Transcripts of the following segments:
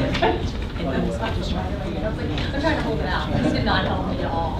I'm trying to hold it out. This did not help me at all.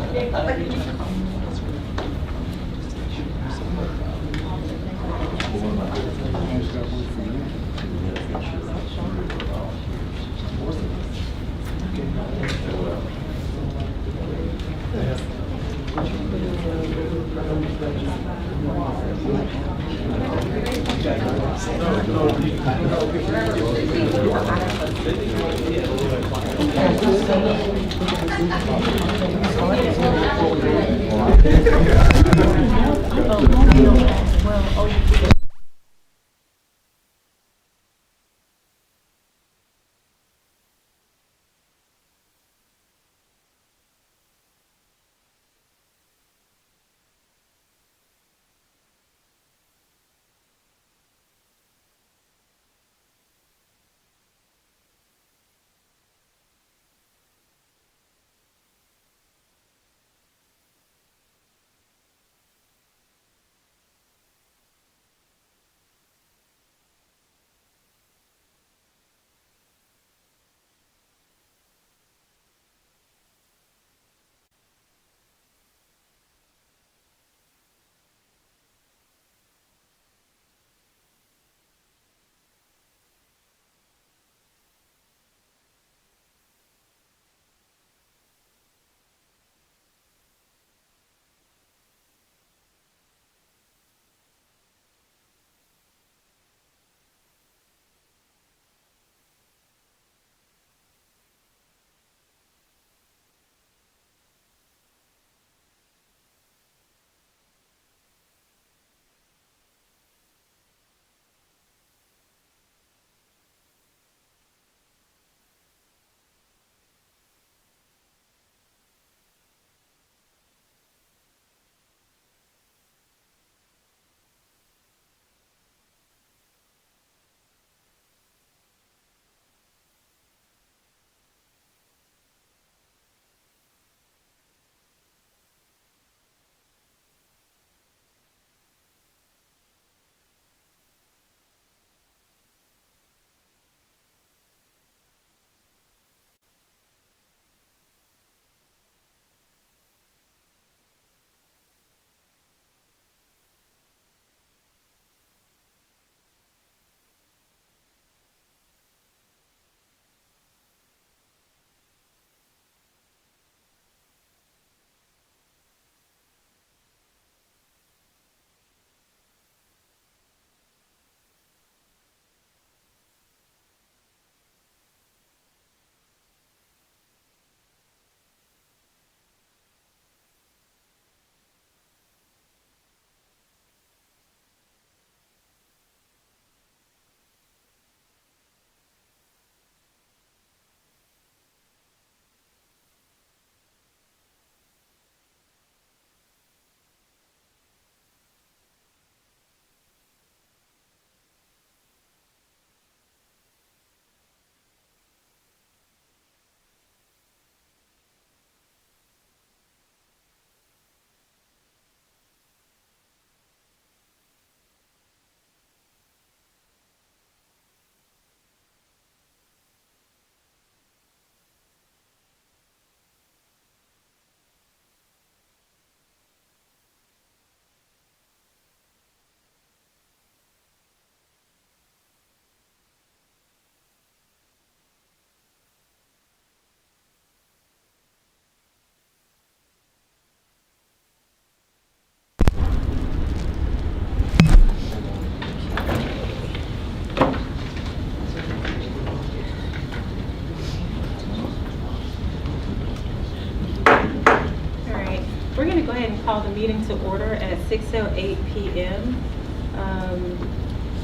We're going to go ahead and call the meeting to order at 6:08 p.m.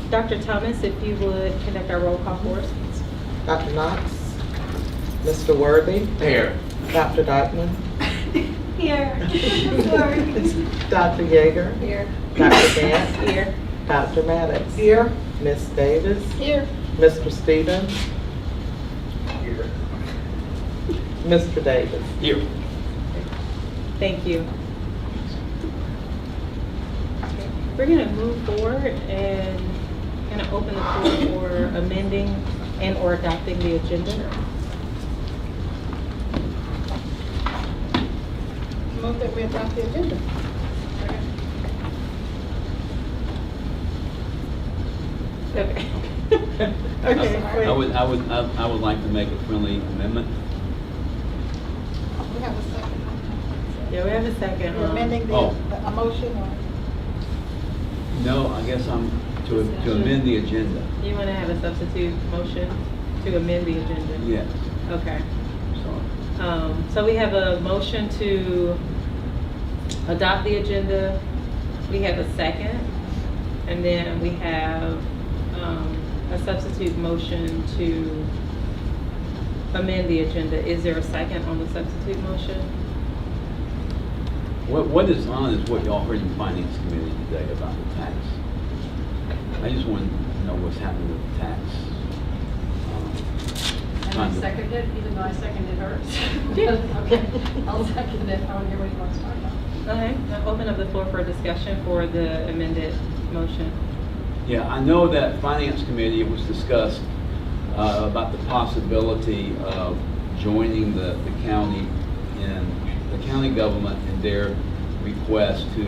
Dr. Thomas, if you would conduct our roll call for us. Dr. Knox, Mr. Worthy. Here. Dr. Dyckman. Here. Sorry. Dr. Yeager. Here. Dr. Gant. Here. Dr. Maddox. Here. Ms. Davis. Here. Mr. Stevens. Here. Mr. Davis. Here. Thank you. We're going to move forward and kind of open the floor for amending and or adopting the agenda. Move that we adopt the agenda. Okay. Okay. I would like to make a friendly amendment. We have a second. Yeah, we have a second. You're amending Oh. a motion or? No, I guess I'm to amend the agenda. You want to have a substitute motion to amend the agenda? Yes. Okay. So, So we have a motion to adopt the agenda. We have a second. And then we have a substitute motion to amend the agenda. Is there a second on the substitute motion? what is on is what y'all heard in Finance Committee today about the tax. I just want to know what's happening with the tax. And I Trying to- seconded it, even though I seconded hers. Okay, I'll second it, I want to hear what he wants to talk about. Okay, now open up the floor for discussion for the amended motion. Yeah, I know that Finance Committee, it was discussed about the possibility of joining the county in the county government in their request to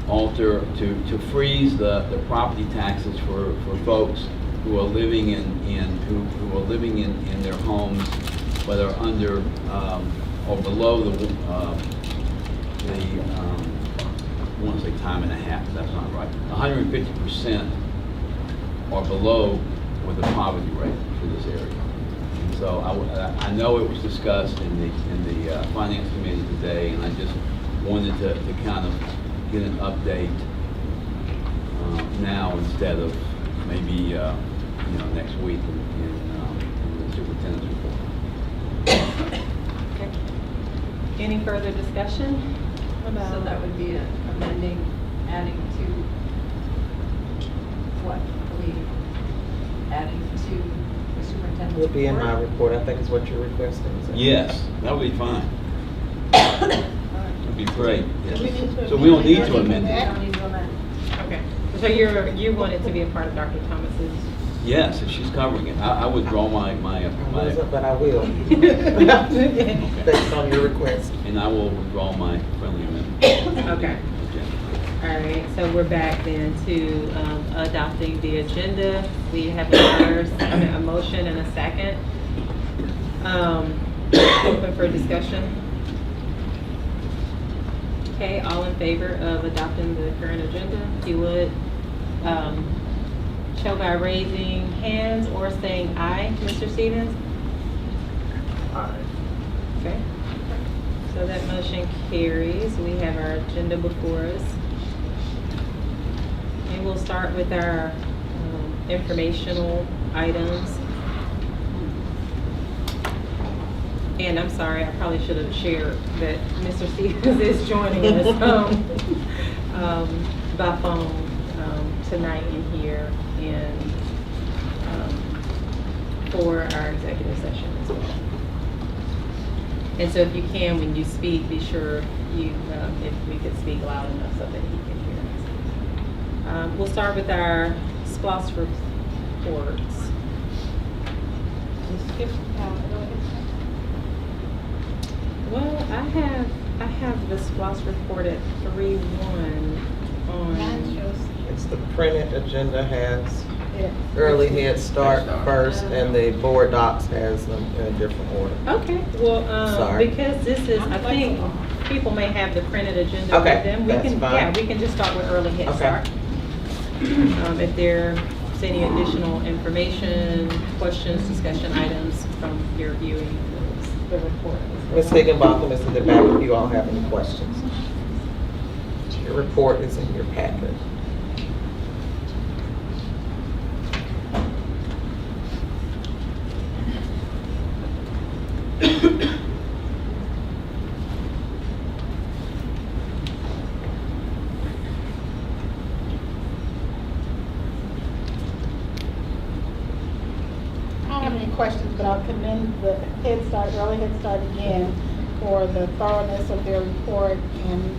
alter, to freeze the property taxes for folks who are living who are living in their homes, whether under or below the I want to say time and a half, but that's not right. 150% or below with the poverty rate for this area. And so I know it was discussed in the Finance Committee today, and I just wanted to kind of get an update now instead of maybe next week in the superintendent's report. Okay. Any further discussion about? So that would be amending, adding to, what, are we adding to the superintendent's report? Will be in my report, I think is what you're requesting. is that- Yes, that would be fine. All right. That'd be great. Yes. Do we need to So we don't need to amend amend it? it. I don't need to amend. Okay, so you want it to be a part of Dr. Thomas's? Yes, if she's covering it. I withdraw my, I wasn't, but I will, Okay. based on your request. and I will withdraw my friendly amendment. Okay. All right, so we're back then to adopting the agenda. We have a motion and a second. Open for discussion. Okay, all in favor of adopting the current agenda, if you would, show by raising hands or saying aye. Mr. Stevens? Aye. Okay. So that motion carries. We have our agenda before us. And we'll start with our informational items. And I'm sorry, I probably should have shared that Mr. Stevens is joining us by phone tonight in here and for our executive session as well. And so if you can, when you speak, be sure you, if we could speak loud enough so that he can hear us. We'll start with our SPLOS reports. Well, I have the SPLOS report at 3:1 Mine on. shows, It's the printed agenda has yeah. early head start Head Start. first, and the board docs has them in a different order. Okay, well, Sorry. because this is, I think, people may have the printed agenda Okay, with them. We that's can, fine. yeah, we can just start with early head Okay. start. If there's any additional information, questions, discussion items from your viewing the report. Ms. Higginbotham is in the back if you all have any questions. Your report is in your packet. I don't have any questions, but I'll commend the Head Start, Early Head Start again for the thoroughness of their report and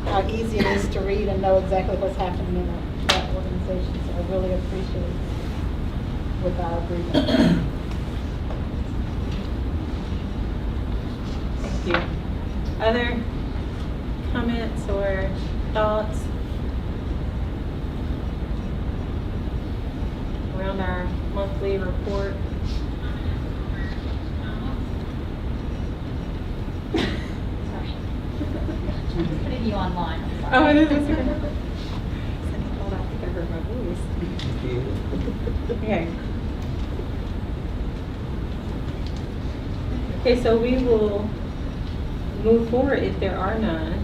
how easy it is to read and know exactly what's happening in that organization. So I really appreciate with our agreement. Thank you. Other comments or thoughts around our monthly report? Just putting you online, I'm sorry. Oh, it is. I thought I think I heard my voice. Okay. Okay, so we will move forward if there are none.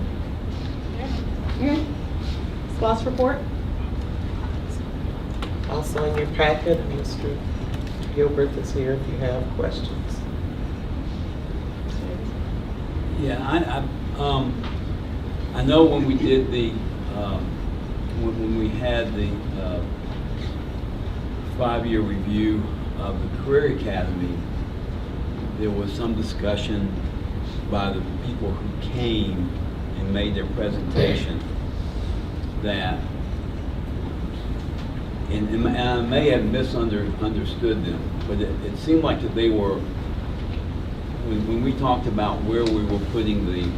Okay. SPOS report? Also in your packet, Mr. Gilbert is here if you have questions. Yeah, I know when we did the, when we had the 5-year review of the Career Academy, there was some discussion by the people who came and made their presentation that, and I may have misunderstood them, but it seemed like that they were, when we talked about where we were putting the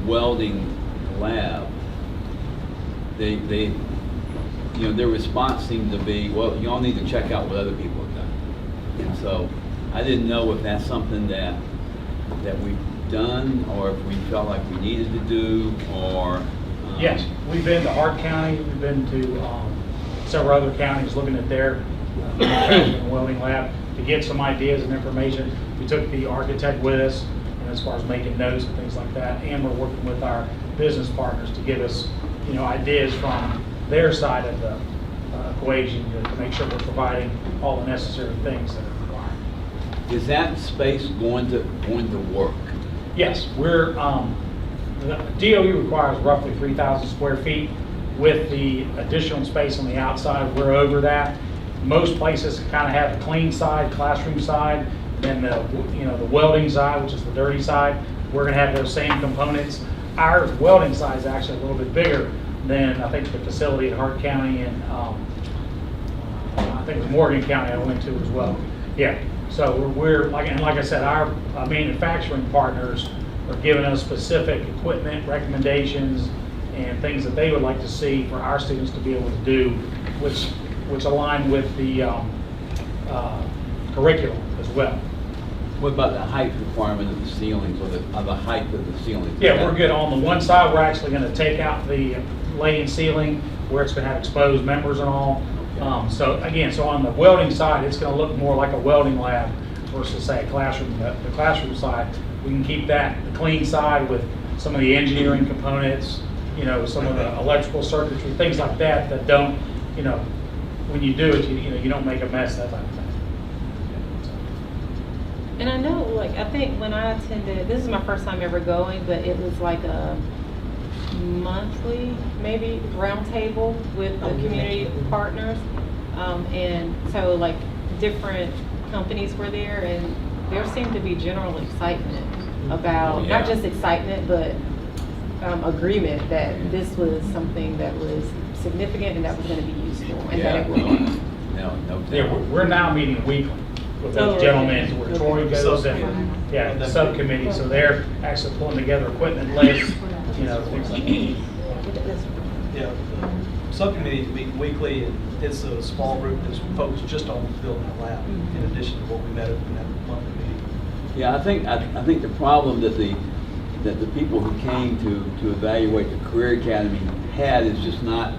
welding lab, they, you know, their response seemed to be, well, y'all need to check out what other people have done. And so I didn't know if that's something that we've done, or if we felt like we needed to do, or. Yes, we've been to Hart County, we've been to several other counties looking at their manufacturing and welding lab to get some ideas and information. We took the architect with us, and as far as making notes and things like that, and we're working with our business partners to give us, you know, ideas from their side of the equation to make sure we're providing all the necessary things that are required. Is that space going to work? Yes, we're, the DOE requires roughly 3,000 square feet. With the additional space on the outside, we're over that. Most places kind of have the clean side, classroom side, then the, you know, the welding side, which is the dirty side. We're going to have those same components. Our welding side is actually a little bit bigger than, I think, the facility in Hart County, and I think it was Morgan County I went to as well. Yeah, so we're like I said, our manufacturing partners are giving us specific equipment recommendations and things that they would like to see for our students to be able to do, which align with the curriculum as well. What about the height requirement of the ceilings, or the height of the ceilings? Yeah, we're good. On the one side, we're actually going to take out the laying ceiling where it's going to have exposed members and all. So again, so on the welding side, it's going to look more like a welding lab versus, say, a classroom. The classroom side, we can keep that, the clean side, with some of the engineering components, you know, some of the electrical circuitry, things like that, that don't, you know, when you do it, you know, you don't make a mess, that type of thing. And I know, like, I think when I attended, this is my first time ever going, but it was like a monthly, maybe, roundtable with the community partners. And so, like, different companies were there, and there seemed to be general excitement about, not just excitement, but agreement that this was something that was significant and that was going to be useful, and that it would. No. Yeah, we're now meeting weekly with those gentlemen, where Troy goes and, yeah, the subcommittee, so they're actually pulling together equipment lists, you know, things like that. Yeah, the subcommittee meet weekly, and it's a small group that's focused just on building a lab, in addition to what we met in that monthly meeting. Yeah, I think the problem that the people who came to evaluate the Career Academy had is just not,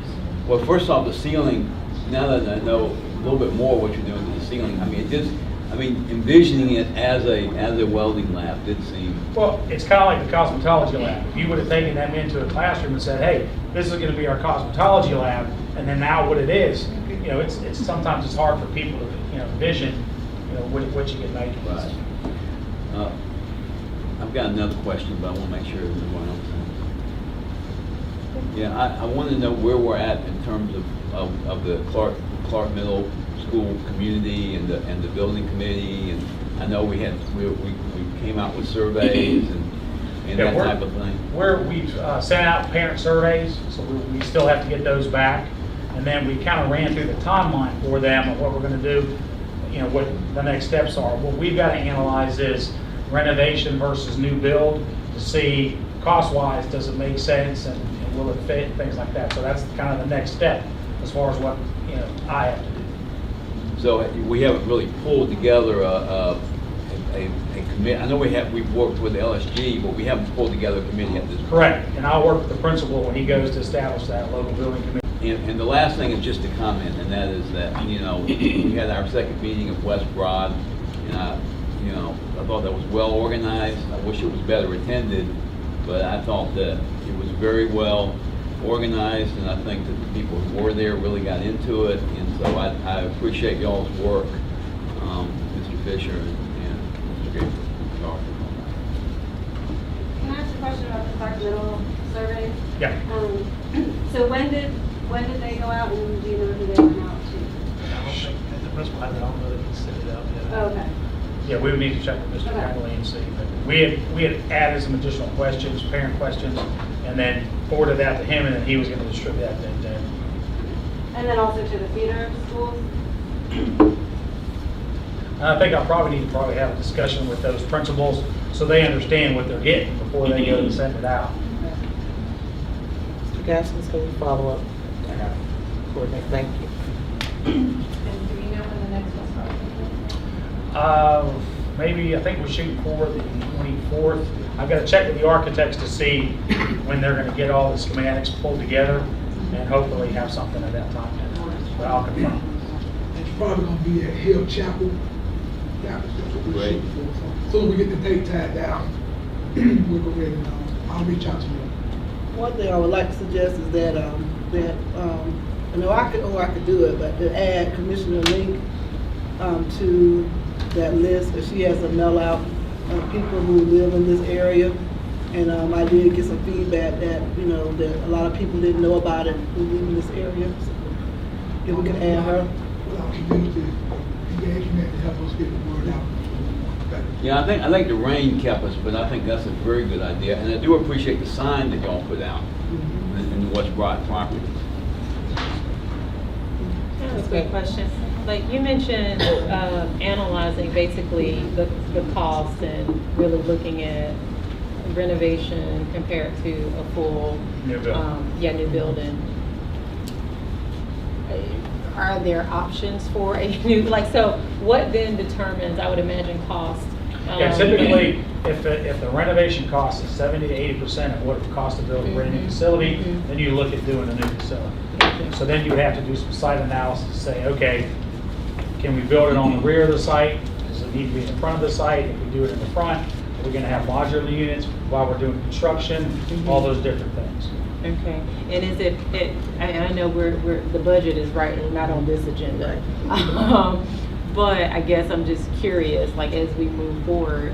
well, first off, the ceiling, now that I know a little bit more what you're doing to the ceiling, envisioning it as a welding lab did seem. Well, it's kind of like the cosmetology lab. If you would have taken them into a classroom and said, hey, this is going to be our cosmetology lab, and then now what it is, you know, it's sometimes it's hard for people to, you know, envision, you know, what you can make. Right. I've got another question, but I want to make sure everyone else has. Yeah, I want to know where we're at in terms of the Clarke Middle School community and the building committee, and I know we came out with surveys and that type of thing. We've sent out parent surveys, so we still have to get those back, and then we kind of ran through the timeline for them of what we're going to do. what the next steps are. What we've got to analyze is renovation versus new build to see cost-wise, does it make sense and will it fit, things like that. So that's kind of the next step as far as what, I have to do. So we haven't really pulled together a committee. I know we've worked with LSG, but we haven't pulled together a committee at this point. Correct, and I'll work with the principal when he goes to establish that local building committee. And the last thing is just a comment, and that is that, we had our second meeting of West Broad, and I thought that was well organized. I wish it was better attended, but I thought that it was very well organized, and I think that the people who were there really got into it, and so I appreciate y'all's work, Mr. Fisher and Mr. Gabriel. Can I ask a question about the Clarke Middle survey? Yeah. So when did they go out, and do you know who they went out to? I don't think, the principal hasn't, I don't know that he sent it out yet. Oh, okay. Yeah, we would need to check with Mr. Okay. Hadley and see, but we had added some additional questions, parent questions, and then forwarded that to him, and then he was gonna distribute that to them. And then also to the feeder schools? And I think I'll probably need to have a discussion with those principals, so they understand what they're getting before they go and send it out. Mr. Gaskins, can you follow up? Coordinate, thank you. And do you know when the next one starts? Maybe, I think we're shooting for the 24th. I've got to check with the architects to see when they're going to get all the schematics pulled together, and hopefully have something at that time. But I'll confirm. It's probably gonna be at Hill Chapel. That's what we're Great. shooting for. So as soon as we get the date tied down, we'll go ahead and, I'll reach out to you. One thing I would like to suggest is that, I could do it, but to add Commissioner Link, to that list, if she has a mail out of people who live in this area. And, I did get some feedback that, that a lot of people didn't know about it who live in this area. So if we could add her. With our community engagement to help us get the word out. Yeah, I think the rain kept us, but I think that's a very good idea, and I do appreciate the sign that y'all put out in the West Broad property. That's a good question. Like you mentioned, analyzing basically the cost and really looking at renovation compared to a full New building. new building. Are there options for a new, so what then determines, I would imagine, cost? Yeah, typically, if the renovation cost is 70 to 80% of what it would cost to build a brand new facility, then you look at doing a new facility. So then you would have to do some site analysis to say, okay, can we build it on the rear of the site? Does it need to be in the front of the site? If we do it in the front, are we gonna have modular units while we're doing construction? All those different things. Okay, and is I know the budget is not on this agenda. But I guess I'm just curious, as we move forward,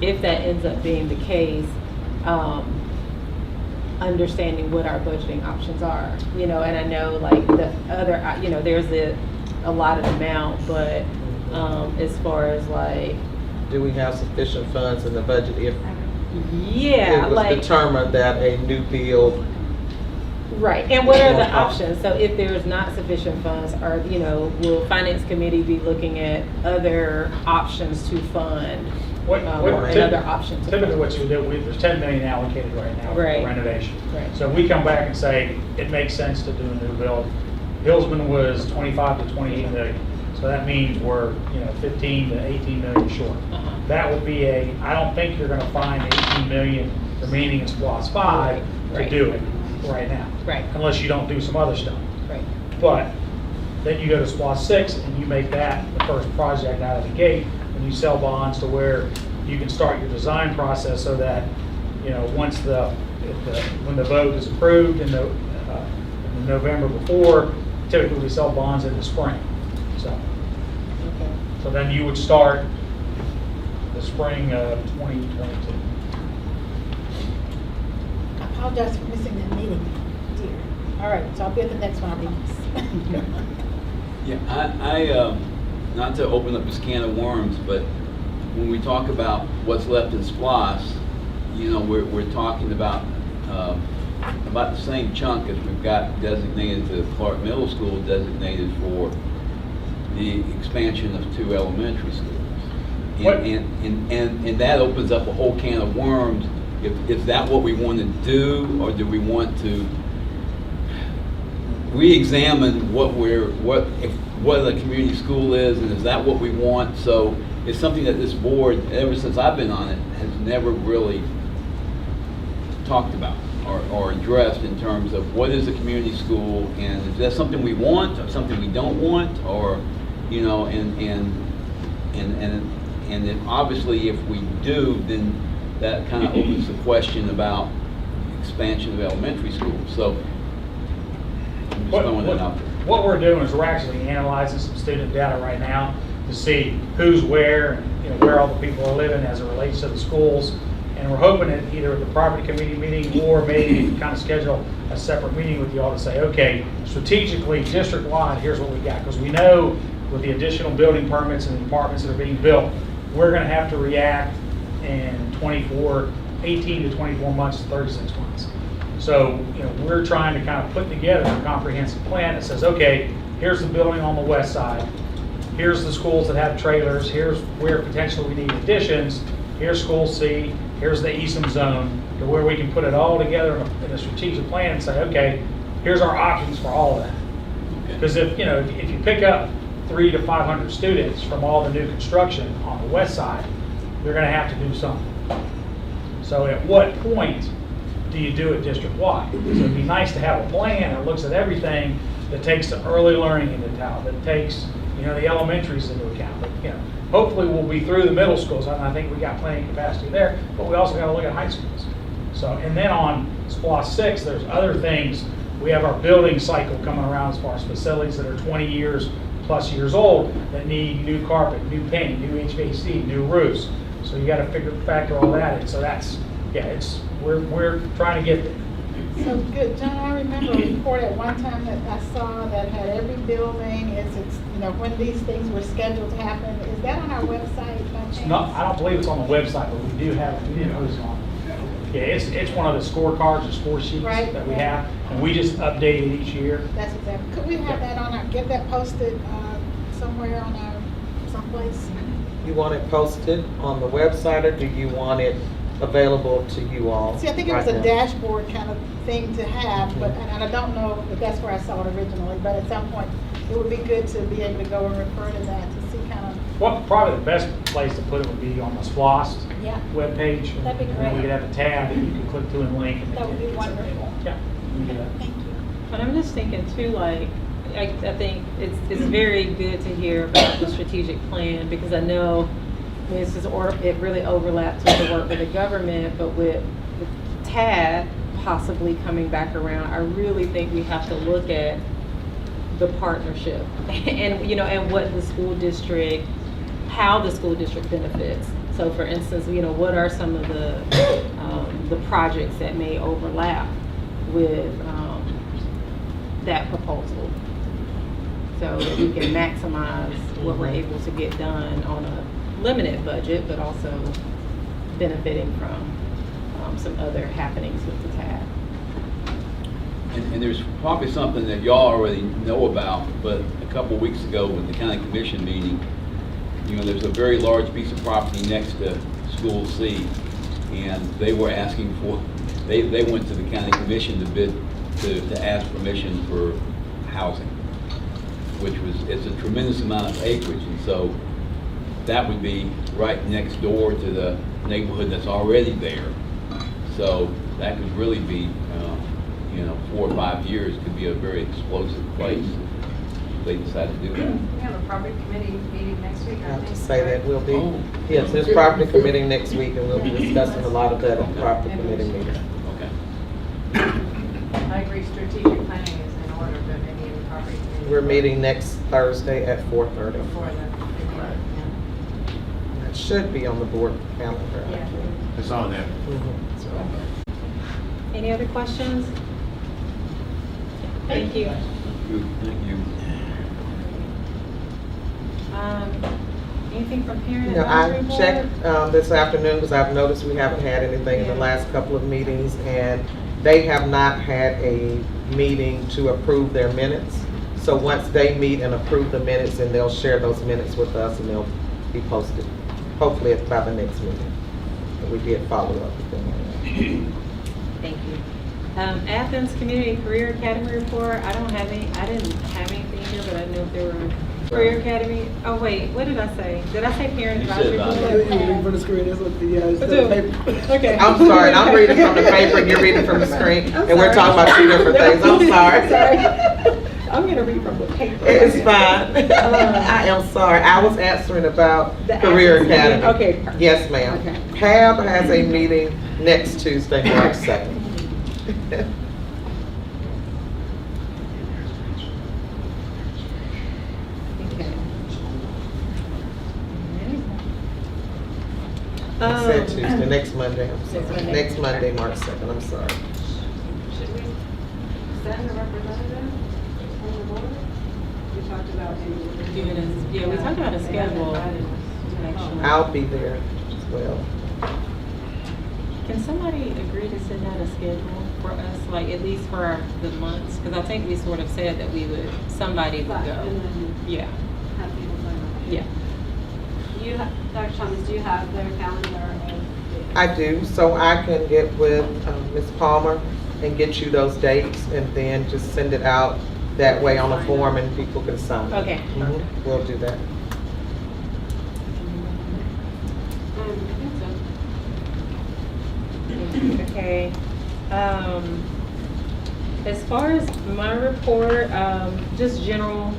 if that ends up being the case, understanding what our budgeting options are, and I know the other, there's a lot of amount, but as far as Do we have sufficient funds in the budget if yeah, it was determined that a new build? Right, and what are the More options? So if there's not sufficient funds, will Finance Committee be looking at other options to fund? Another option to Typically fund? what you do, there's 10 million allocated right now for Right. renovation. Right. So if we come back and say, it makes sense to do a new build. Hillsman was 25 to 28 million. So that means we're, 15 to 18 million short. Uh-huh. That would be I don't think you're gonna find 18 million remaining in SPLOST 5 to Right. do it right now. Right. Unless you don't do some other stuff. Right. But then you go to SPLOST 6 and you make that the first project out of the gate, and you sell bonds to where you can start your design process so that, once when the vote is approved in the November before, typically we sell bonds in the spring. Okay. So then you would start the spring of 2022. I apologize for missing that meeting, dear. All right, so I'll be at the next one, I promise. Yeah, I not to open up this can of worms, but when we talk about what's left in SPLOST, we're talking about the same chunk as we've got designated to Clarke Middle School, designated for the expansion of 2 elementary schools. What- And that opens up a whole can of worms. Is that what we want to do, or do we want to re-examine what a community school is, and is that what we want? So it's something that this board, ever since I've been on it, has never really talked about or addressed in terms of what is a community school, and is that something we want or something we don't want, or, you know, and then obviously if we do, then that kind of opens the question about expansion of elementary schools. So I'm just throwing that out there. What we're doing is we're actually analyzing some student data right now to see who's where, and, you know, where all the people are living as it relates to the schools. And we're hoping that either at the property committee meeting or maybe kind of schedule a separate meeting with you all to say, okay, strategically, district-wide, here's what we got. Because we know with the additional building permits and the apartments that are being built, we're going to have to react in 18 to 24 months to 36 months. So, you know, we're trying to kind of put together a comprehensive plan that says, okay, here's the building on the west side, here's the schools that have trailers, here's where potentially we need additions, here's School C, here's the ESM zone, to where we can put it all together in a strategic plan and say, okay, here's our options for all of that. Because if you pick up 300 to 500 students from all the new construction on the west side, you're going to have to do something. So at what point do you do it district-wide? So it'd be nice to have a plan that looks at everything, that takes the early learning into account, that takes, you know, the elementaries into account. But, you know, hopefully we'll be through the middle schools, and I think we got plenty of capacity there, but we also got to look at high schools. So, and then on SPLOST 6, there's other things. We have our building cycle coming around as far as facilities that are 20 years plus years old that need new carpet, new paint, new HVAC, new roofs. So you got to factor all that in. So that's, yeah, we're trying to get there. So good, John, I remember a report at one time that I saw that had every building, it's, you know, when these things were scheduled to happen. Is that on our website by chance? No, I don't believe it's on the website, but we do have it. We didn't post it on. Yeah, it's one of the scorecards or score sheets Right, that we right. have, and we just update it each year. That's exactly, could we have that on our, get that posted somewhere on our, someplace? You want it posted on the website, or do you want it available to you all? See, I think it was right a now? dashboard kind of thing to have, but, and I don't know if that's where I saw it originally, but at some point, it would be good to be able to go and refer to that to see kind of, Well, probably the best place to put it would be on the SPLOST yeah, webpage. That'd be And then we great. could have a tab that you can click to and link. And that would be wonderful. Yeah, we can do that. Thank you. But I'm just thinking too, like, I think it's very good to hear about the strategic plan, because I know it really overlaps with the work with the government, but with TAD possibly coming back around, I really think we have to look at the partnership and, you know, and what the school district, how the school district benefits. So for instance, you know, what are some of the projects that may overlap with that proposal, so that we can maximize what we're able to get done on a limited budget, but also benefiting from some other happenings with the TAB. And there's probably something that y'all already know about, but a couple weeks ago with the county commission meeting, you know, there's a very large piece of property next to School C, and they were asking for, they went to the county commission to bid, to ask permission for housing, which was, it's a tremendous amount of acreage, and so that would be right next door to the neighborhood that's already there. So that could really be, you know, 4 or 5 years could be a very explosive place if they decide to do that. We have a property committee meeting next week, I I have think. to say that we'll be, Oh. yes, there's property committee next week, and we'll be discussing a lot of that at the property committee meeting. Okay. I agree, strategic planning is in order, but maybe in the property committee. We're meeting next Thursday at 4:30. Before the, That should be on the board calendar. yeah. It's on there. Mhm. Any other questions? Thank you. Thank you. Anything from parent You know, I advisory board? checked this afternoon, because I've noticed we haven't had anything in the last couple of meetings, and they have not had a meeting to approve their minutes. So once they meet and approve the minutes, and they'll share those minutes with us, and they'll be posted, hopefully by the next meeting. And we did follow up with them. Thank you. Athens Community Career Academy report, I didn't have anything here, but I knew if there were Career Academy. Oh, wait, what did I say? Did I say parent You said advisory about board? You're reading from the screen, that's what the, it's the paper. Okay. I'm sorry, and I'm reading from the paper, and you're reading from the screen, and we're talking about two different things. I'm sorry. I'm gonna read from the paper. It's fine. I am sorry. I was answering about The Career Athens Academy. Community- okay. Yes, ma'am. Okay. PAB has a meeting next Tuesday, March 2nd. Okay. I said Tuesday, next Monday. I'm sorry. Next Monday. Next Monday, March 2nd. I'm sorry. Should we send a representative from the board? We talked about. Yeah, we talked about a schedule, actually. I'll be there as well. Can somebody agree to send out a schedule for us, like at least for the months? Because I think we sort of said that somebody would And go. then Yeah, have people sign up. yeah. Dr. Thomas, do you have their calendar? I do, so I can get with Ms. Palmer and get you those dates, and then just send it out that way on a form, and people can sign. Okay. Mhm. We'll do that. Okay. As far as my report, just general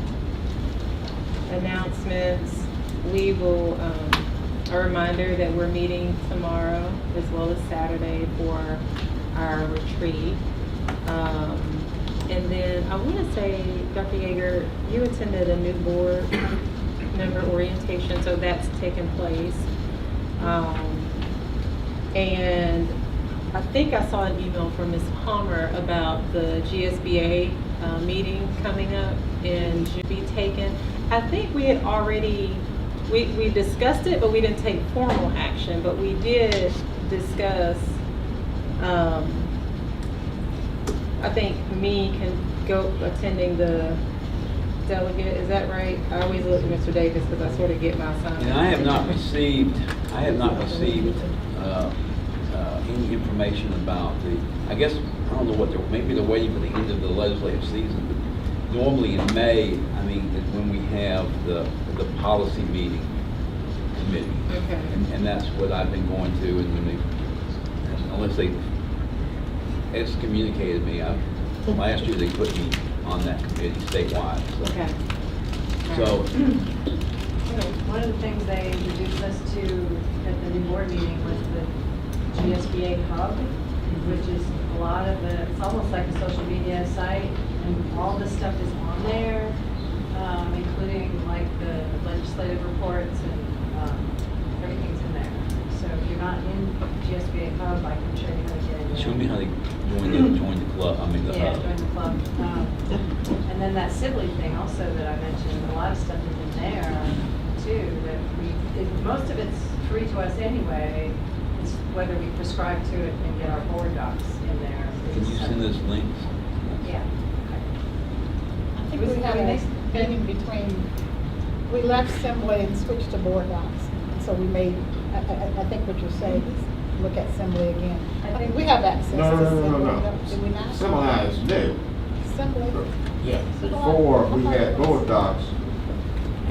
announcements. We will, a reminder that we're meeting tomorrow as well as Saturday for our retreat. And then I want to say, Dr. Yeager, you attended a new board member orientation, so that's taken place. And I think I saw an email from Ms. Palmer about the GSBA meeting coming up and should be taken. I think we had already, we discussed it, but we didn't take formal action, but we did discuss, I think me can go attending the delegate, is that right? I always look at Mr. Davis because I sort of get my assignment. And I have not received any information about I guess, I don't know what maybe they're waiting for the end of the legislative season, but normally in May, I mean, is when we have the policy meeting committee. Okay. And that's what I've been going to, and when unless they excommunicated me, last year they put me on that committee statewide. So. Okay. So, One of the things they introduced us to at the new board meeting was the GSBA Hub, which is a lot of it's almost like a social media site, and all this stuff is on there, including like the legislative reports, and everything's in there. So if you're not in GSBA Hub, I can show you how to get in there. show me how they join the club, I mean the Yeah, hub. join the club. And then that Sibley thing also that I mentioned, a lot of stuff is in there too, that most of it's free to us anyway. It's whether we prescribe to it and get our board docs in there. Can you send us links? Yeah. I think we had a meeting between, we left Assembly and switched to board docs. So we made, I think what you're saying is look at Assembly again. I think we have access to Assembly. Do we not? Similar is new. Assembly? Yeah. Before we had board docs,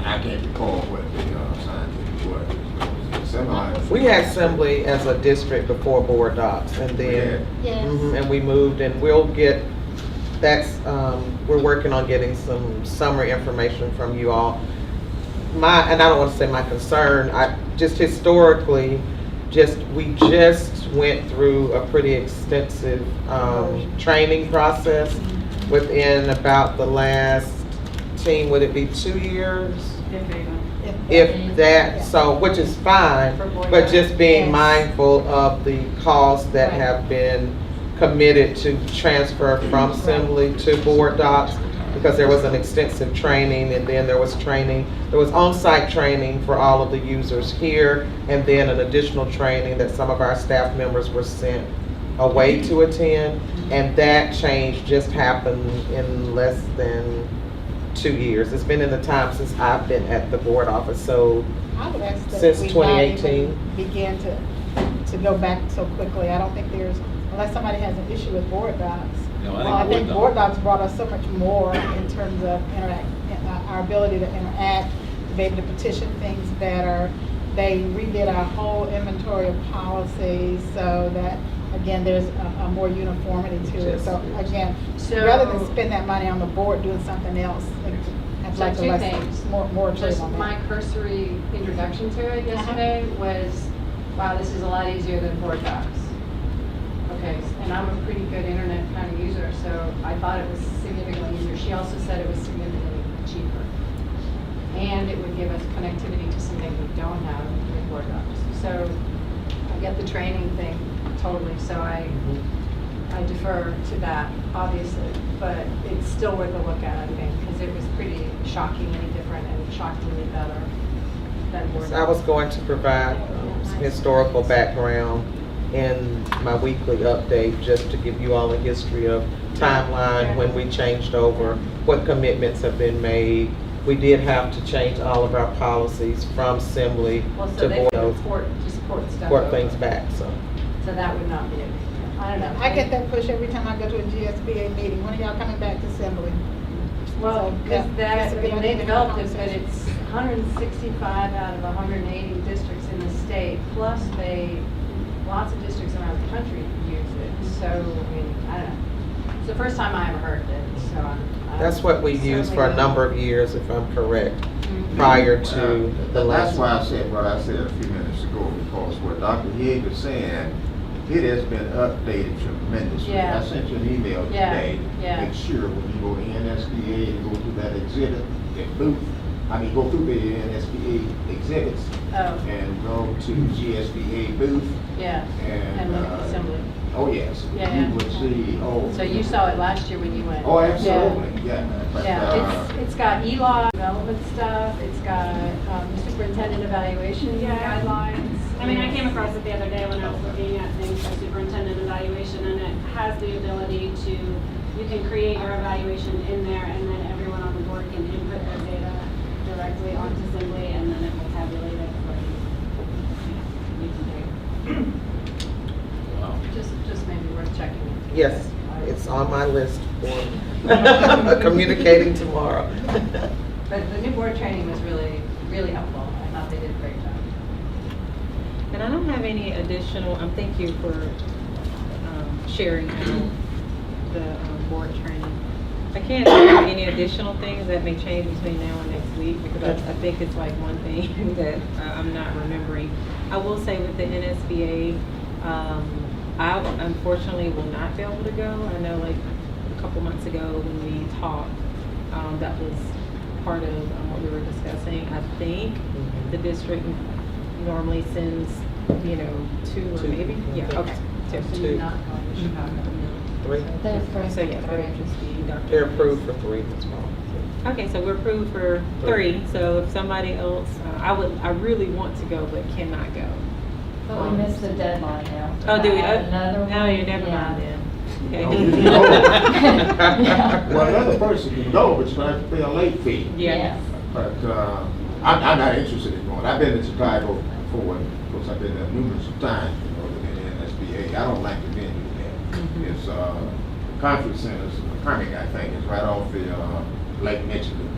I can't recall what the scientific was. Similar. We had Assembly as a district before board docs, and then, Yes. and we moved, and we'll get, we're working on getting some summary information from you all. And I don't want to say my concern, just historically, we just went through a pretty extensive training process within about the last, would it be 2 years? If that, so, which is fine, but just being mindful of the costs that have been committed to transfer from Assembly to board docs, because there was an extensive training, and then there was on-site training for all of the users here, and then an additional training that some of our staff members were sent away to attend, and that change just happened in less than 2 years. It's been in the time since I've been at the board office, so I would ask that Since we not 2018. even begin to go back so quickly. I don't think there's, unless somebody has an issue with board docs. No, Well, I think board board docs brought us so much more in terms of our ability to interact, to be able to petition things better. They redid our whole inventory of policies so that, again, there's a more uniformity to it. So again, So- rather than spend that money on the board doing something else, I'd So like to two let things. more Just on my that. cursory introduction to it yesterday was, wow, this is a lot easier than board docs. Okay, and I'm a pretty good internet kind of user, so I thought it was significantly easier. She also said it was significantly cheaper. And it would give us connectivity to something we don't have with board docs. So I get the training thing totally, so I defer to that, obviously, but it's still worth a look at, I think, because it was pretty shockingly different and shockingly better than board docs. I was going to provide some historical background in my weekly update, just to give you all a history of timeline, when we changed over, what commitments have been made. We did have to change all of our policies from assembly Well, so to they board, just port stuff port over. things back, so. So that would not be a big deal. I don't know. I get that push every time I go to a GSBA meeting. When are y'all coming back to assembly? Well, So, because yeah, that, that's a I good mean, they idea to have developed a it, but conversation. it's 165 out of 180 districts in the state, plus lots of districts around the country use it. So, I mean, I don't know. It's the first time I ever heard of it, so I'm. That's what we used for a certainly- number of years, if I'm correct, Mhm. prior to the last. That's why I said what I said a few minutes ago, because what Dr. Haig is saying, it has been updated tremendously. Yeah. I sent you an email Yeah, today. yeah. Make sure when you go to NSBA and go through that exhibit, that booth, go through the NSBA exhibits Oh, and go to GSBA booth yeah, and. and look at the assembly. Oh, yes. Yeah, You yeah. would see, So you saw it last year when you went? Oh, absolutely, yeah. But, Yeah, it's got ELA development stuff, it's got superintendent evaluation Yeah. guidelines. I mean, I came across it the other day when I was looking at things for superintendent evaluation, and it has the ability to, you can create your evaluation in there, and then everyone on the board can input their data directly onto Assembly, and then it will tabulate it for you to do. Wow. Just maybe worth checking. Yes, it's on my list for communicating tomorrow. But the new board training was really, really helpful. I thought they did a great job. And I don't have any additional, thank you for sharing the board training. I can't think of any additional things that may change between now and next week, because I think it's like one thing that I'm not remembering. I will say with the NSBA, I unfortunately will not be able to go. I know like a couple months ago when we talked, that was part of what we were discussing. I think the district normally sends, 2 or Two. maybe, yeah, okay. So Two. you're not going to Chicago? 3. So yeah, that would just be Dr. They're approved for 3 as well. Okay, so we're approved for 3, so if somebody else, I really want to go but cannot go. But we missed the deadline now. Oh, do we? Another one? No, you're never mind Yeah. then. Oh, you Okay. can go. Yeah. Well, another person can go, but you have to pay a late fee. Yeah. Yes. But I'm not interested in going. I've been to Chicago before, of course, I've been there numerous of times, in the NSBA. I don't like the venue there. It's conference centers, Clarke, I think, is right off the Lake Michigan.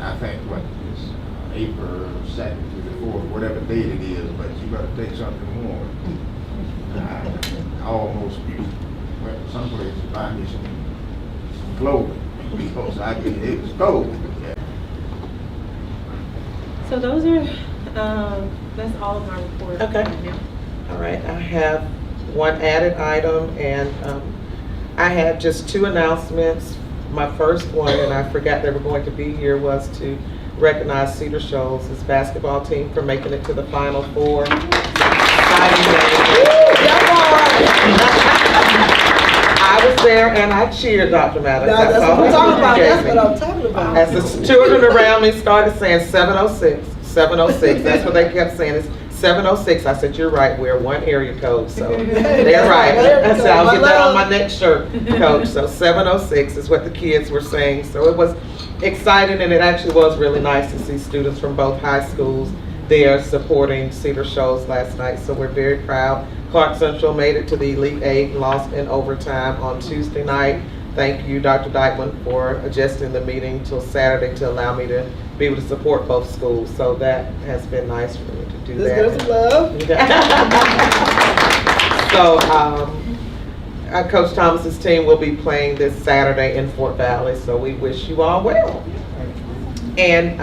I think what is April 2nd to the 4th, whatever date it is, but you gotta take something more. I almost went to someplace to buy me some clothing because it was cold. So those are, that's all of my reports. Okay. right now. All right, I have one added item, and I had just 2 announcements. My first one, and I forgot they were going to be here, was to recognize Cedar Shoals' basketball team for making it to the Final Four. I was there and I cheered, Dr. Maddox. That's all what I'm talking about, you that's gave what me. I'm talking about. As the children around me started saying 706, 706, that's what they kept saying. It's 706, I said, you're right, we're one area code, so they're right. I said, I'll get that on my next shirt, coach. So 706 is what the kids were saying. So it was exciting, and it actually was really nice to see students from both high schools there supporting Cedar Shoals last night. So we're very proud. Clarke Central made it to the Elite Eight, lost in overtime on Tuesday night. Thank you, Dr. Dykeman, for adjusting the meeting till Saturday to allow me to be able to support both schools. So that has been nice for me to do that. Let's go some love. So, Coach Thomas's team will be playing this Saturday in Fort Valley, so we wish you all well. And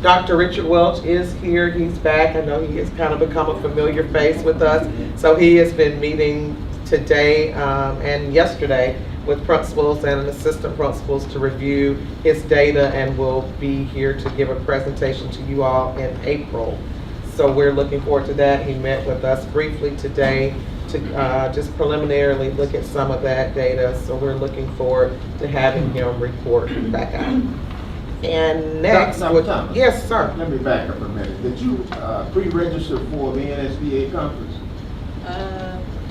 Dr. Richard Welch is here. He's back. I know he has kind of become a familiar face with us. So he has been meeting today and yesterday with principals and assistant principals to review his data, and will be here to give a presentation to you all in April. So we're looking forward to that. He met with us briefly today to just preliminarily look at some of that data. So we're looking forward to having him report back out. And next, Dr. Thomas. Yes, sir. Let me back up a minute. Did you pre-register for the NSBA conference?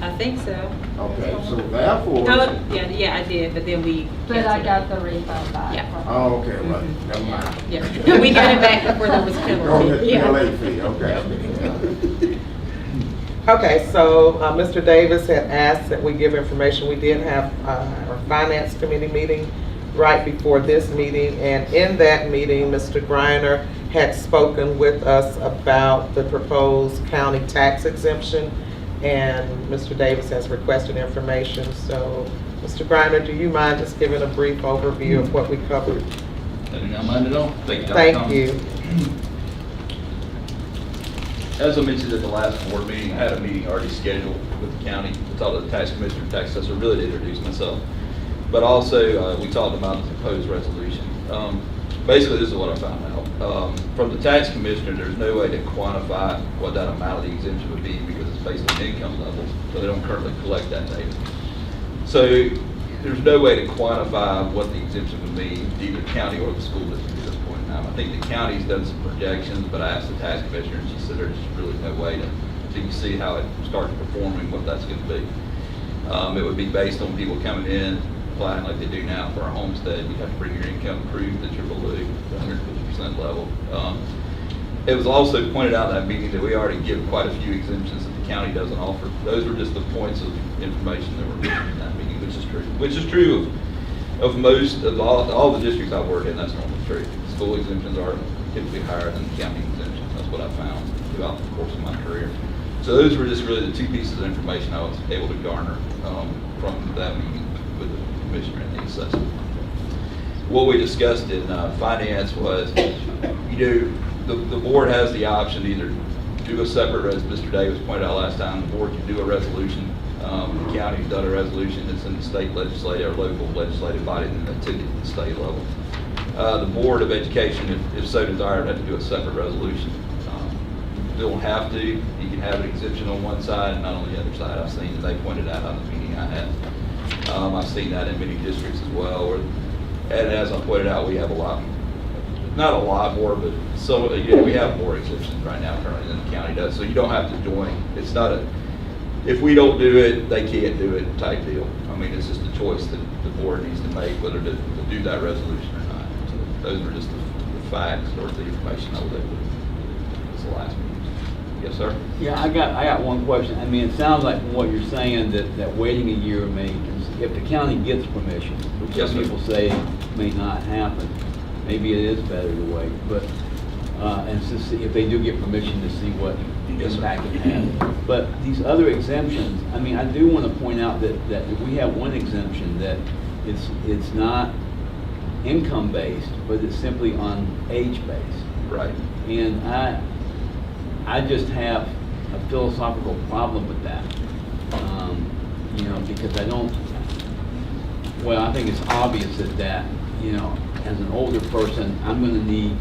I think so. Okay, so therefore. No, yeah, I did, but then we. But I got the refund back. Yeah. from- Oh, okay, well, never mind. Yeah, we got it back before there was penalty. Okay, Yeah. PLA fee, okay. Okay, so Mr. Davis had asked that we give information. We did have our finance committee meeting right before this meeting, and in that meeting, Mr. Griner had spoken with us about the proposed county tax exemption, and Mr. Davis has requested information. So, Mr. Griner, do you mind just giving a brief overview of what we covered? I do not mind at all. Thank you, Dr. Thank Thomas. you. As I mentioned at the last board meeting, I had a meeting already scheduled with the county. I talked to the tax commissioner, tax assessor, really to introduce myself. But also, we talked about the proposed resolution. Basically, this is what I found out. From the tax commissioner, there's no way to quantify what that amount of the exemption would be because it's based on income levels, so they don't currently collect that data. So there's no way to quantify what the exemption would be, either county or the school district at this point in time. I think the county's done some projections, but I asked the tax commissioner, and she said there's really no way to see how it starts performing, what that's going to be. It would be based on people coming in, applying like they do now for a homestead. You have to bring your income proof that you're below the 150% level. It was also pointed out in that meeting that we already give quite a few exemptions that the county doesn't offer. Those were just the points of information that were mentioned in that meeting, which is true. Which is true of most of all the districts I work in. That's normally true. School exemptions are typically higher than county exemptions. That's what I found throughout the course of my career. So those were just really the two pieces of information I was able to garner from that meeting with the commissioner and the assessor. What we discussed in finance was, the board has the option to either do a separate, as Mr. Davis pointed out last time, the board can do a resolution. The county's done a resolution. It's in the state legislative or local legislative body, and they took it to the state level. The Board of Education, if so desired, had to do a separate resolution. You don't have to. You can have an exemption on one side and not on the other side. I've seen, they pointed out on the meeting I had. I've seen that in many districts as well. And as I pointed out, we have a lot, not a lot more, but so we have more exemptions right now currently than the county does. So you don't have to join. It's not a, if we don't do it, they can't do it type deal. I mean, it's just a choice that the board needs to make whether to do that resolution or not. So those are just the facts or the information I was able to. This is the last meeting. Yes, sir. Yeah, I got one question. I mean, it sounds like from what you're saying that waiting a year may, if the county gets permission, which Yes, some sir. people say may not happen, maybe it is better to wait, but, and to see if they do get permission to see what Yes, sir. impact it has. But these other exemptions, I mean, I do want to point out that if we have one exemption that it's not income-based, but it's simply on age-based. Right. And I just have a philosophical problem with that, because I don't, well, I think it's obvious that, as an older person, I'm gonna need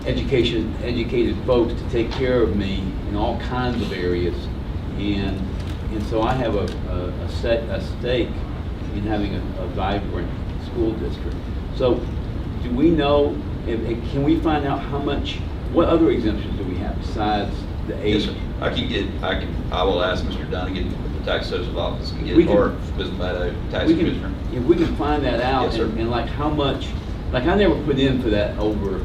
educated folks to take care of me in all kinds of areas. And so I have a stake in having a vibrant school district. So do we know, can we find out how much What other exemptions do we have besides the Yes, age? sir. I will ask Mr. Dunnigan with the tax assessor's office and We get, can- or Ms. Meadow, tax We can- commissioner. If we can find that out, Yes, sir. and like how much, like I never put in for that over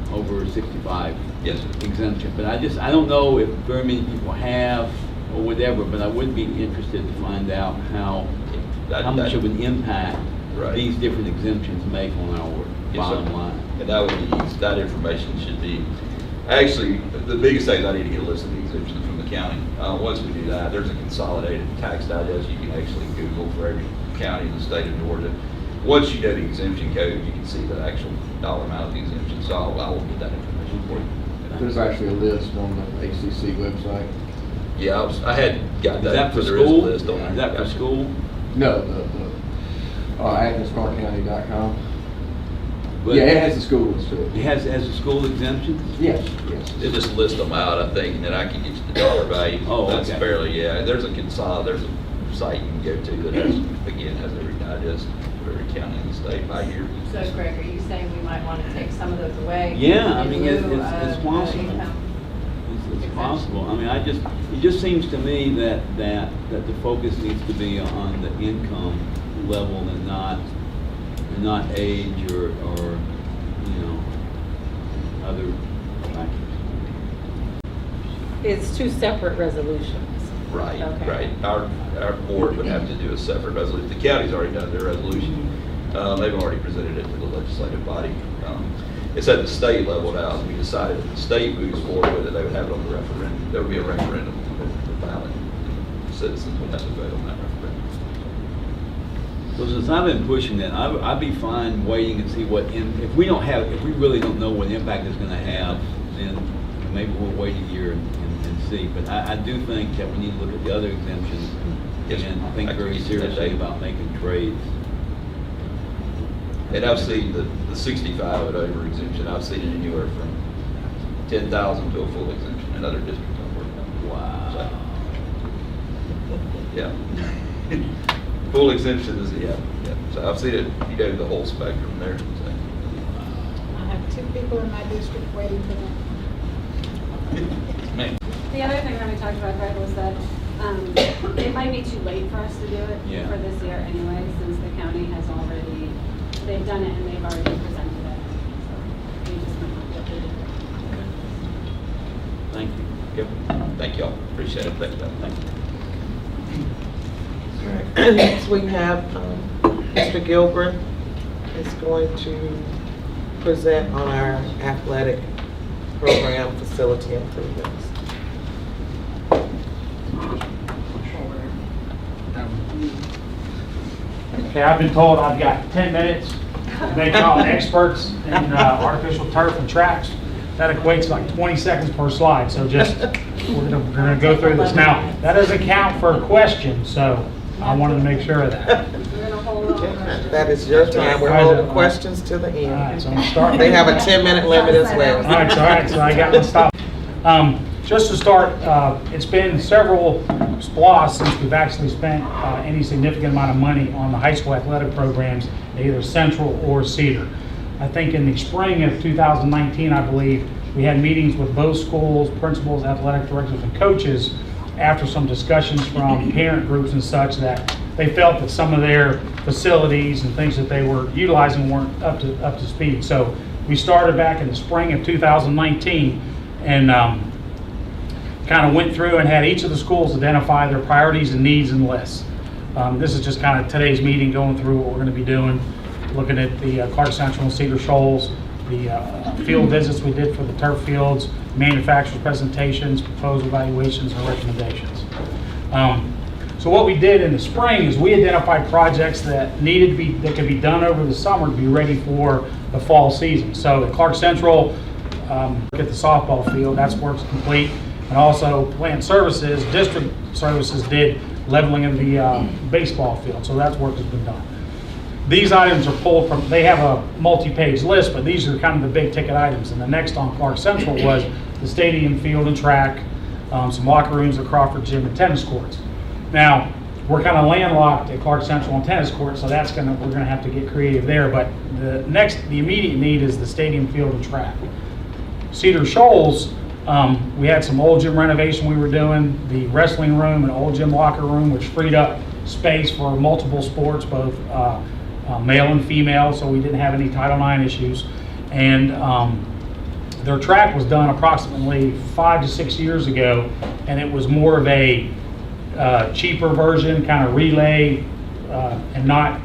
65 Yes, sir. exemption, but I don't know if very many people have or whatever, but I would be interested to find out how much of an impact Right. these different exemptions make on our Yes, sir. bottom line. And that would be, that information should be, actually, the biggest thing is I need to get a list of the exemptions from the county. Once we do that, there's a consolidated tax digest you can actually Google for every county in the state of Georgia. Once you know the exemption code, you can see the actual dollar amount of the exemption, so I will get that information for you. There's actually a list on the ACC website. Yeah, I had got Is that, that for but there is a school? list on there. Is that for Gotcha. school? No, AthensClarkeCounty.com. But Yeah, it has the school list to It it. has the school exemptions? Yes, yes. They just list them out, I think, and then I can get you the dollar value. Oh, That's okay. fairly, yeah, there's a there's a site you can go to that has, again, has every digest for every county in the state by year. So Greg, are you saying we might want to take some of those away? Yeah, I in mean, lieu it's of, possible. income? It's possible. I mean, it just seems to me that the focus needs to be on the income level and not age or other factors. It's two separate resolutions. Right, Okay. right. Our board would have to do a separate resolution. The county's already done their resolution. They've already presented it to the legislative body. It's at the state level now. We decided if the state moves forward with it, they would have it on the referendum. There would be a referendum for the ballot. Citizens would have to vote on that referendum. So since I've been pushing that, I'd be fine waiting and see if we really don't know what impact it's gonna have, then maybe we'll wait a year and see. But I do think that we need to look at the other exemptions Yes, and I think can very get you that seriously date. about making trades. And I've seen the 65 and over exemption. I've seen it anywhere from 10,000 to a full exemption in other districts I've worked on. Wow. So, yeah. Full exemption is, yeah. So I've seen it, you go the whole spectrum there. So. I have 2 people in my district waiting for that. Man. The other thing that we talked about, Greg, was that it might be too late for us to do it Yeah. for this year anyway, since the county has already, they've done it and they've already presented it. So we just might not be able to do it. Thank you. Yep. Thank y'all. Appreciate it. Thank you. Thank you. All right. Next we have Mr. Gilbert is going to present on our athletic program facility improvements. Okay, I've been told I've got 10 minutes to make y'all experts in artificial turf and tracks. That equates to like 20 seconds per slide, so just, we're gonna go through this. Now, that doesn't count for questions, so I wanted to make sure of that. We're gonna hold on. That is your time. We're holding questions to the All right, end. so I'm gonna start. They have a 10-minute limit as All well. right, so I got my stop. Just to start, it's been several splosts since we've actually spent any significant amount of money on the high school athletic programs, at either Central or Cedar. I think in the spring of 2019, I believe, we had meetings with both schools, principals, athletic directors, and coaches after some discussions from parent groups and such that they felt that some of their facilities and things that they were utilizing weren't up to speed. So we started back in the spring of 2019 and kind of went through and had each of the schools identify their priorities and needs and lists. This is just kind of today's meeting, going through what we're going to be doing, looking at the Clarke Central and Cedar Shoals, the field visits we did for the turf fields, manufacturers' presentations, proposed evaluations, and recommendations. So what we did in the spring is we identified projects that that could be done over the summer to be ready for the fall season. So at Clarke Central, look at the softball field, that's work's complete. And also plant services, district services did leveling of the baseball field. So that work has been done. These items are pulled from, they have a multi-page list, but these are kind of the big ticket items. And the next on Clarke Central was the stadium, field and track, some locker rooms, a Crawford gym, and tennis courts. Now, we're kind of landlocked at Clarke Central and tennis courts, so we're gonna have to get creative there. But the immediate need is the stadium, field and track. Cedar Shoals, we had some old gym renovation we were doing, the wrestling room and old gym locker room, which freed up space for multiple sports, both male and female, so we didn't have any Title IX issues. And their track was done approximately 5 to 6 years ago, and it was more of a cheaper version, kind of relay, and not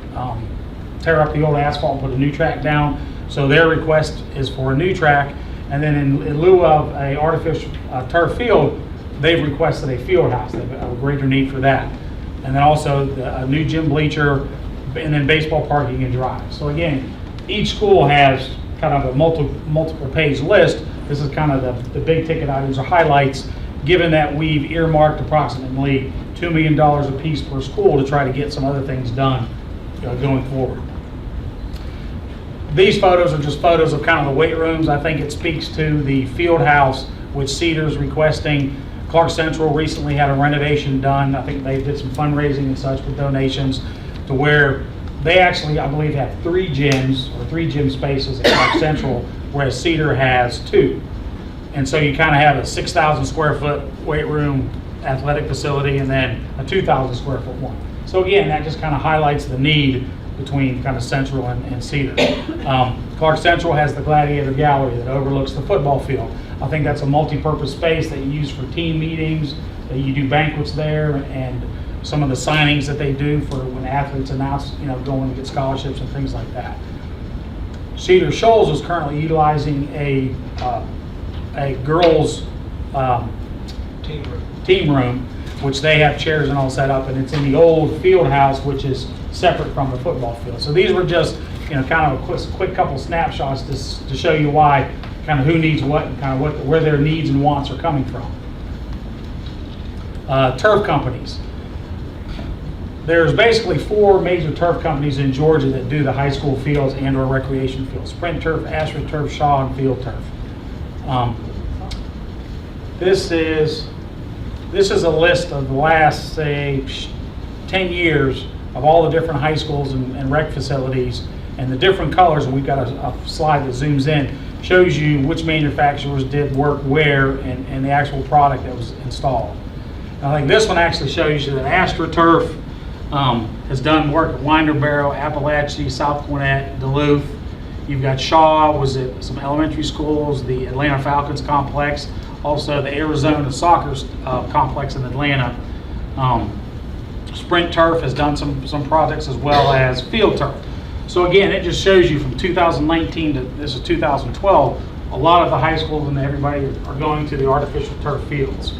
tear up the old asphalt and put a new track down. So their request is for a new track, and then in lieu of a artificial turf field, they've requested a field house. They have a greater need for that. And then also a new gym bleacher, and then baseball parking and drive. So again, each school has kind of a multiple page list. This is kind of the big ticket items or highlights, given that we've earmarked approximately $2 million a piece per school to try to get some other things done going forward. These photos are just photos of kind of the weight rooms. I think it speaks to the field house, which Cedar's requesting. Clarke Central recently had a renovation done. I think they did some fundraising and such with donations, to where they actually, I believe, have 3 gyms or 3 gym spaces at Clarke Central, whereas Cedar has 2. And so you kind of have a 6,000 square foot weight room athletic facility and then a 2,000 square foot one. So again, that just kind of highlights the need between kind of Central and Cedar. Clarke Central has the Gladiator Gallery that overlooks the football field. I think that's a multi-purpose space that you use for team meetings, that you do banquets there, and some of the signings that they do for when athletes announce, going to get scholarships and things like that. Cedar Shoals is currently utilizing a girls' team room, which they have chairs and all set up, and it's in the old field house, which is separate from the football field. So these were just, kind of a quick couple snapshots to show you why, kind of who needs what, and kind of where their needs and wants are coming from. Turf companies. There's basically 4 major turf companies in Georgia that do the high school fields and or recreation fields: Sprint Turf, AstroTurf, Shaw, and Field Turf. This is a list of the last, say, 10 years of all the different high schools and rec facilities and the different colors. And we've got a slide that zooms in, shows you which manufacturers did work where and the actual product that was installed. And I think this one actually shows you that AstroTurf has done work at Winder Barrow, Appalachia, South Gwinnett, Duluth. You've got Shaw, was at some elementary schools, the Atlanta Falcons complex, also the Arizona soccer complex in Atlanta. Sprint Turf has done some projects, as well as Field Turf. So again, it just shows you from 2019 to this is 2012, a lot of the high schools and everybody are going to the artificial turf fields.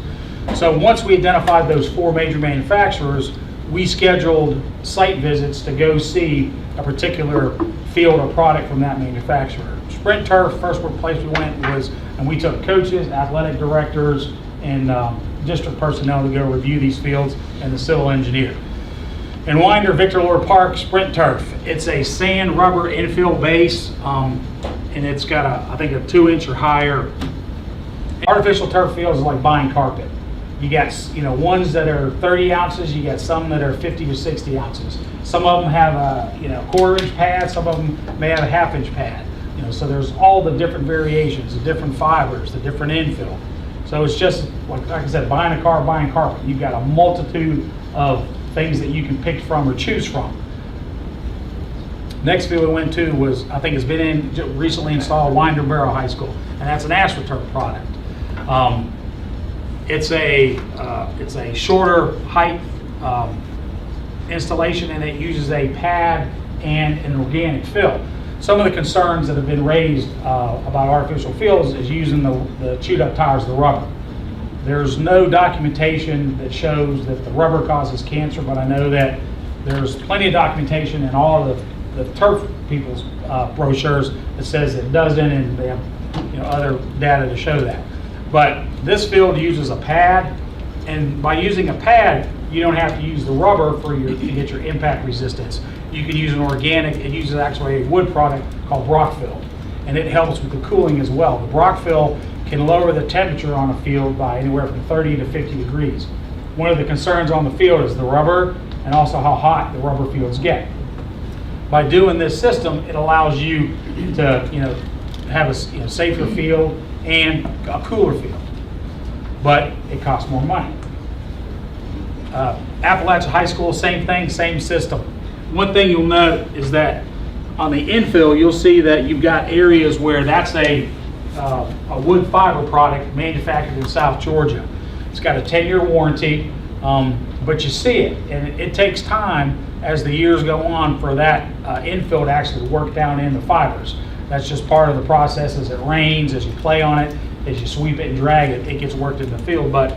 So once we identified those 4 major manufacturers, we scheduled site visits to go see a particular field or product from that manufacturer. Sprint Turf, first place we went was, and we took coaches, athletic directors, and district personnel to go review these fields, and the civil engineer. In Winder, Victor Lord Park, Sprint Turf. It's a sand rubber infill base, and it's got I think a 2-inch or higher. Artificial turf fields is like buying carpet. You got ones that are 30 ounces, you got some that are 50 to 60 ounces. Some of them have a 1/4-inch pad, some of them may have a 1/2-inch pad. So there's all the different variations, the different fibers, the different infill. So it's just, like I said, buying a car, buying carpet. You've got a multitude of things that you can pick from or choose from. Next field we went to was, I think it's been recently installed, Winder Barrow High School, and that's an AstroTurf product. It's a shorter height installation, and it uses a pad and an organic fill. Some of the concerns that have been raised about artificial fields is using the chewed up tires, the rubber. There's no documentation that shows that the rubber causes cancer, but I know that there's plenty of documentation in all of the turf people's brochures that says it doesn't, and they have other data to show that. But this field uses a pad, and by using a pad, you don't have to use the rubber to get your impact resistance. You can use an organic. It uses actually a wood product called Brockfill, and it helps with the cooling as well. The Brockfill can lower the temperature on a field by anywhere from 30 to 50 degrees. One of the concerns on the field is the rubber and also how hot the rubber fields get. By doing this system, it allows you to have a safer field and a cooler field. But it costs more money. Appalachia High School, same thing, same system. One thing you'll note is that on the infill, you'll see that you've got areas where that's a wood fiber product manufactured in South Georgia. It's got a 10-year warranty, but you see it, and it takes time as the years go on for that infill to actually work down in the fibers. That's just part of the process. As it rains, as you play on it, as you sweep it and drag it, it gets worked in the field. But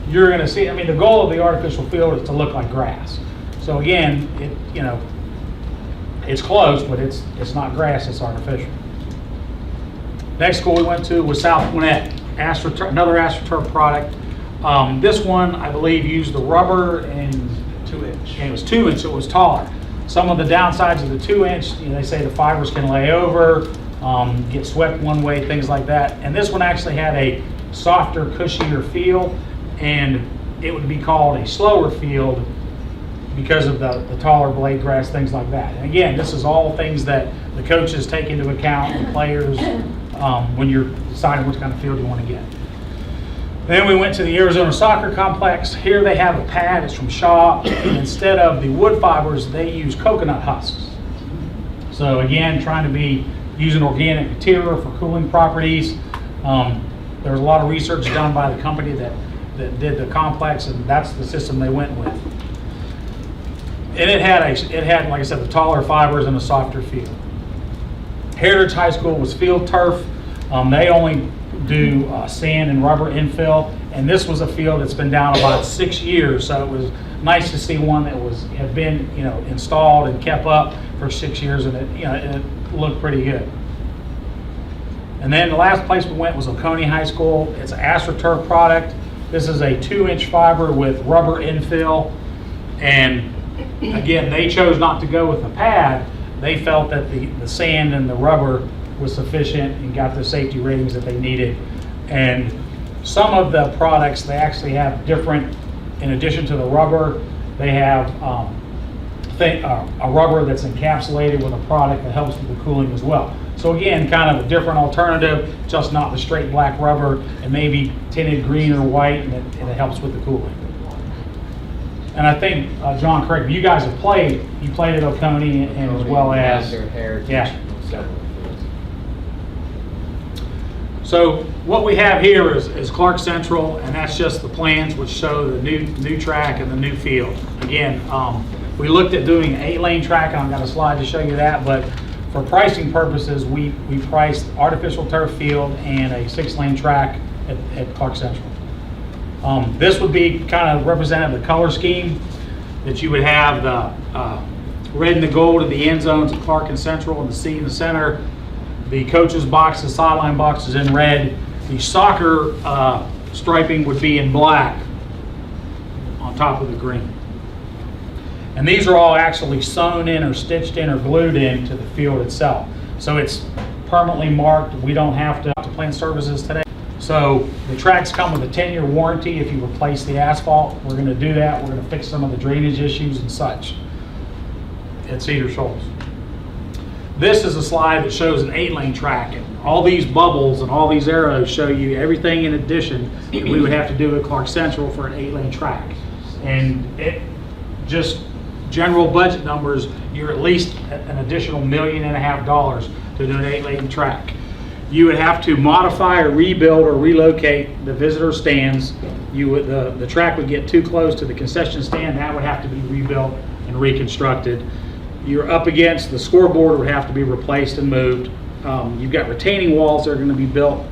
you're going to see, I mean, the goal of the artificial field is to look like grass. So again, it's close, but it's not grass, it's artificial. Next school we went to was South Gwinnett, another AstroTurf product. This one, I believe, used the rubber and 2-inch. and it was 2 inch, so it was taller. Some of the downsides of the 2 inch, they say the fibers can lay over, get swept one way, things like that. And this one actually had a softer, cushier feel, and it would be called a slower field because of the taller blade grass, things like that. And again, this is all things that the coaches take into account, and players, when you're deciding which kind of field you want to get. Then we went to the Arizona Soccer Complex. Here they have a pad, it's from Shaw, and instead of the wood fibers, they use coconut husks. So again, trying to be using organic material for cooling properties. There was a lot of research done by the company that did the complex, and that's the system they went with. And it had, like I said, the taller fibers and a softer feel. Heritage High School was field turf. They only do sand and rubber infill, and this was a field that's been down about 6 years, so it was nice to see one that had been installed and kept up for 6 years, and it looked pretty good. And then the last place we went was Oconee High School. It's an AstroTurf product. This is a 2-inch fiber with rubber infill, and again, they chose not to go with the pad. They felt that the sand and the rubber was sufficient and got the safety ratings that they needed. And some of the products, they actually have different, in addition to the rubber, they have a rubber that's encapsulated with a product that helps with the cooling as well. So again, kind of a different alternative, just not the straight black rubber, and maybe tinted green or white, and it helps with the cooling. And I think, John, correct me, you guys have played, you played at Oconee and as well as, yeah. So what we have here is Clarke Central, and that's just the plans which show the new track and the new field. Again, we looked at doing an 8-lane track, and I've got a slide to show you that, but for pricing purposes, we priced artificial turf field and a 6-lane track at Clarke Central. This would be kind of representative of the color scheme, that you would have the red and the gold at the end zones at Clarke and Central, and the C in the center. The coaches' boxes, sideline boxes in red. The soccer striping would be in black on top of the green. And these are all actually sewn in or stitched in or glued in to the field itself. So it's permanently marked. We don't have to plant services today. So the tracks come with a 10-year warranty if you replace the asphalt. We're going to do that. We're going to fix some of the drainage issues and such at Cedar Shoals. This is a slide that shows an 8-lane track, and all these bubbles and all these arrows show you everything in addition that we would have to do at Clarke Central for an 8-lane track. And it just general budget numbers, you're at least an additional $1.5 million to do an 8-lane track. You would have to modify or rebuild or relocate the visitor stands. The track would get too close to the concession stand. That would have to be rebuilt and reconstructed. You're up against the scoreboard would have to be replaced and moved. You've got retaining walls that are going to be built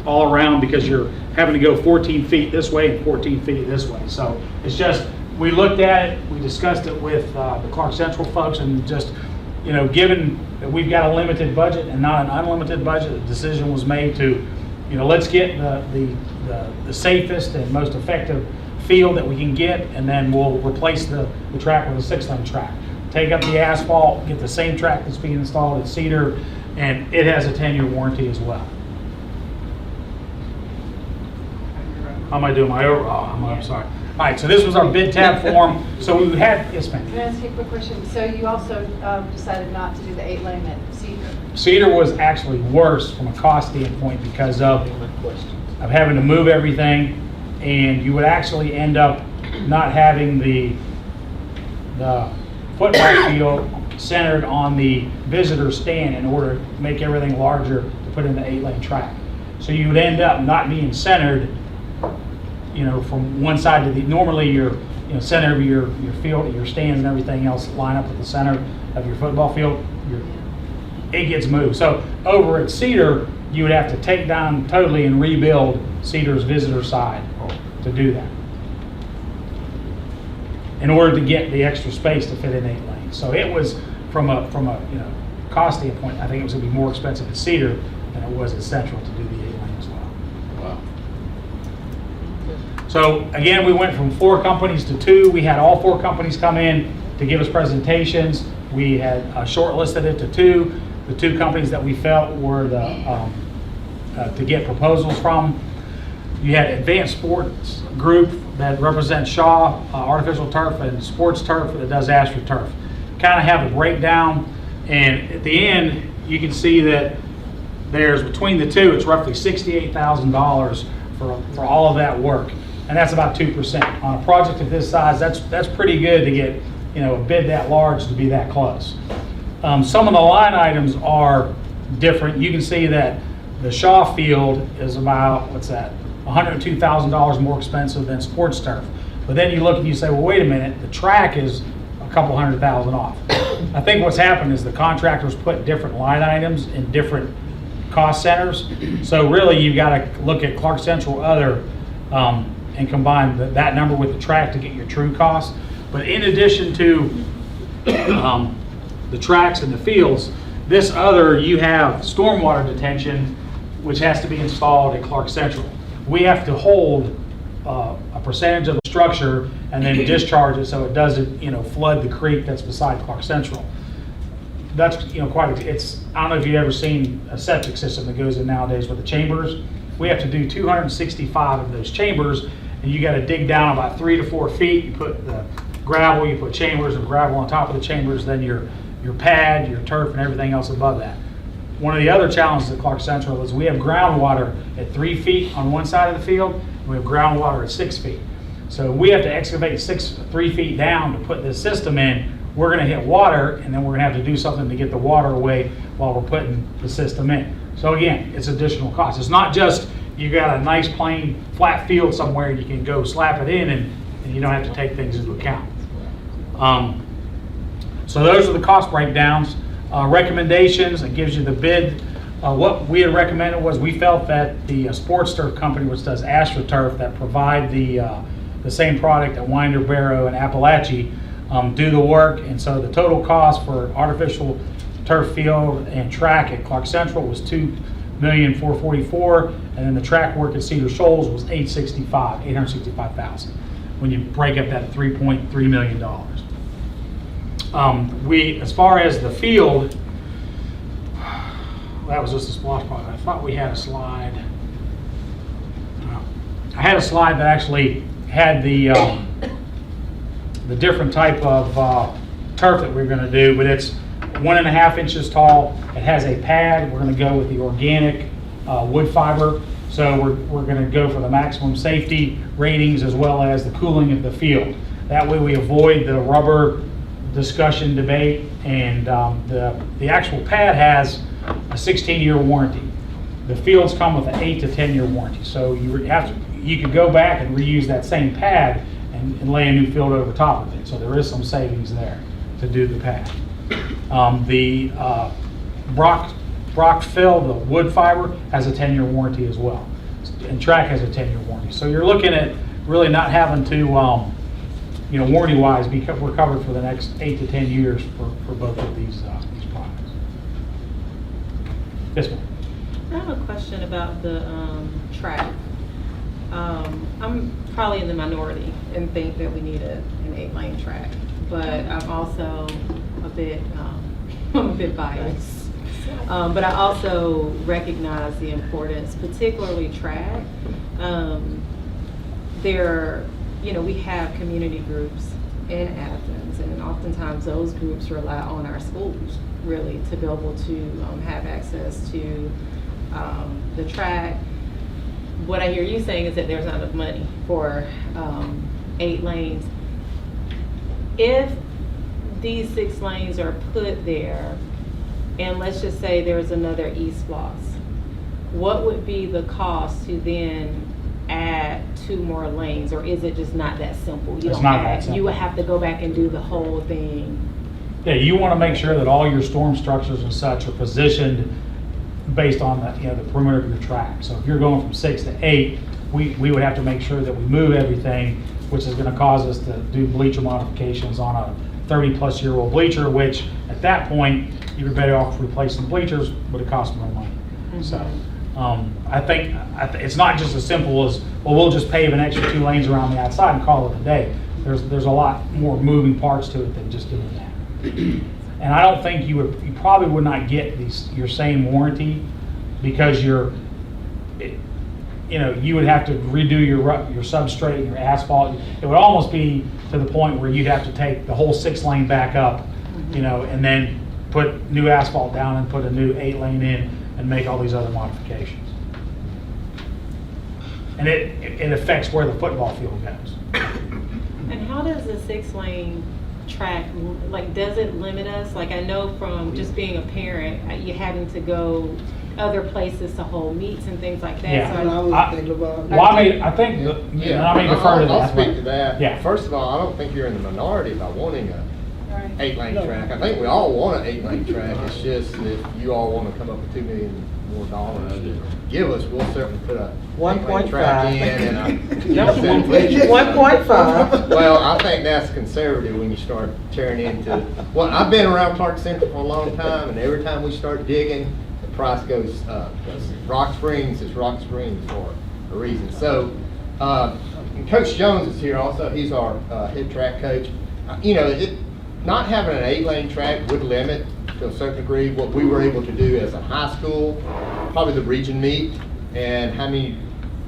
all around because you're having to go 14 feet this way and 14 feet this way. So it's just, we looked at it, we discussed it with the Clarke Central folks, and just, given that we've got a limited budget and not an unlimited budget, the decision was made to, let's get the safest and most effective field that we can get, and then we'll replace the track with a 6-lane track. Take up the asphalt, get the same track that's being installed at Cedar, and it has a 10-year warranty as well. How am I doing my overall? I'm sorry. All right, so this was our bid tab form. So we had, yes, ma'am. Can I ask you a quick question? So you also decided not to do the 8-lane at Cedar? Cedar was actually worse from a cost standpoint because of having to move everything, and you would actually end up not having the football field centered on the visitor stand in order to make everything larger to put in the 8-lane track. So you would end up not being centered, you know, from one side to the, normally your center of your field, your stands and everything else line up at the center of your football field, it gets moved. So over at Cedar, you would have to take down totally and rebuild Cedar's visitor side to do that, in order to get the extra space to fit in 8 lanes. So it was from a cost standpoint, I think it was going to be more expensive at Cedar than it was at Central to do the 8 lane as well. Wow. So again, we went from 4 companies to 2. We had all 4 companies come in to give us presentations. We had shortlisted it to 2. The 2 companies that we felt were the to get proposals from. You had Advanced Sports Group that represents Shaw Artificial Turf and Sports Turf that does AstroTurf. Kind of have a breakdown, and at the end you can see that there's, between the 2, it's roughly $68,000 for all of that work, and that's about 2%. On a project of this size, that's pretty good to get, you know, a bid that large to be that close. Some of the line items are different. You can see that the Shaw Field is about, what's that, $102,000 more expensive than Sports Turf. But then you look and you say, well, wait a minute, the track is a couple $100,000 off. I think what's happened is the contractors put different line items in different cost centers. So really, you've got to look at Clarke Central Other and combine that number with the track to get your true cost. But in addition to the tracks and the fields, this other, you have stormwater detention, which has to be installed at Clarke Central. We have to hold a percentage of the structure and then discharge it so it doesn't, you know, flood the creek that's beside Clarke Central. That's, you know, quite, it's, I don't know if you've ever seen a septic system that goes in nowadays with the chambers. We have to do 265 of those chambers, and you got to dig down about 3 to 4 feet. You put the gravel, you put chambers and gravel on top of the chambers, then your pad, your turf, and everything else above that. One of the other challenges at Clarke Central is we have groundwater at 3 feet on one side of the field, and we have groundwater at 6 feet. So we have to excavate 3 feet down to put this system in. We're going to hit water, and then we're going to have to do something to get the water away while we're putting the system in. So again, it's additional cost. It's not just you got a nice plain flat field somewhere and you can go slap it in and you don't have to take things into account. So those are the cost breakdowns. Recommendations, it gives you the bid. What we had recommended was we felt that the Sports Turf company, which does AstroTurf, that provide the same product at Winder, Barrow, and Appalachia, do the work. And so the total cost for artificial turf field and track at Clarke Central was $2,444,000, and then the track work at Cedar Shoals was $865,000. When you break up that $3.3 million. As far as the field, that was just a splash pad. I thought we had a slide. I had a slide that actually had the different type of turf that we're going to do, but it's 1.5 inches tall. It has a pad. We're going to go with the organic wood fiber. So we're going to go for the maximum safety ratings as well as the cooling of the field. That way we avoid the rubber discussion debate, and the actual pad has a 16-year warranty. The fields come with an 8 to 10-year warranty. So you could go back and reuse that same pad and lay a new field over top of it. So there is some savings there to do the pad. The Brock Fill, the wood fiber, has a 10-year warranty as well. And track has a 10-year warranty. So you're looking at really not having to, warranty-wise, we're covered for the next 8 to 10 years for both of these products. Yes, ma'am. I have a question about the track. I'm probably in the minority and think that we need an 8-lane track, but I'm also a bit biased. But I also recognize the importance, particularly track. we have community groups in Athens, and oftentimes those groups rely on our schools really to be able to have access to the track. What I hear you saying is that there's not enough money for 8 lanes. If these 6 lanes are put there, and let's just say there's another East Floss, what would be the cost to then add 2 more lanes, or is it just not that simple? It's not that simple. You would have to go back and do the whole thing. Yeah, you want to make sure that all your storm structures and such are positioned based on the perimeter of your track. So if you're going from 6 to 8, we would have to make sure that we move everything, which is going to cause us to do bleacher modifications on a 30-plus-year-old bleacher, which at that point, you're better off replacing the bleachers, but it costs more money. Mm-hmm. So I think it's not just as simple as, well, we'll just pave an extra 2 lanes around the outside and call it a day. There's a lot more moving parts to it than just doing that. And I don't think you probably would not get your same warranty, because you would have to redo your substrate and your asphalt. It would almost be to the point where you'd have to take the whole 6 lane back up, and then put new asphalt down and put a new 8 lane in and make all these other modifications. And it affects where the football field goes. And how does the 6 lane track, does it limit us? I know from just being a parent, you having to go other places to hold meets and things like that. Yeah. So And I was thinking about. Well, I think, I may defer to that. I'll speak to that. Yeah. First of all, I don't think you're in the minority by wanting a Right. 8-lane No. track. I think we all want an 8-lane track. It's just if you all want to come up with $2 million more dollars to give us, we'll certainly put a 8-lane track 1.5. in and No, 1.5. Well, I think that's conservative when you start tearing into, well, I've been around Clarke Central for a long time, and every time we start digging, the price goes up. Rock Springs is Rock Springs for a reason. So, and Coach Jones is here also. He's our head track coach. Not having an 8-lane track would limit, to a certain degree, what we were able to do as a high school, probably the region meet, and how many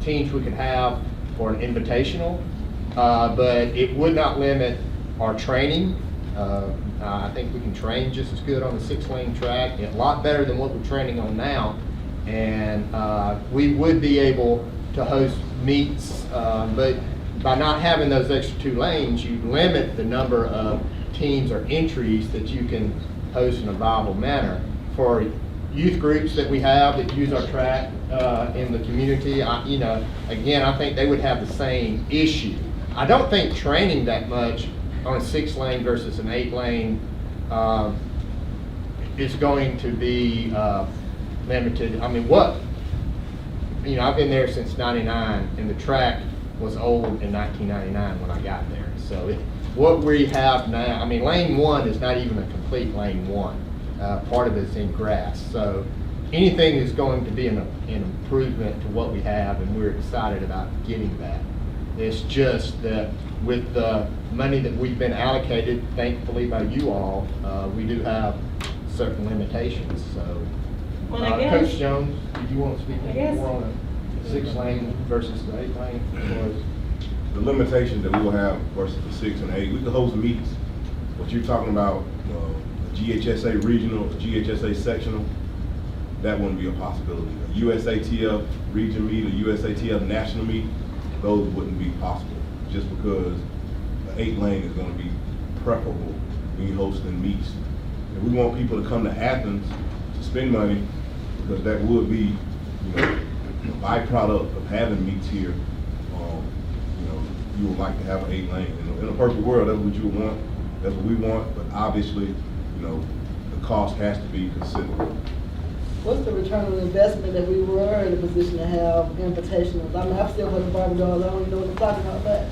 teams we could have for an invitational. But it would not limit our training. I think we can train just as good on the 6-lane track, a lot better than what we're training on now. And we would be able to host meets, but by not having those extra 2 lanes, you limit the number of teams or entries that you can host in a viable manner. For youth groups that we have that use our track in the community, again, I think they would have the same issue. I don't think training that much on a 6-lane versus an 8-lane is going to be limited. I mean, I've been there since '99, and the track was old in 1999 when I got there. So what we have now, lane 1 is not even a complete lane 1. Part of it's in grass. So anything is going to be an improvement to what we have, and we're excited about getting that. It's just that with the money that we've been allocated, thankfully by you all, we do have certain limitations. So, Well, I guess- Coach Jones, do you want to speak I guess- more on the 6-lane versus the 8-lane? The limitation that we will have versus the 6 and 8, we could host meets. What you're talking about, a GHSA regional, a GHSA sectional, that wouldn't be a possibility. A USATF region meet, a USATF national meet, those wouldn't be possible, just because the 8-lane is going to be preferable when you're hosting meets. And we want people to come to Athens to spend money, because that would be, a byproduct of having meets here. You would like to have an 8-lane. In a perfect world, that's what you would want. That's what we want. But obviously, the cost has to be considerable. What's the return on investment that we were in a position to have invitationals? I'm still with the Barbie dolls. I don't even know what I'm talking about, but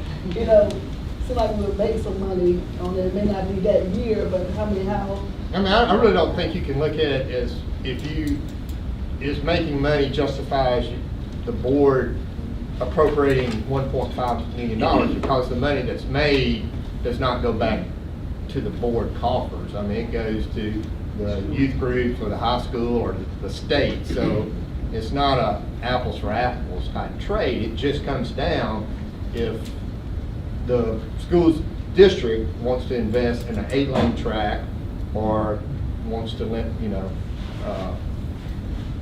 seems like we would make some money on it. It may not be that year, but how? I really don't think you can look at it as is making money justifies the board appropriating $1.5 million, because the money that's made does not go back to the board coffers. It goes to the youth groups or the high school or the state. So it's not a apples for apples type trade. It just comes down, if the school's district wants to invest in an 8-lane track or wants to,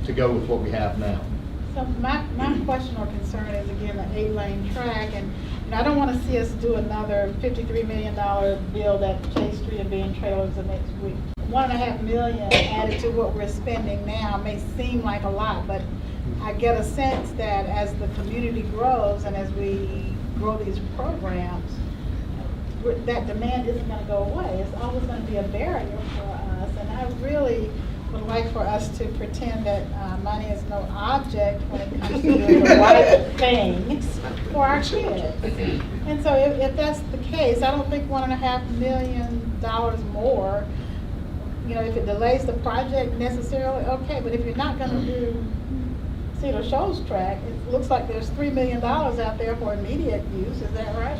to go with what we have now. So my question or concern is, again, an 8-lane track, and I don't want to see us do another $53 million bill at Chase Street and being trailers the next week. $1.5 million added to what we're spending now may seem like a lot, but I get a sense that as the community grows and as we grow these programs, that demand isn't going to go away. It's always going to be a barrier for us, and I really would like for us to pretend that money is no object when it comes to doing the right thing for our kids. And so if that's the case, I don't think $1.5 million more, if it delays the project necessarily, okay, but if you're not going to do Cedar Shoals track, it looks like there's $3 million out there for immediate use, is that right?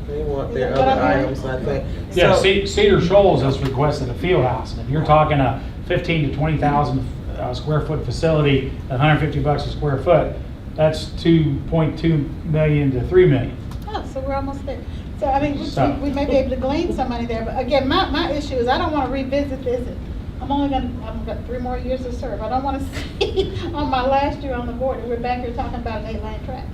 They want their other items, I think. Yeah, So- Cedar Shoals has requested a field house, and if you're talking a 15 to 20,000 square foot facility at $150 a square foot, that's 2.2 million to 3 million. Oh, so we're almost there. So, I mean, So- we may be able to glean some money there, but again, my issue is I don't want to revisit this. I've got 3 more years to serve. I don't want to see on my last year on the board, and we're back here talking about an 8-lane track.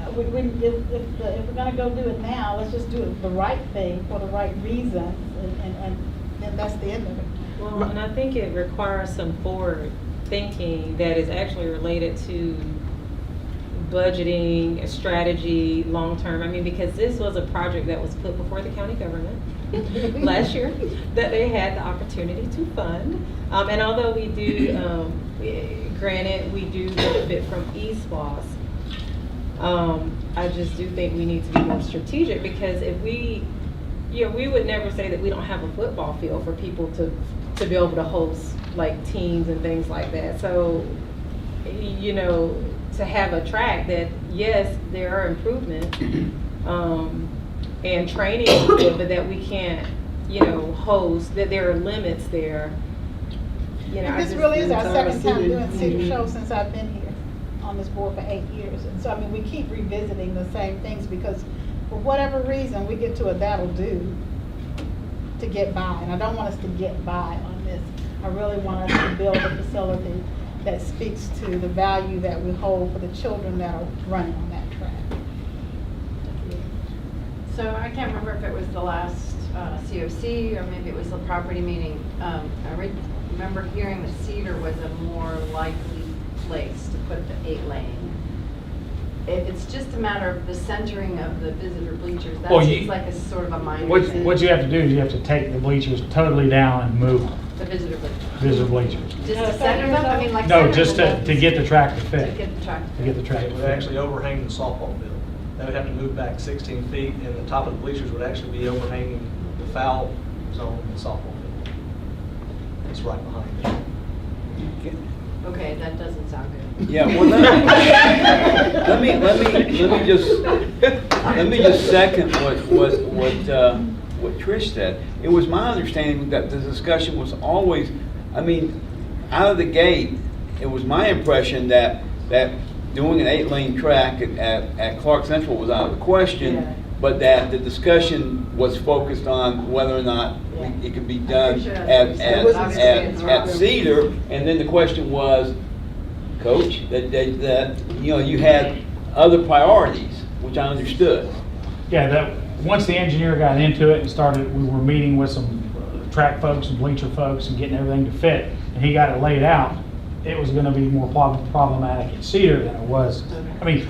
If we're going to go do it now, let's just do it the right thing for the right reasons, and then that's the end of it. Well, and I think it requires some forward thinking that is actually related to budgeting, strategy, long-term. I mean, because this was a project that was put before the county government last year that they had the opportunity to fund. And although we do, granted, we do benefit from eSPOS, I just do think we need to be more strategic, because if we would never say that we don't have a football field for people to be able to host like teams and things like that. So, to have a track that, yes, there are improvements and training, but that we can't, host, that there are limits there. This really is our second time doing Cedar Shoals since I've been here on this board for 8 years. And so, I mean, we keep revisiting the same things because for whatever reason, we get to a that'll do to get by. And I don't want us to get by on this. I really want us to build a facility that speaks to the value that we hold for the children that are running on that track. So I can't remember if it was the last COC or maybe it was the property meeting. I remember hearing that Cedar was a more likely place to put the 8-lane. If it's just a matter of the centering of the visitor bleachers, that seems like a sort of a minor thing. What you have to do is you have to take the bleachers totally down and move them. The visitor bleachers. Visitor bleachers. Just to center them? I mean, like No, center just them to get the track to to fit. get the track. To get the track It to would fit. actually overhang the softball field. They would have to move back 16 feet, and the top of the bleachers would actually be overhanging the foul zone in the softball field. It's right behind it. Okay, that doesn't sound good. Yeah, well, let me just second what Trish said. It was my understanding that the discussion was always, out of the gate, it was my impression that doing an 8-lane track at Clarke Central was out of the question, Yeah. but that the discussion was focused on whether or not it could be done Sure, that's what you said. at Cedar, and then the question was, Coach, that you had other priorities, which I understood. Yeah, that, once the engineer got into it and started, we were meeting with some track folks and bleacher folks and getting everything to fit, and he got it laid out, it was gonna be more problematic at Cedar than it was.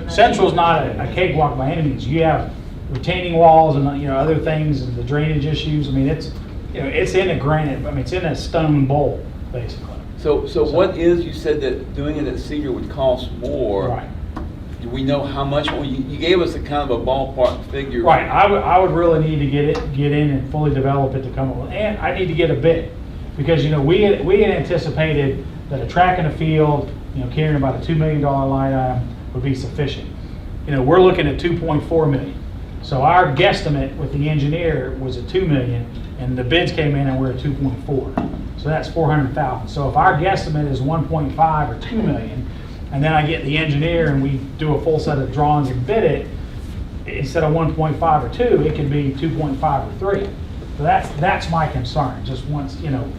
Central's not a cakewalk by any means. You have retaining walls and, other things, and the drainage issues. It's in a granite, it's in a stone bowl, basically. So what is, you said that doing it at Cedar would cost more. Right. Do we know how much? Well, you gave us a kind of a ballpark figure. Right, I would really need to get in and fully develop it to come up with, and I need to get a bid. Because, we had anticipated that a track in the field, carrying about a $2 million line item would be sufficient. We're looking at 2.4 million. So our guesstimate with the engineer was at 2 million, and the bids came in and we're at 2.4. So that's 400,000. So if our guesstimate is 1.5 or 2 million, and then I get the engineer and we do a full set of drawings and bid it, instead of 1.5 or 2, it could be 2.5 or 3. So that's my concern, just once, you know.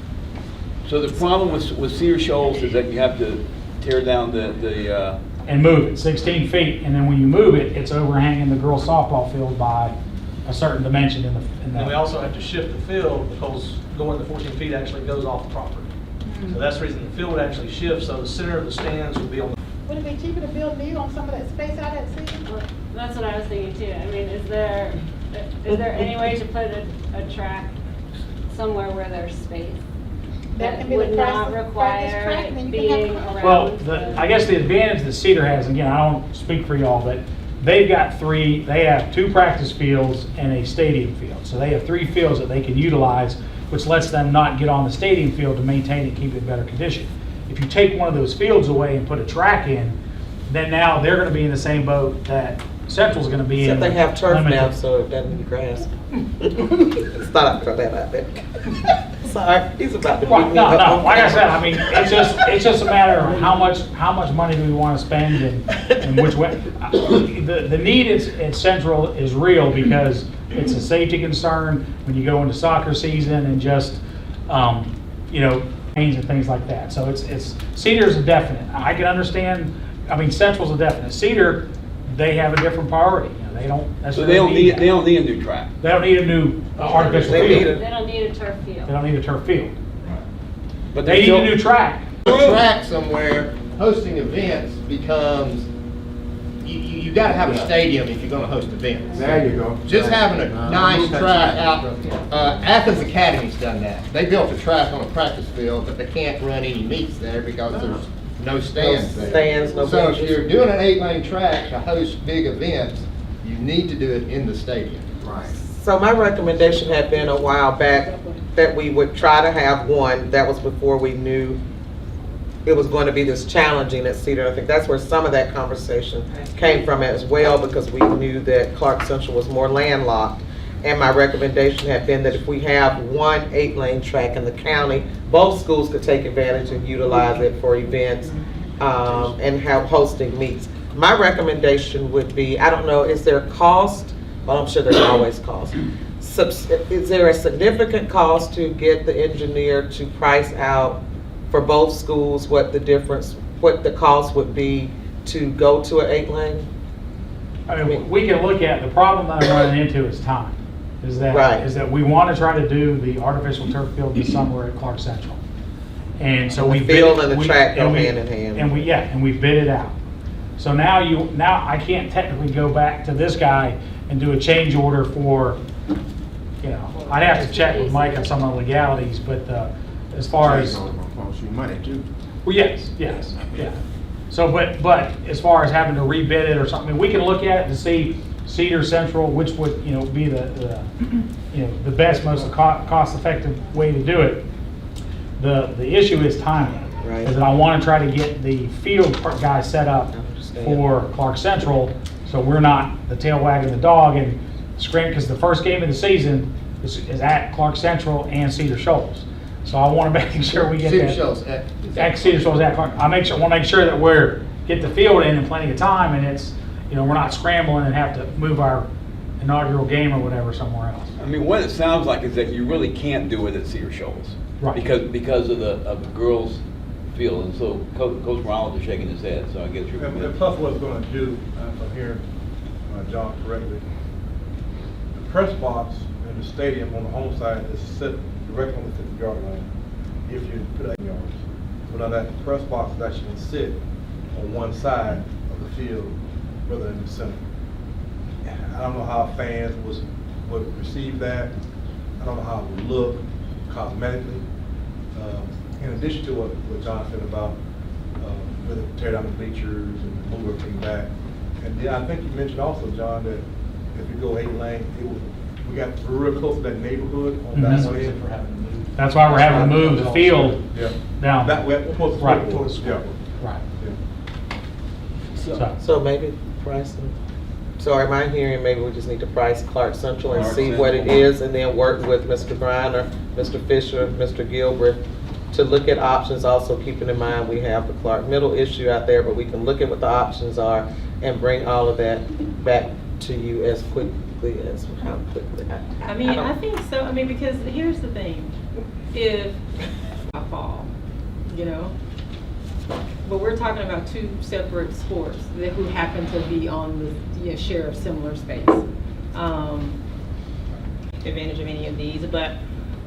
So the problem with Cedar Shoals is that you have to tear down the And move it 16 feet, and then when you move it, it's overhanging the girls softball field by a certain dimension in the. And we also have to shift the field because going to 14 feet actually goes off the property. So that's the reason the field would actually shift, so the center of the stands would be on the. Would it be cheaper to build new on some of that space out at sea? That's what I was thinking too. I mean, is there any way to put a track somewhere where there's space? That That can be would the not practice require track, and then it you can being have- around. Well, the- I guess the advantage that Cedar has, again, I don't speak for y'all, but they have 2 practice fields and a stadium field. So they have 3 fields that they can utilize, which lets them not get on the stadium field to maintain and keep it in better condition. If you take one of those fields away and put a track in, then now they're gonna be in the same boat that Central's gonna be in. Except they have turf limited. now, so it doesn't be grass. Just thought I'd throw that out there. Sorry, he's about to beat Right, me no, up. like I said, I mean, it's just a matter of how much money do we want to spend and which way. The need at Central is real because it's a safety concern when you go into soccer season and just, you know, games and things like that. So it's Cedar's a definite. I can understand, I mean, Central's a definite. Cedar, they have a different priority. You know, they don't so necessarily they don't need a new track. They don't need a new artificial They field. need They don't need a turf field. They don't need a turf field. But They need a new track. track somewhere, hosting events becomes, you gotta have a stadium if you're gonna host events. There you go. Just having a nice track out, Athens Academy's done that. They built a track on a practice field, but they can't run any meets there because there's no stands there. Stands, no So if benches. you're doing an 8-lane track to host big events, you need to do it in the stadium. Right. So my recommendation had been a while back that we would try to have one. That was before we knew it was going to be this challenging at Cedar. I think that's where some of that conversation came from as well, because we knew that Clarke Central was more landlocked. And my recommendation had been that if we have one 8-lane track in the county, both schools could take advantage and utilize it for events and have hosting meets. My recommendation would be, I don't know, is there a cost? Well, I'm sure there's always cost. Is there a significant cost to get the engineer to price out for both schools what the cost would be to go to an 8-lane? I mean, we can look at, the problem that I'm running into is time. Right. Is that we want to try to do the artificial turf field this summer at Clarke Central. And so we The bid field it- and the we- track go and we- hand in hand. And we bid it out. So now I can't technically go back to this guy and do a change order for, you know, I'd have to check with Mike on some of the legalities, but as far as. It's gonna cost you money too. Well, yes, yeah. So, but as far as having to rebid it or something, we can look at it to see Cedar Central, which would, you know, be the the best, most cost-effective way to do it. The issue is timing. Right. Is that I want to try to get the field guys set up for Clarke Central, so we're not the tail wagging the dog and screaming, because the first game of the season is at Clarke Central and Cedar Shoals. So I want to make sure we get that. Cedar Shoals, Cedar Shoals at Clarke. Want to make sure that we're, get the field in plenty of time, and it's, you know, we're not scrambling and have to move our inaugural game or whatever somewhere else. I mean, what it sounds like is that you really can't do it at Cedar Shoals. Right. Because of the girls' field, and so Coach Morales is shaking his head, so I guess you're. And plus what it's gonna do, if I'm hearing John correctly, the press box in the stadium on the home side is set directly on the 50-yard line, if you put 8 yards. So now that press box is actually gonna sit on one side of the field rather than the center. I don't know how fans would receive that. I don't know how it would look cosmetically. In addition to what John said about whether tear down the bleachers and move everything back. And I think you mentioned also, John, that if you go 8-lane, we got real close to that neighborhood on that one end. That's why we're having to move the field down. That way, towards the Right. scoreboard. Towards the scoreboard. Right. So maybe price them. So am I hearing maybe we just need to price Clarke Central and Clarke see what it Central. is, and then work with Mr. Bryan or Mr. Fisher, Mr. Gilbert, to look at options, also keeping in mind we have the Clarke Middle issue out there, but we can look at what the options are and bring all of that back to you as quickly as, how quickly? I mean, I don't- think so, I mean, because here's the thing, if I fall, you know, but we're talking about two separate sports that who happen to be on the share of similar space. Advantage of any of these, but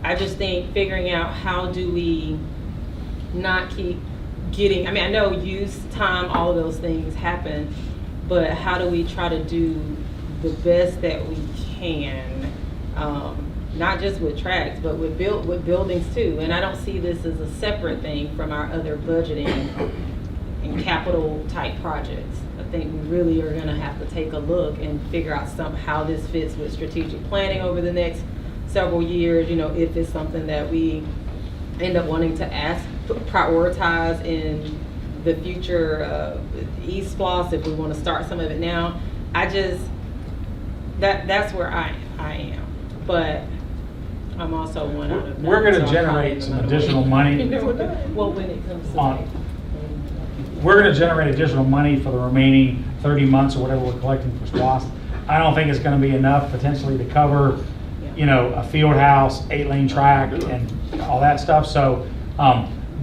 I just think figuring out how do we not keep getting, I mean, I know use, time, all of those things happen, but how do we try to do the best that we can, not just with tracks, but with buildings too. And I don't see this as a separate thing from our other budgeting and capital type projects. I think we really are gonna have to take a look and figure out how this fits with strategic planning over the next several years, you know, if it's something that we end up wanting to prioritize in the future e-sploss, if we want to start some of it now. I just, that's where I am. But I'm also one out of nine, We're gonna so I generate probably some don't know additional what- money. Well, when it comes to On- We're gonna generate additional money for the remaining 30 months or whatever we're collecting for SPOS. I don't think it's gonna be enough potentially to cover, you know, a field house, 8-lane track and all that stuff. So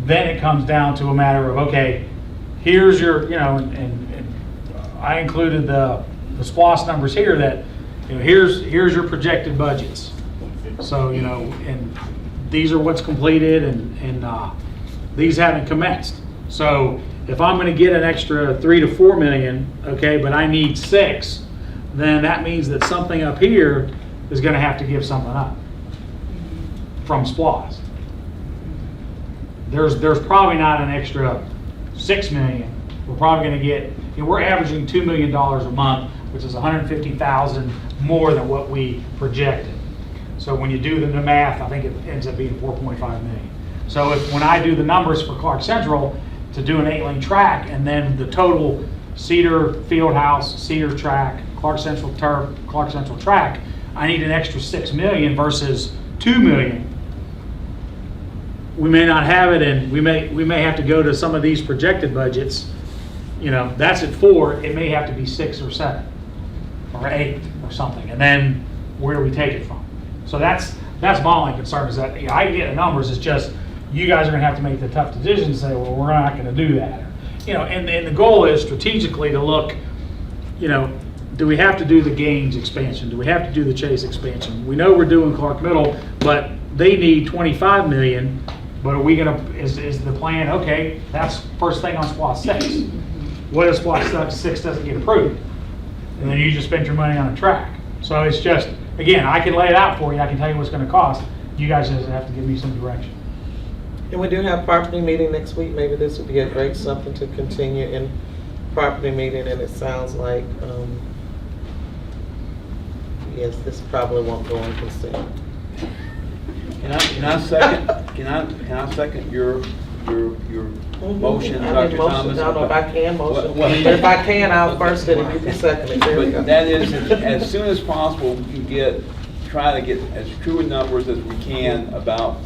then it comes down to a matter of, okay, here's your, you know, and I included the SPOS numbers here that, you know, here's your projected budgets. So, you know, and these are what's completed and these haven't commenced. So if I'm gonna get an extra 3 to 4 million, okay, but I need 6, then that means that something up here is gonna have to give something up from SPOS. There's probably not an extra 6 million. We're probably gonna get, you know, we're averaging $2 million a month, which is 150,000 more than what we projected. So when you do the math, I think it ends up being 4.5 million. So when I do the numbers for Clarke Central to do an 8-lane track, and then the total Cedar Fieldhouse, Cedar track, Clarke Central turf, Clarke Central track, I need an extra 6 million versus 2 million. We may not have it, and we may have to go to some of these projected budgets. You know, that's at 4. It may have to be 6 or 7 or 8 or something. And then where do we take it from? So that's my only concern, is that, you know, I can get the numbers. It's just you guys are going to have to make the tough decisions and say, well, we're not going to do that. You know, and the goal is strategically to look, you know, do we have to do the Gaines expansion? Do we have to do the Chase expansion? We know we're doing Clarke Middle, but they need 25 million. But are we gonna, is the plan, okay, that's first thing on SPOS 6. What if SPOS 6 doesn't get approved? And then you just spend your money on a track. So it's just, again, I can lay it out for you, I can tell you what's gonna cost. You guys just have to give me some direction. And we do have property meeting next week. Maybe this would be a great something to continue in property meeting, and it sounds like, yes, this probably won't go on consent. Can I second your motion, I Dr. did motion. Thomas? I don't know if I can motion. Well, If I can, I'll first it and you can second it. There we go. But that is, as soon as possible, we can try to get as true numbers as we can about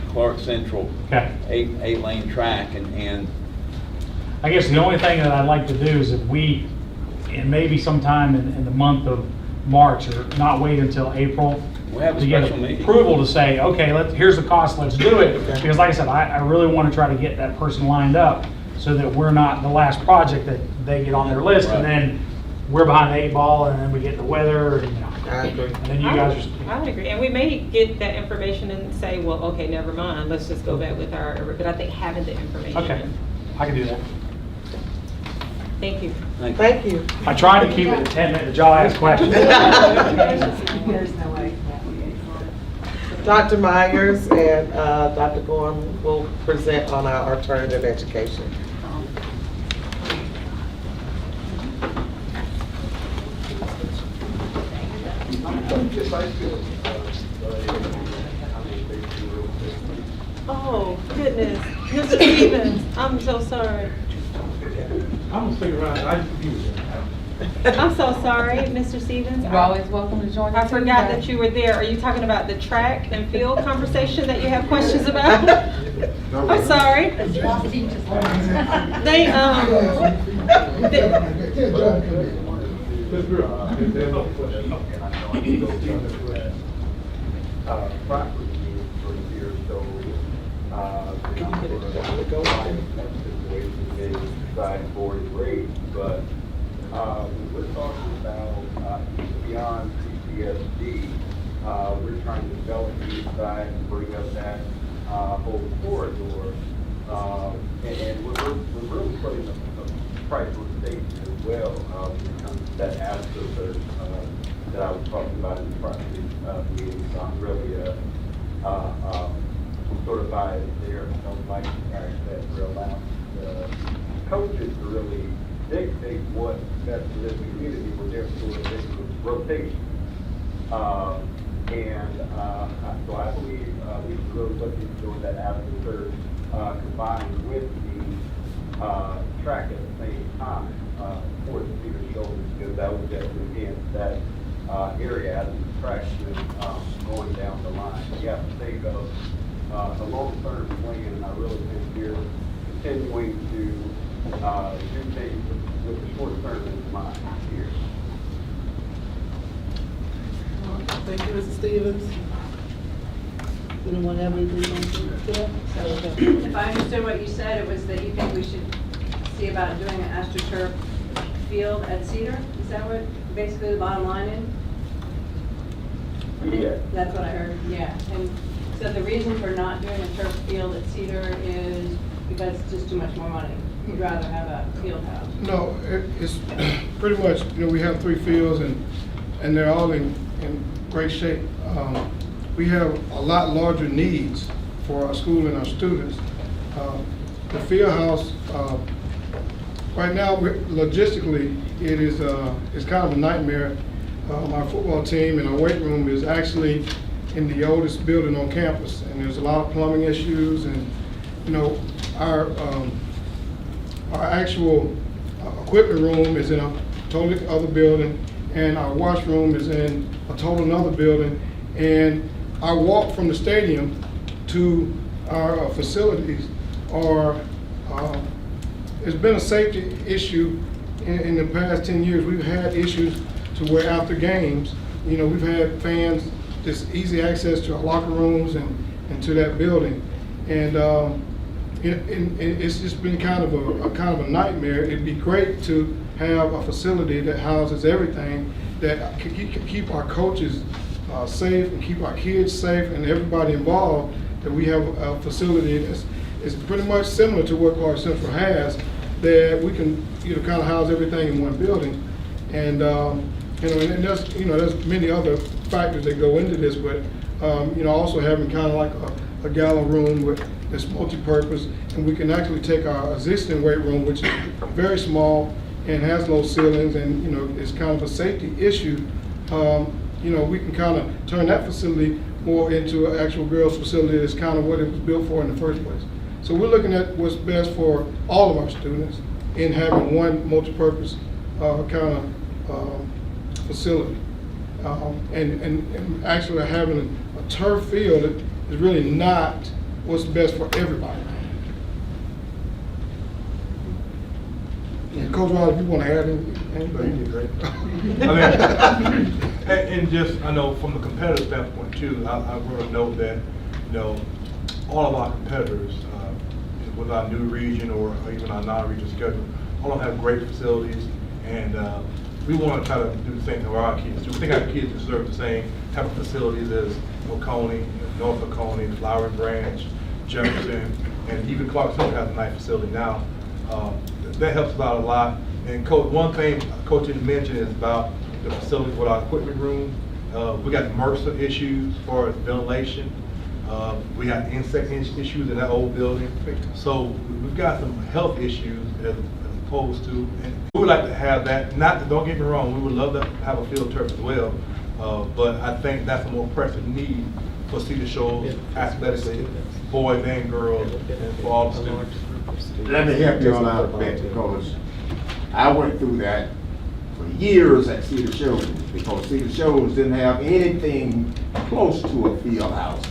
Clarke Central, Okay. 8-lane track, and I guess the only thing that I'd like to do is if we, and maybe sometime in the month of March, or not wait until April, we'll have a to get special meeting. approval to say, okay, here's the cost, let's do it. Because like I said, I really want to try to get that person lined up so that we're not the last project that they get on their list, and then we're behind the 8 ball, and then we get the weather, and, you know. I agree. And then you guys are. I would agree, and we may get that information and say, well, okay, never mind, let's just go back with our, but I think having the information. Okay, I can do that. Thank you. Thank you. I tried to keep it at 10 minutes, y'all ask questions. There's no way. Dr. Myers and Dr. Gorham will present on our alternative education. Oh, goodness. Mr. Stevens, I'm so sorry. I'm gonna figure out, I'm so sorry, Mr. Stevens. You're always welcome to join us. I forgot that you were there. Are you talking about the track and field conversation that you have questions about? I'm sorry. Ms. Brewer. There's no question, and I know I can go to that, property for years, so, the number of situation is side board rate, but, we're talking about, beyond CCSD, we're trying to develop the east side and bring up that, whole corridor, and we're really putting a priceless state as well, when it comes to that astroturf, that I was talking about in the property, meeting, so I'm really, sort of biased there, don't like the fact that we're allowing the coaches to really dictate what's best for this community with their sort of rotation. So I believe we should really look into doing that astroturf, combined with the track at the same time for the Cedar Shoulders, because that would definitely enhance that area as an attraction going down the line. You have to think of the long-term plan, and I really think we're continuing to do things with the short term in mind here. Thank you, Mr. Stevens. Anyone have anything to that? So if I understood what you said, it was that you think we should see about doing an AstroTurf field at Cedar? Is that what basically the bottom line is? Yeah. That's what I heard, yeah. And so the reason for not doing a turf field at Cedar is because it's just too much more money. You'd rather have a field house. No, it's pretty much, we have 3 fields and they're all in great shape. We have a lot larger needs for our school and our students. The field house, right now, logistically, it's kind of a nightmare. Our football team and our weight room is actually in the oldest building on campus, and there's a lot of plumbing issues, and our actual equipment room is in a totally other building, and our washroom is in a total another building, and our walk from the stadium to our facilities it's been a safety issue in the past 10 years. We've had issues to where after games, we've had fans just easy access to our locker rooms and to that building, and it's just been kind of a nightmare. It'd be great to have a facility that houses everything, that can keep our coaches safe and keep our kids safe and everybody involved. That we have a facility that's pretty much similar to what Clarke Central has, that we can kind of house everything in one building, and and there's many other factors that go into this, but also having kind of like a gala room that's multi-purpose, and we can actually take our existing weight room, which is very small and has low ceilings, and it's kind of a safety issue. We can kind of turn that facility more into an actual girls' facility. That's kind of what it was built for in the first place. So we're looking at what's best for all of our students in having one multi-purpose kind of facility. And actually having a turf field is really not what's best for everybody. And Coach Riley, if you want to add anything, you did great. And just, I know from the competitive standpoint too, I want to note that, all of our competitors, with our new region or even our non-region schedule, all of them have great facilities, and we want to try to do the same for our kids. We think our kids deserve the same type of facilities as Oconee, North Oconee, Flower and Branch, Jefferson, and even Clarke Central has a nice facility now. That helps us out a lot. And Coach, one thing Coach didn't mention is about the facilities with our equipment room. We got MRSA issues as far as ventilation. We got insect issues in that old building. So we've got some health issues as opposed to, and we would like to have that. Don't get me wrong, we would love to have a field turf as well. But I think that's a more pressing need for Cedar Shores athletically, boys and girls, and for all the students. Let me help you all out a bit, because I went through that for years at Cedar Shores, because Cedar Shores didn't have anything close to a field house.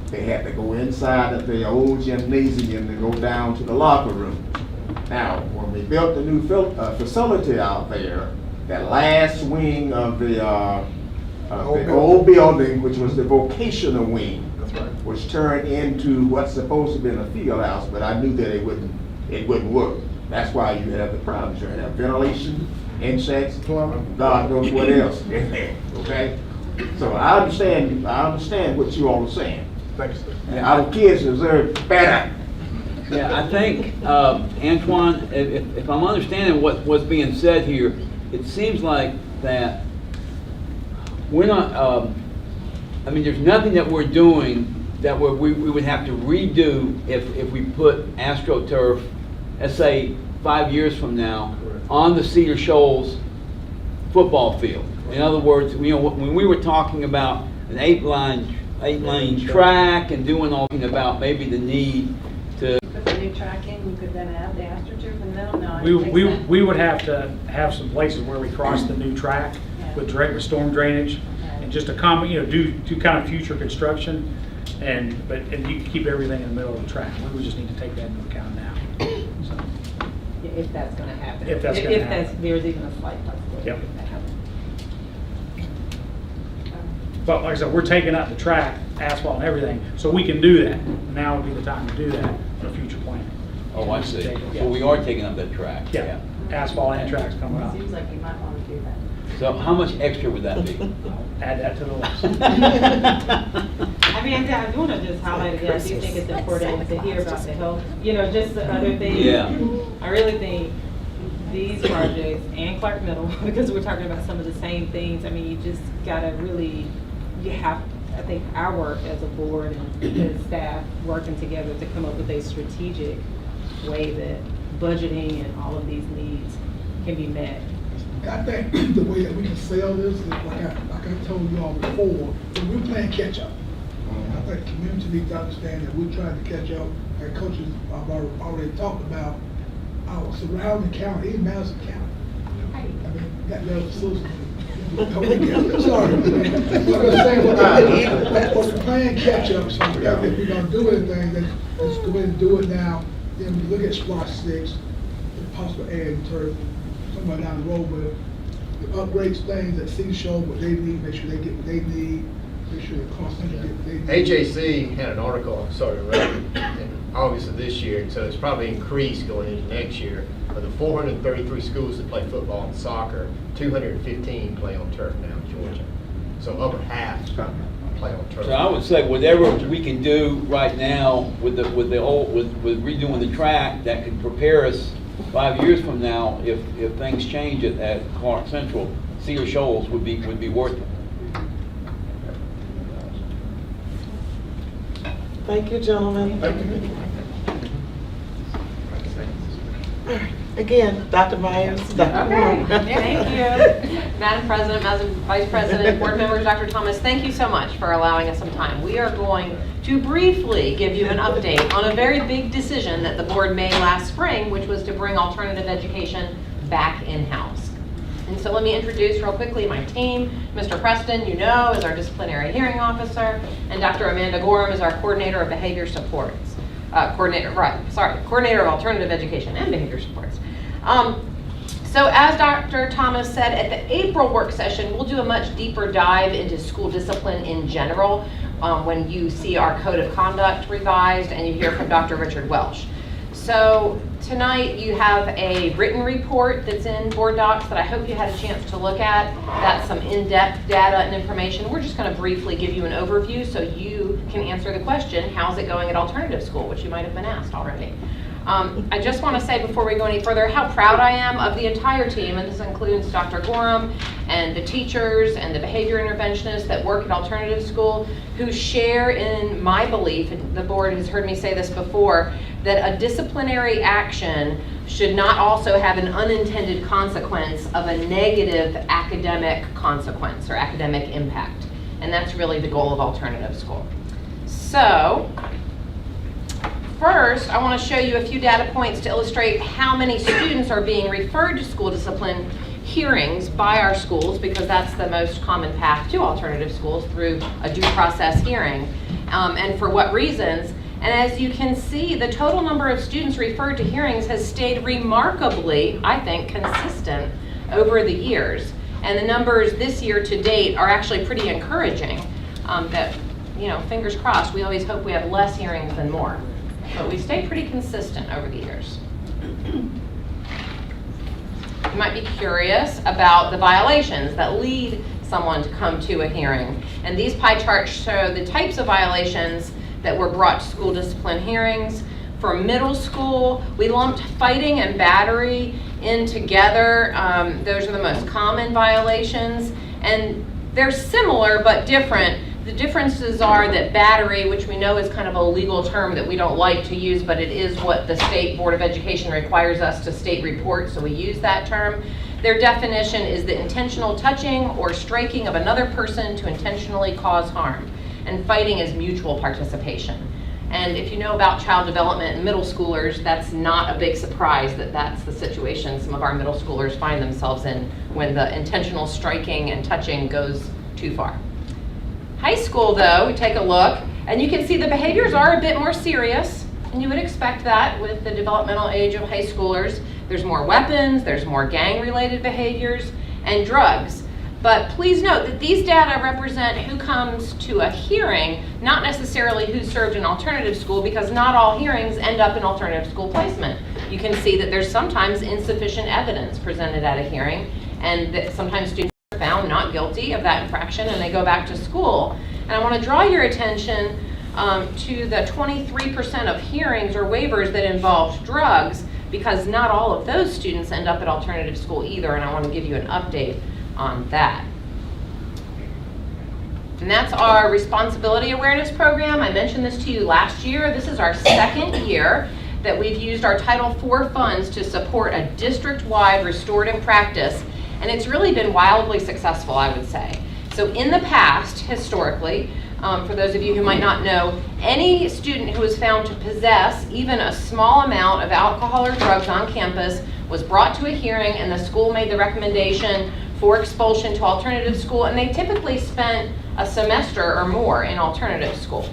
They had to go inside of the old gymnasium to go down to the locker room. Now, when we built the new facility out there, that last wing of the old building, which was the vocational wing, was turned into what's supposed to be a field house, but I knew that it wouldn't work. That's why you have the problems. You have ventilation, insects, God knows what else in there, okay? So I understand what you all are saying. Thanks, sir. And our kids deserve better. Yeah, I think, Antoine, if I'm understanding what's being said here, it seems like that we're not, I mean, there's nothing that we're doing that we would have to redo if we put AstroTurf, let's say 5 years from now, on the Cedar Shoals football field. In other words, you know, when we were talking about an eight-lane track and doing all about maybe the need to. Put the new track in, you could then add the AstroTurf in the middle? No, it takes that. We would have to have some places where we cross the new track with storm drainage and just do kind of future construction, and you keep everything in the middle of the track. We would just need to take that into account now. So, If that's gonna happen. If that's gonna happen. There's even a slight possibility. Yep. that happens. But like I said, we're taking up the track, asphalt and everything, so we can do that. Now would be the time to do that in a future plan. Oh, I see. Yeah. So we are taking up that track. Yeah, asphalt and tracks coming up. Seems like you might want to do that. So how much extra would that be? Add that to the list. I mean, I do want to just highlight again, I do think it's important to hear about the health, just the other things. Yeah. I really think these projects and Clarke Middle, because we're talking about some of the same things, I mean, you just gotta really, I think our work as a board and the staff working together to come up with a strategic way that budgeting and all of these needs can be met. I think the way that we can sell this is like I told you all before, that we're playing catch up. I think the community needs to understand that we're trying to catch up. Our coaches have already talked about our surrounding county, even Madison County. I mean, that little Susan. Sorry. We're playing catch up, so if we're gonna do anything, then let's go ahead and do it now. Then we look at Splot 6, possible adding turf somewhere down the road, but the upgrades things that Cedar Show what they need, make sure they get what they need, make sure the cost center get what they need. AJC had an article, in August of this year, so it's probably increased going into next year. Of the 433 schools that play football and soccer, 215 play on turf now in Georgia. So over half play on turf. So I would say whatever we can do right now with redoing the track that could prepare us 5 years from now, if things change at Clarke Central, Cedar Shoals would be worth it. Thank you, gentlemen. Again, Dr. Myers. Okay, thank you. Madam President, Madam Vice President, board members, Dr. Thomas, thank you so much for allowing us some time. We are going to briefly give you an update on a very big decision that the board made last spring, which was to bring alternative education back in-house. And so let me introduce real quickly my team. Mr. Preston, is our disciplinary hearing officer, and Dr. Amanda Gorham is our coordinator of behavior supports. Coordinator of alternative education and behavior supports. So as Dr. Thomas said, at the April work session, we'll do a much deeper dive into school discipline in general when you see our code of conduct revised and you hear from Dr. Richard Welsh. So tonight you have a written report that's in board docs that I hope you had a chance to look at. That's some in-depth data and information. We're just going to briefly give you an overview so you can answer the question, how's it going at alternative school, which you might have been asked already. I just want to say before we go any further how proud I am of the entire team, and this includes Dr. Gorham and the teachers and the behavior interventionists that work at alternative school who share in my belief, and the board has heard me say this before, that a disciplinary action should not also have an unintended consequence of a negative academic consequence or academic impact. And that's really the goal of alternative school. So, first, I want to show you a few data points to illustrate how many students are being referred to school discipline hearings by our schools, because that's the most common path to alternative schools, through a due process hearing, and for what reasons. And as you can see, the total number of students referred to hearings has stayed remarkably, I think, consistent over the years. And the numbers this year to date are actually pretty encouraging. That, you know, fingers crossed, we always hope we have less hearings than more. But we stay pretty consistent over the years. You might be curious about the violations that lead someone to come to a hearing. And these pie charts show the types of violations that were brought to school discipline hearings. For middle school, we lumped fighting and battery in together. Those are the most common violations. And they're similar but different. The differences are that battery, which we know is kind of a legal term that we don't like to use, but it is what the State Board of Education requires us to state report, so we use that term. Their definition is the intentional touching or striking of another person to intentionally cause harm. And fighting is mutual participation. And if you know about child development in middle schoolers, that's not a big surprise that that's the situation some of our middle schoolers find themselves in when the intentional striking and touching goes too far. High school, though, we take a look, and you can see the behaviors are a bit more serious, and you would expect that with the developmental age of high schoolers. There's more weapons, there's more gang-related behaviors, and drugs. But please note that these data represent who comes to a hearing, not necessarily who served in alternative school, because not all hearings end up in alternative school placement. You can see that there's sometimes insufficient evidence presented at a hearing, and that sometimes students are found not guilty of that infraction and they go back to school. And I want to draw your attention to the 23% of hearings or waivers that involved drugs, because not all of those students end up at alternative school either, and I want to give you an update on that. And that's our responsibility awareness program. I mentioned this to you last year. This is our second year that we've used our Title IV funds to support a district-wide restorative practice, and it's really been wildly successful, I would say. So in the past, historically, for those of you who might not know, any student who was found to possess even a small amount of alcohol or drugs on campus was brought to a hearing, and the school made the recommendation for expulsion to alternative school, and they typically spent a semester or more in alternative school.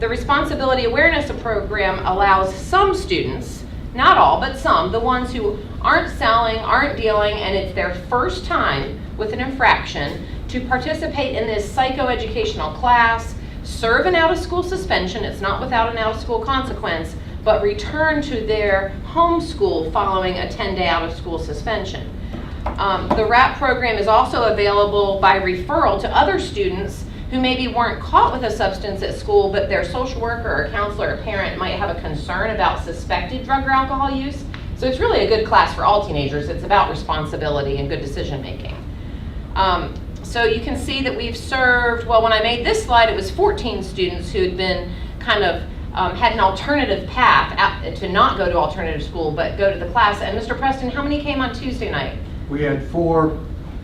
The responsibility awareness program allows some students, not all, but some, the ones who aren't selling, aren't dealing, and it's their first time with an infraction, to participate in this psychoeducational class, serve an out-of-school suspension, it's not without an out-of-school consequence, but return to their home school following a 10-day out-of-school suspension. The RAP program is also available by referral to other students who maybe weren't caught with a substance at school, but their social worker or counselor or parent might have a concern about suspected drug or alcohol use. So it's really a good class for all teenagers. It's about responsibility and good decision making. So you can see that we've served, well, when I made this slide, it was 14 students who had been kind of had an alternative path to not go to alternative school, but go to the class. And Mr. Preston, how many came on Tuesday night? We had 4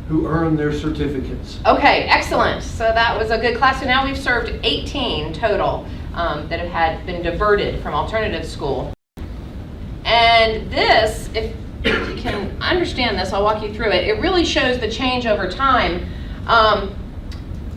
who earned their certificates. Okay, excellent. So that was a good class. So now we've served 18 total that have been diverted from alternative school. And this, if you can understand this, I'll walk you through it. It really shows the change over time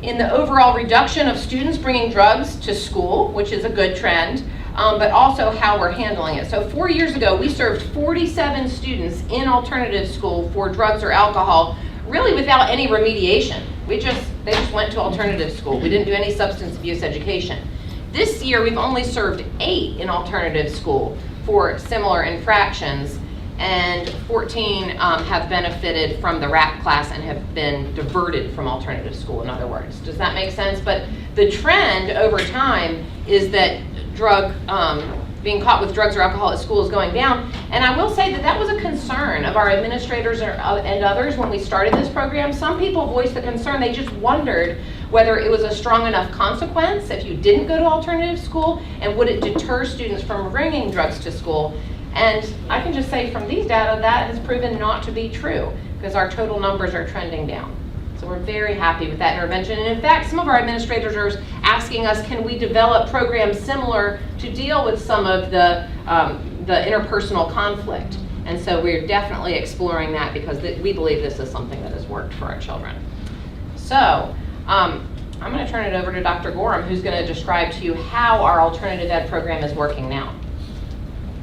in the overall reduction of students bringing drugs to school, which is a good trend, but also how we're handling it. So 4 years ago, we served 47 students in alternative school for drugs or alcohol, really without any remediation. They just went to alternative school. We didn't do any substance abuse education. This year, we've only served 8 in alternative school for similar infractions, and 14 have benefited from the RAP class and have been diverted from alternative school, in other words. Does that make sense? But the trend over time is that being caught with drugs or alcohol at school is going down. And I will say that that was a concern of our administrators and others when we started this program. Some people voiced the concern, they just wondered whether it was a strong enough consequence if you didn't go to alternative school, and would it deter students from bringing drugs to school. And I can just say from these data, that has proven not to be true, because our total numbers are trending down. So we're very happy with that intervention. And in fact, some of our administrators are asking us, can we develop programs similar to deal with some of the interpersonal conflict? And so we're definitely exploring that, because we believe this is something that has worked for our children. So I'm going to turn it over to Dr. Gorham, who's going to describe to you how our alternative ed program is working now.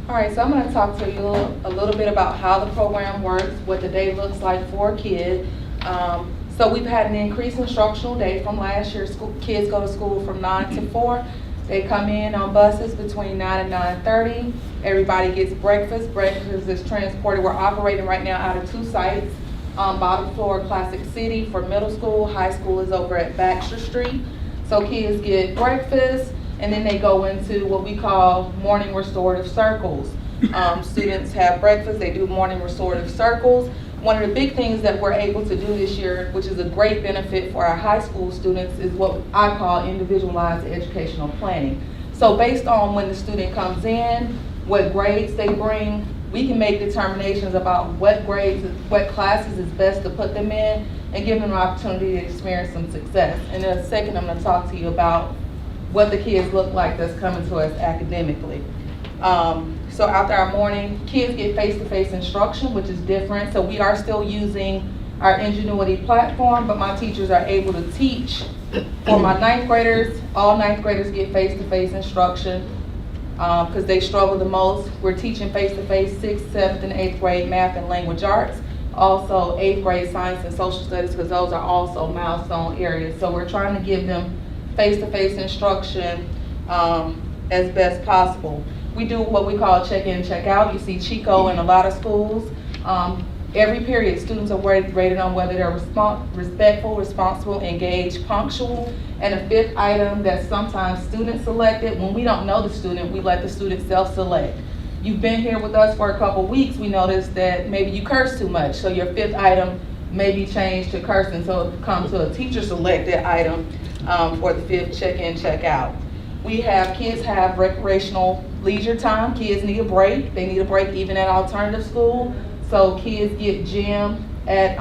All right, so I'm going to talk to you a little bit about how the program works, what the day looks like for a kid. So we've had an increased instructional day from last year. Kids go to school from 9 to 4. They come in on buses between 9 and 9:30. Everybody gets breakfast. Breakfast is transported. We're operating right now out of 2 sites. Bottom floor, Classic City for middle school. High school is over at Baxter Street. So kids get breakfast, and then they go into what we call morning restorative circles. Students have breakfast, they do morning restorative circles. One of the big things that we're able to do this year, which is a great benefit for our high school students, is what I call individualized educational planning. So based on when the student comes in, what grades they bring, we can make determinations about what grades, what classes is best to put them in, and give them an opportunity to experience some success. And in a second, I'm going to talk to you about what the kids look like that's coming to us academically. So after our morning, kids get face-to-face instruction, which is different. So we are still using our Ingenuity platform, but my teachers are able to teach. For my 9th graders, all 9th graders get face-to-face instruction because they struggle the most. We're teaching face-to-face 6th, 7th, and 8th grade math and language arts. Also 8th grade science and social studies, because those are also milestone areas. So we're trying to give them face-to-face instruction as best possible. We do what we call check-in, check-out. You see Chico in a lot of schools. Every period, students are rated on whether they're respectful, responsible, engaged, punctual. And a 5th item that sometimes students selected, when we don't know the student, we let the student self-select. You've been here with us for a couple weeks, we noticed that maybe you curse too much, so your 5th item may be changed to cursing, so it comes to a teacher-selected item for the 5th check-in, check-out. We have, kids have recreational leisure time. Kids need a break. They need a break even at alternative school. So kids get gym at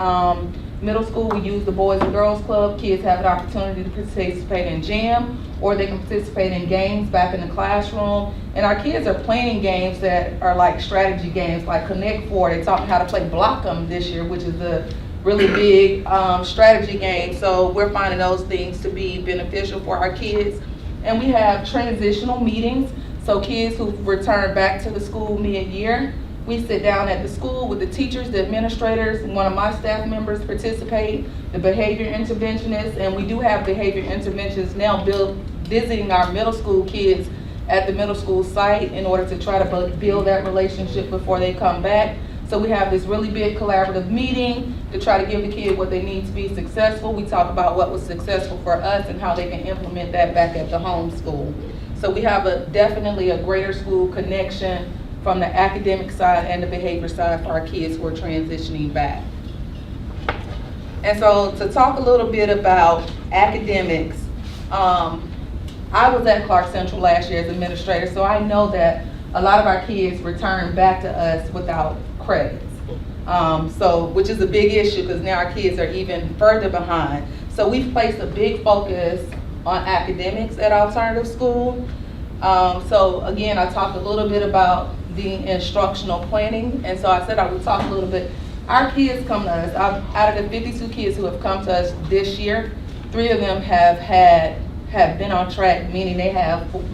middle school. We use the Boys and Girls Club. Kids have an opportunity to participate in gym, or they can participate in games back in the classroom. And our kids are playing games that are like strategy games, like Connect Four. They taught how to play Block 'em this year, which is a really big strategy game. So we're finding those things to be beneficial for our kids. And we have transitional meetings. So kids who return back to the school mid-year, we sit down at the school with the teachers, the administrators, and one of my staff members participate, the behavior interventionists, and we do have behavior interventionists now visiting our middle school kids at the middle school site in order to try to build that relationship before they come back. So we have this really big collaborative meeting to try to give the kid what they need to be successful. We talk about what was successful for us and how they can implement that back at the home school. So we have definitely a greater school connection from the academic side and the behavior side for our kids who are transitioning back. And so to talk a little bit about academics, I was at Clarke Central last year as administrator, so I know that a lot of our kids return back to us without credits. Which is a big issue because now our kids are even further behind. So we've placed a big focus on academics at alternative school. So again, I talked a little bit about the instructional planning, and so I said I would talk a little bit. Our kids come to us, out of the 52 kids who have come to us this year, 3 of them have been on track, meaning they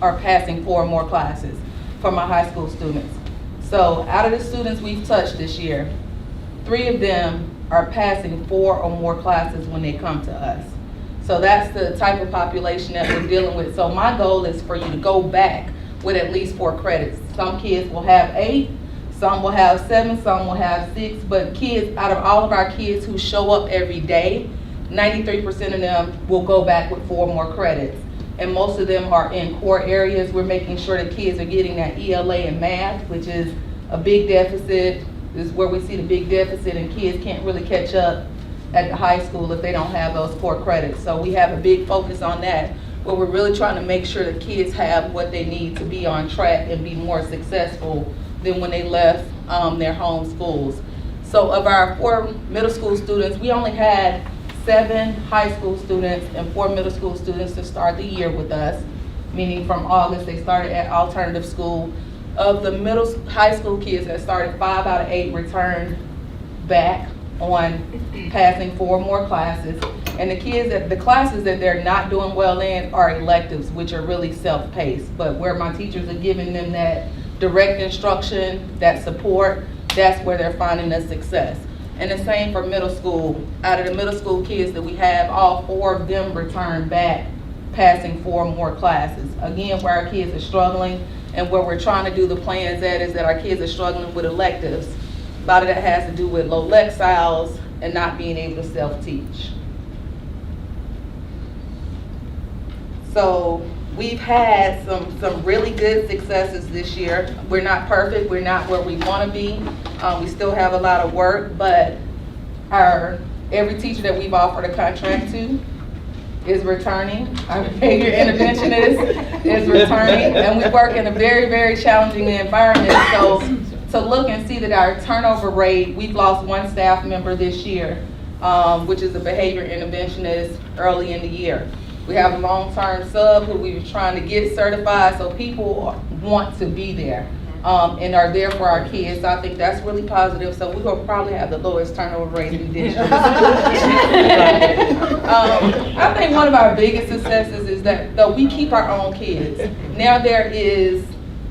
are passing 4 or more classes for my high school students. So out of the students we've touched this year, 3 of them are passing 4 or more classes when they come to us. So that's the type of population that we're dealing with. So my goal is for you to go back with at least 4 credits. Some kids will have 8, some will have 7, some will have 6, but kids, out of all of our kids who show up every day, 93% of them will go back with 4 more credits. And most of them are in core areas. We're making sure that kids are getting that ELA in math, which is a big deficit. This is where we see the big deficit, and kids can't really catch up at the high school if they don't have those core credits. So we have a big focus on that, where we're really trying to make sure that kids have what they need to be on track and be more successful than when they left their home schools. So of our 4 middle school students, we only had 7 high school students and 4 middle school students to start the year with us, meaning from August they started at alternative school. Of the high school kids that started, 5 out of 8 returned back on passing 4 more classes. And the classes that they're not doing well in are electives, which are really self-paced, but where my teachers are giving them that direct instruction, that support, that's where they're finding the success. And the same for middle school. Out of the middle school kids that we have, all 4 of them return back, passing 4 more classes. Again, where our kids are struggling and where we're trying to do the plans at is that our kids are struggling with electives. A lot of that has to do with low lexile and not being able to self-teach. So we've had some really good successes this year. We're not perfect, we're not where we want to be. We still have a lot of work, but every teacher that we've offered a contract to is returning. Our behavior interventionist is returning, and we work in a very, very challenging environment. So to look and see that our turnover rate, we've lost 1 staff member this year, which is a behavior interventionist early in the year. We have a long-term sub who we were trying to get certified, so people want to be there and are there for our kids. So I think that's really positive. So we will probably have the lowest turnover rate in the district. I think one of our biggest successes is that though we keep our own kids, now there is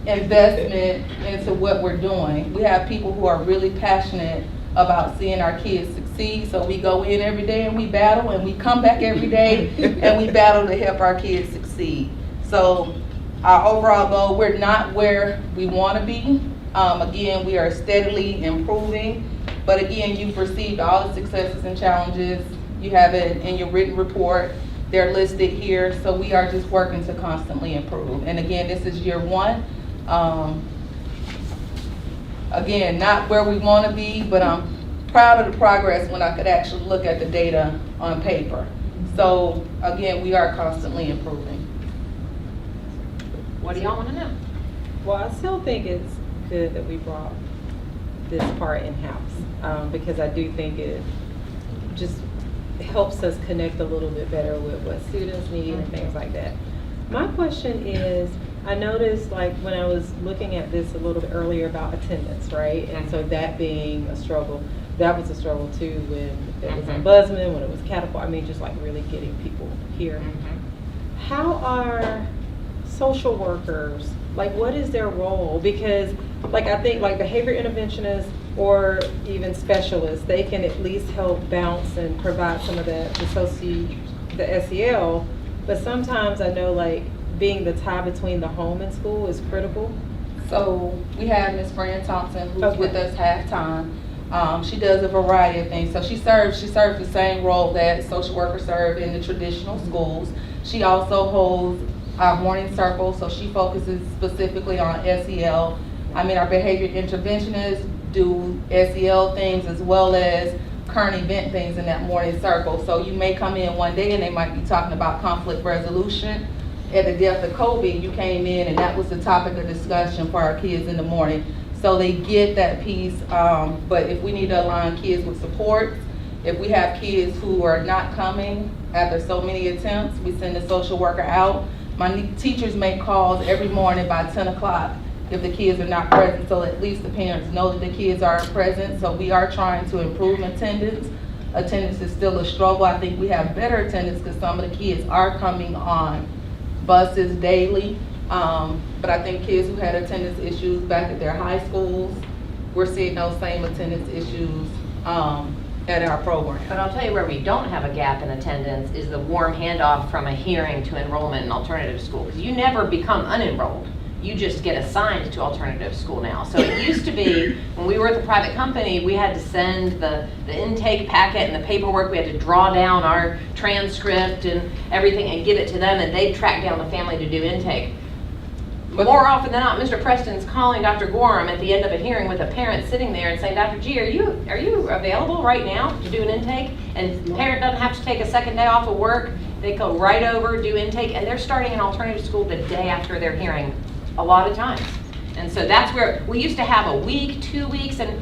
investment into what we're doing. We have people who are really passionate about seeing our kids succeed, so we go in every day and we battle, and we come back every day and we battle to help our kids succeed. So our overall goal, we're not where we want to be. Again, we are steadily improving, but again, you've received all the successes and challenges. You have it in your written report. They're listed here, so we are just working to constantly improve. And again, this is year 1. Again, not where we want to be, but I'm proud of the progress when I could actually look at the data on paper. So again, we are constantly improving. What do y'all want to know? Well, I still think it's good that we brought this part in-house, because I do think it just helps us connect a little bit better with what students need and things like that. My question is, I noticed, like, when I was looking at this a little bit earlier about attendance, right? And so that being a struggle, that was a struggle too when it was ombudsman, when it was catapult, I mean, just like really getting people here. How are social workers, like, what is their role? Because, like, I think, like, behavior interventionists or even specialists, they can at least help bounce and provide some of the SEL, but sometimes I know, like, being the tie between the home and school is critical. So we have Ms. Fran Thompson, who's with us half-time. She does a variety of things. So she serves the same role that social workers serve in the traditional schools. She also holds our morning circle, so she focuses specifically on SEL. I mean, our behavior interventionists do SEL things as well as current event things in that morning circle. So you may come in one day and they might be talking about conflict resolution. At the death of Kobe, you came in and that was the topic of discussion for our kids in the morning. So they get that piece, but if we need to align kids with support, if we have kids who are not coming after so many attempts, we send a social worker out. My teachers make calls every morning by 10 o'clock if the kids are not present, so at least the parents know that the kids are present. So we are trying to improve attendance. Attendance is still a struggle. I think we have better attendance because some of the kids are coming on buses daily, but I think kids who had attendance issues back at their high schools, we're seeing those same attendance issues at our program. But I'll tell you where we don't have a gap in attendance is the warm handoff from a hearing to enrollment in alternative school. Because you never become unenrolled. You just get assigned to alternative school now. So it used to be, when we were at the private company, we had to send the intake packet and the paperwork. We had to draw down our transcript and everything and give it to them, and they'd track down the family to do intake. But more often than not, Mr. Preston's calling Dr. Gorham at the end of a hearing with a parent sitting there and saying, Dr. G, are you available right now to do an intake? And the parent doesn't have to take a second day off of work. They go right over, do intake, and they're starting an alternative school the day after their hearing a lot of times. And so that's where we used to have a week, 2 weeks, and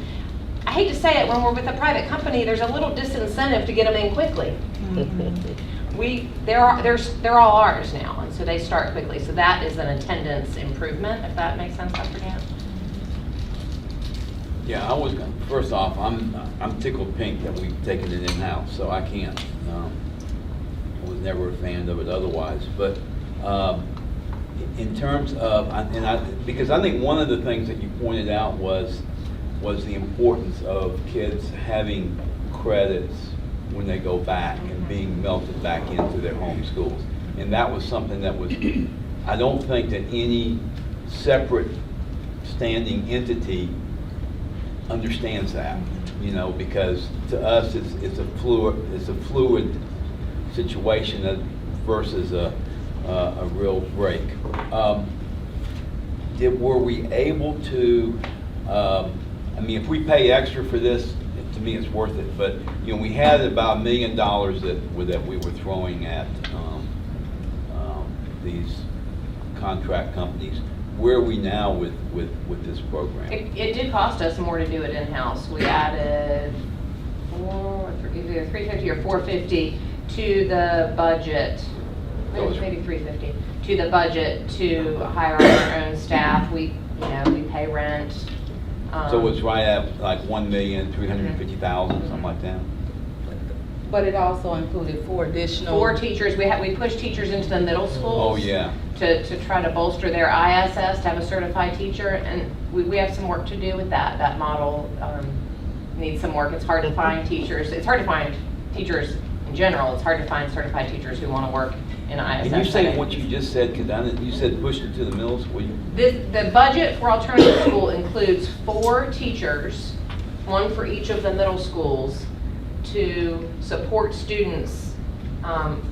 I hate to say it, when we're with a private company, there's a little disincentive to get them in quickly. They're all ours now, and so they start quickly. So that is an attendance improvement, if that makes sense, Dr. Dan. Yeah, first off, I'm tickled pink that we've taken it in-house, so I can't. I was never a fan of it otherwise, but in terms of, because I think one of the things that you pointed out was the importance of kids having credits when they go back and being melted back into their home schools. And that was something that was, I don't think that any separate standing entity understands that, you know, because to us it's a fluid situation versus a real break. Were we able to, I mean, if we pay extra for this, to me it's worth it, but you know, we had about $1 million that we were throwing at these contract companies. Where are we now with this program? It did cost us more to do it in-house. We added either $350 or $450 to the budget, maybe $350 to the budget to hire our own staff. We pay rent. So it's right at like $1,350,000, something like that. But it also included 4 teachers. We pushed teachers into the middle schools. Oh, yeah. To try to bolster their ISS, to have a certified teacher, and we have some work to do with that. That model needs some work. It's hard to find teachers. It's hard to find teachers in general. It's hard to find certified teachers who want to work in ISS. Can you say what you just said? Because you said pushed it to the middle school. The budget for alternative school includes 4 teachers, 1 for each of the middle schools, to support students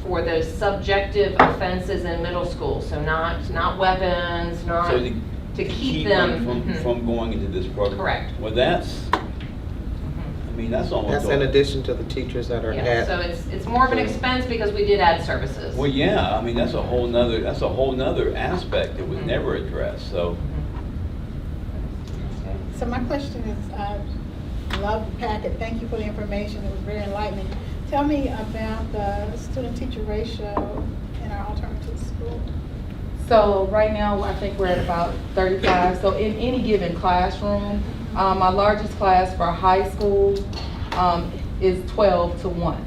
for those subjective offenses in middle school. So not weapons, not So to keep them from going into this program. Correct. Well, that's, I mean, that's almost. That's in addition to the teachers that are Yeah, so it's more of an expense because we did add services. Well, yeah, I mean, that's a whole nother aspect that was never addressed, so. So my question is, I love the packet. Thank you for the information. It was very enlightening. Tell me about the student-teacher ratio in our alternative school. So right now, I think we're at about 35. So in any given classroom, my largest class for high school is 12 to 1.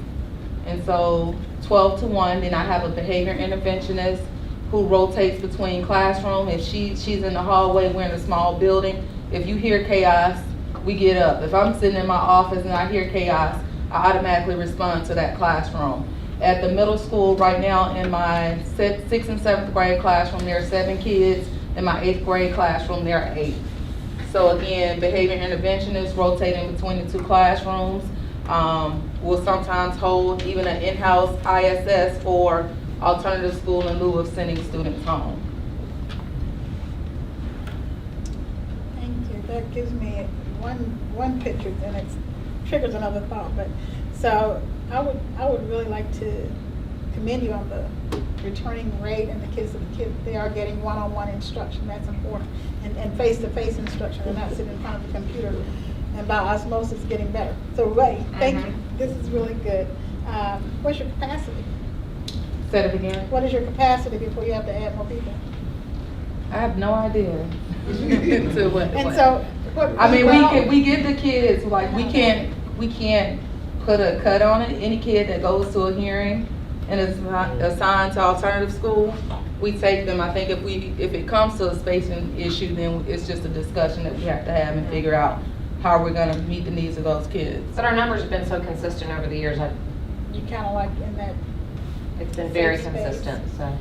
And so 12 to 1, then I have a behavior interventionist who rotates between classroom. If she's in the hallway, we're in a small building. If you hear chaos, we get up. If I'm sitting in my office and I hear chaos, I automatically respond to that classroom. At the middle school right now, in my 6th and 7th grade classroom, there are 7 kids. In my 8th grade classroom, there are 8. So again, behavior interventionists rotating between the 2 classrooms. We'll sometimes hold even an in-house ISS for alternative school in lieu of sending students home. Thank you. That gives me one picture, and it triggers another thought. But so I would really like to commend you on the returning rate and the kids they are getting one-on-one instruction. That's important, and face-to-face instruction. They're not sitting in front of the computer, and by osmosis getting better. So Ray, thank you. This is really good. What's your capacity? Say it again. What is your capacity before you have to add more people? I have no idea. To what, And so, I mean, we give the kids, like, we can't put a cut on it. Any kid that goes to a hearing and is assigned to alternative school, we take them. I think if it comes to a spacing issue, then it's just a discussion that we have to have and figure out how we're gonna meet the needs of those kids. But our numbers have been so consistent over the years. You kind of like in that. It's been very safe space. consistent, so.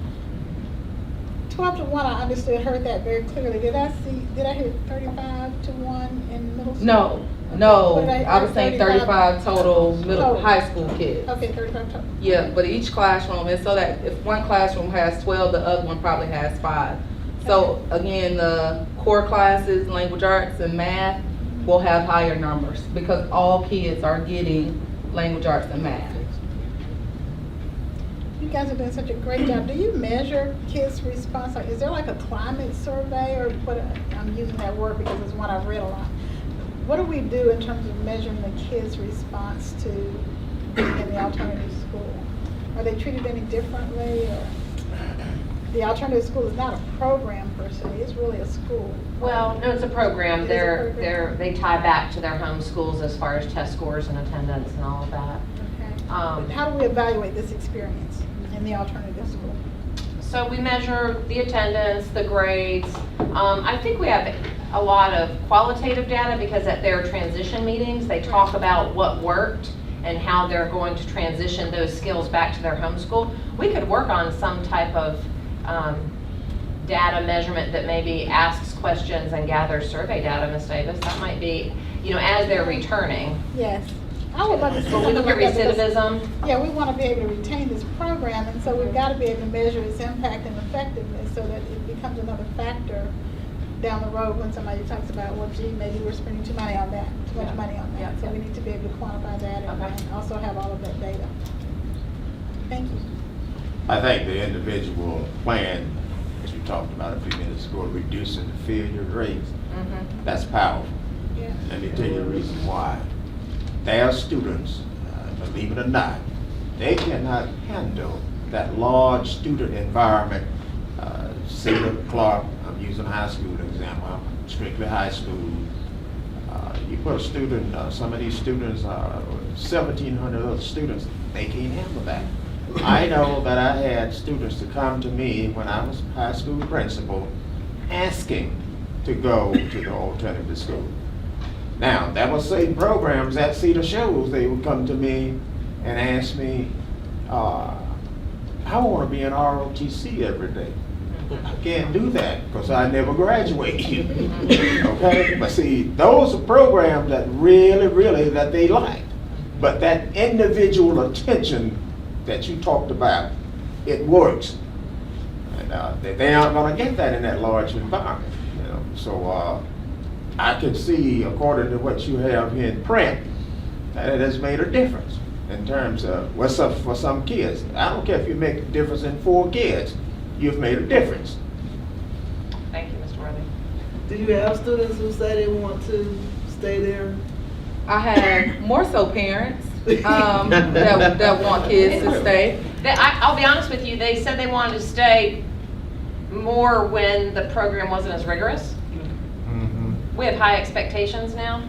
12 to 1, I understood, heard that very clearly. Did I hear 35 to 1 in middle school? No, What did I was saying 35 total high school kids. Okay, 35 total. Yeah, but each classroom is so that if one classroom has 12, the other one probably has 5. So again, the core classes, language arts and math, will have higher numbers because all kids are getting language arts and math. You guys are doing such a great job. Do you measure kids' response? Is there like a climate survey, or what? I'm using that word because it's one I've read a lot. What do we do in terms of measuring the kids' response to being in the alternative school? Are they treated any differently? Or the alternative school is not a program per se; it's really a school. Well, no, it's a program. They tie back to their home schools as far as test scores and attendance and all of that. Okay. How do we evaluate this experience in the alternative school? So we measure the attendance, the grades. I think we have a lot of qualitative data because at their transition meetings, they talk about what worked and how they're going to transition those skills back to their home school. We could work on some type of data measurement that maybe asks questions and gathers survey data, Ms. Davis. That might be, as they're returning. Yes. I would love to see But we look at recidivism. Yeah, we want to be able to retain this program, and so we've got to be able to measure its impact and effectiveness so that it becomes another factor down the road when somebody talks about, well, gee, maybe we're spending too much money on that. Yeah. So we need to be able to quantify that and also have all of that data. Thank you. I think the individual plan, as we talked about a few minutes ago, reducing the failure rates, that's powerful. Yeah. Let me tell you the reason why. Their students, believe it or not, they cannot handle that large student environment. Cedar, Clarke, I'm using high school example, strictly high school. You put a student, some of these students are 1,700 other students, they can't handle that. I know that I had students to come to me when I was high school principal asking to go to the alternative school. Now, there were certain programs at Cedar Shows, they would come to me and ask me, I want to be in ROTC every day. I can't do that because I never graduated. Okay? But see, those are programs that really, that they like. But that individual attention that you talked about, it works. And they aren't going to get that in that large environment. So I can see, according to what you have here in print, that it has made a difference in terms of what's up for some kids. I don't care if you make a difference in 4 kids, you've made a difference. Thank you, Mr. Worthy. Do you have students who say they want to stay there? I have more so parents that want kids to stay. I'll be honest with you, they said they wanted to stay more when the program wasn't as rigorous. We have high expectations now.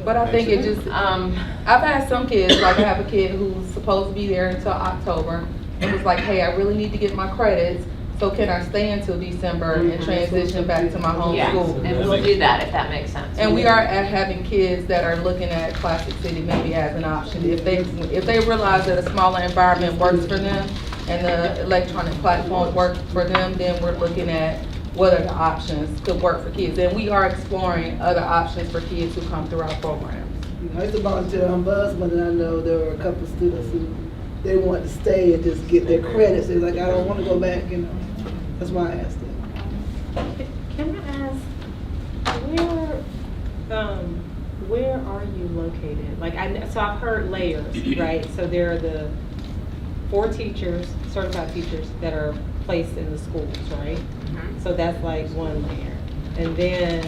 But I think it just, I've had some kids, like I have a kid who's supposed to be there until October, and was like, hey, I really need to get my credits, so can I stay until December and transition back to my home school? And we'll do that if that makes sense. And we are having kids that are looking at Classic City maybe as an option. If they realize that a smaller environment works for them and the electronic platform works for them, then we're looking at what other options could work for kids. And we are exploring other options for kids who come through our programs. I used to volunteer ombudsman, and I know there were a couple of students who they wanted to stay and just get their credits. They're like, I don't want to go back, That's why I asked them. Can I ask, where are you located? Like, so I've heard layers, right? So there are the 4 teachers, certified teachers that are placed in the schools, right? So that's like one layer. And then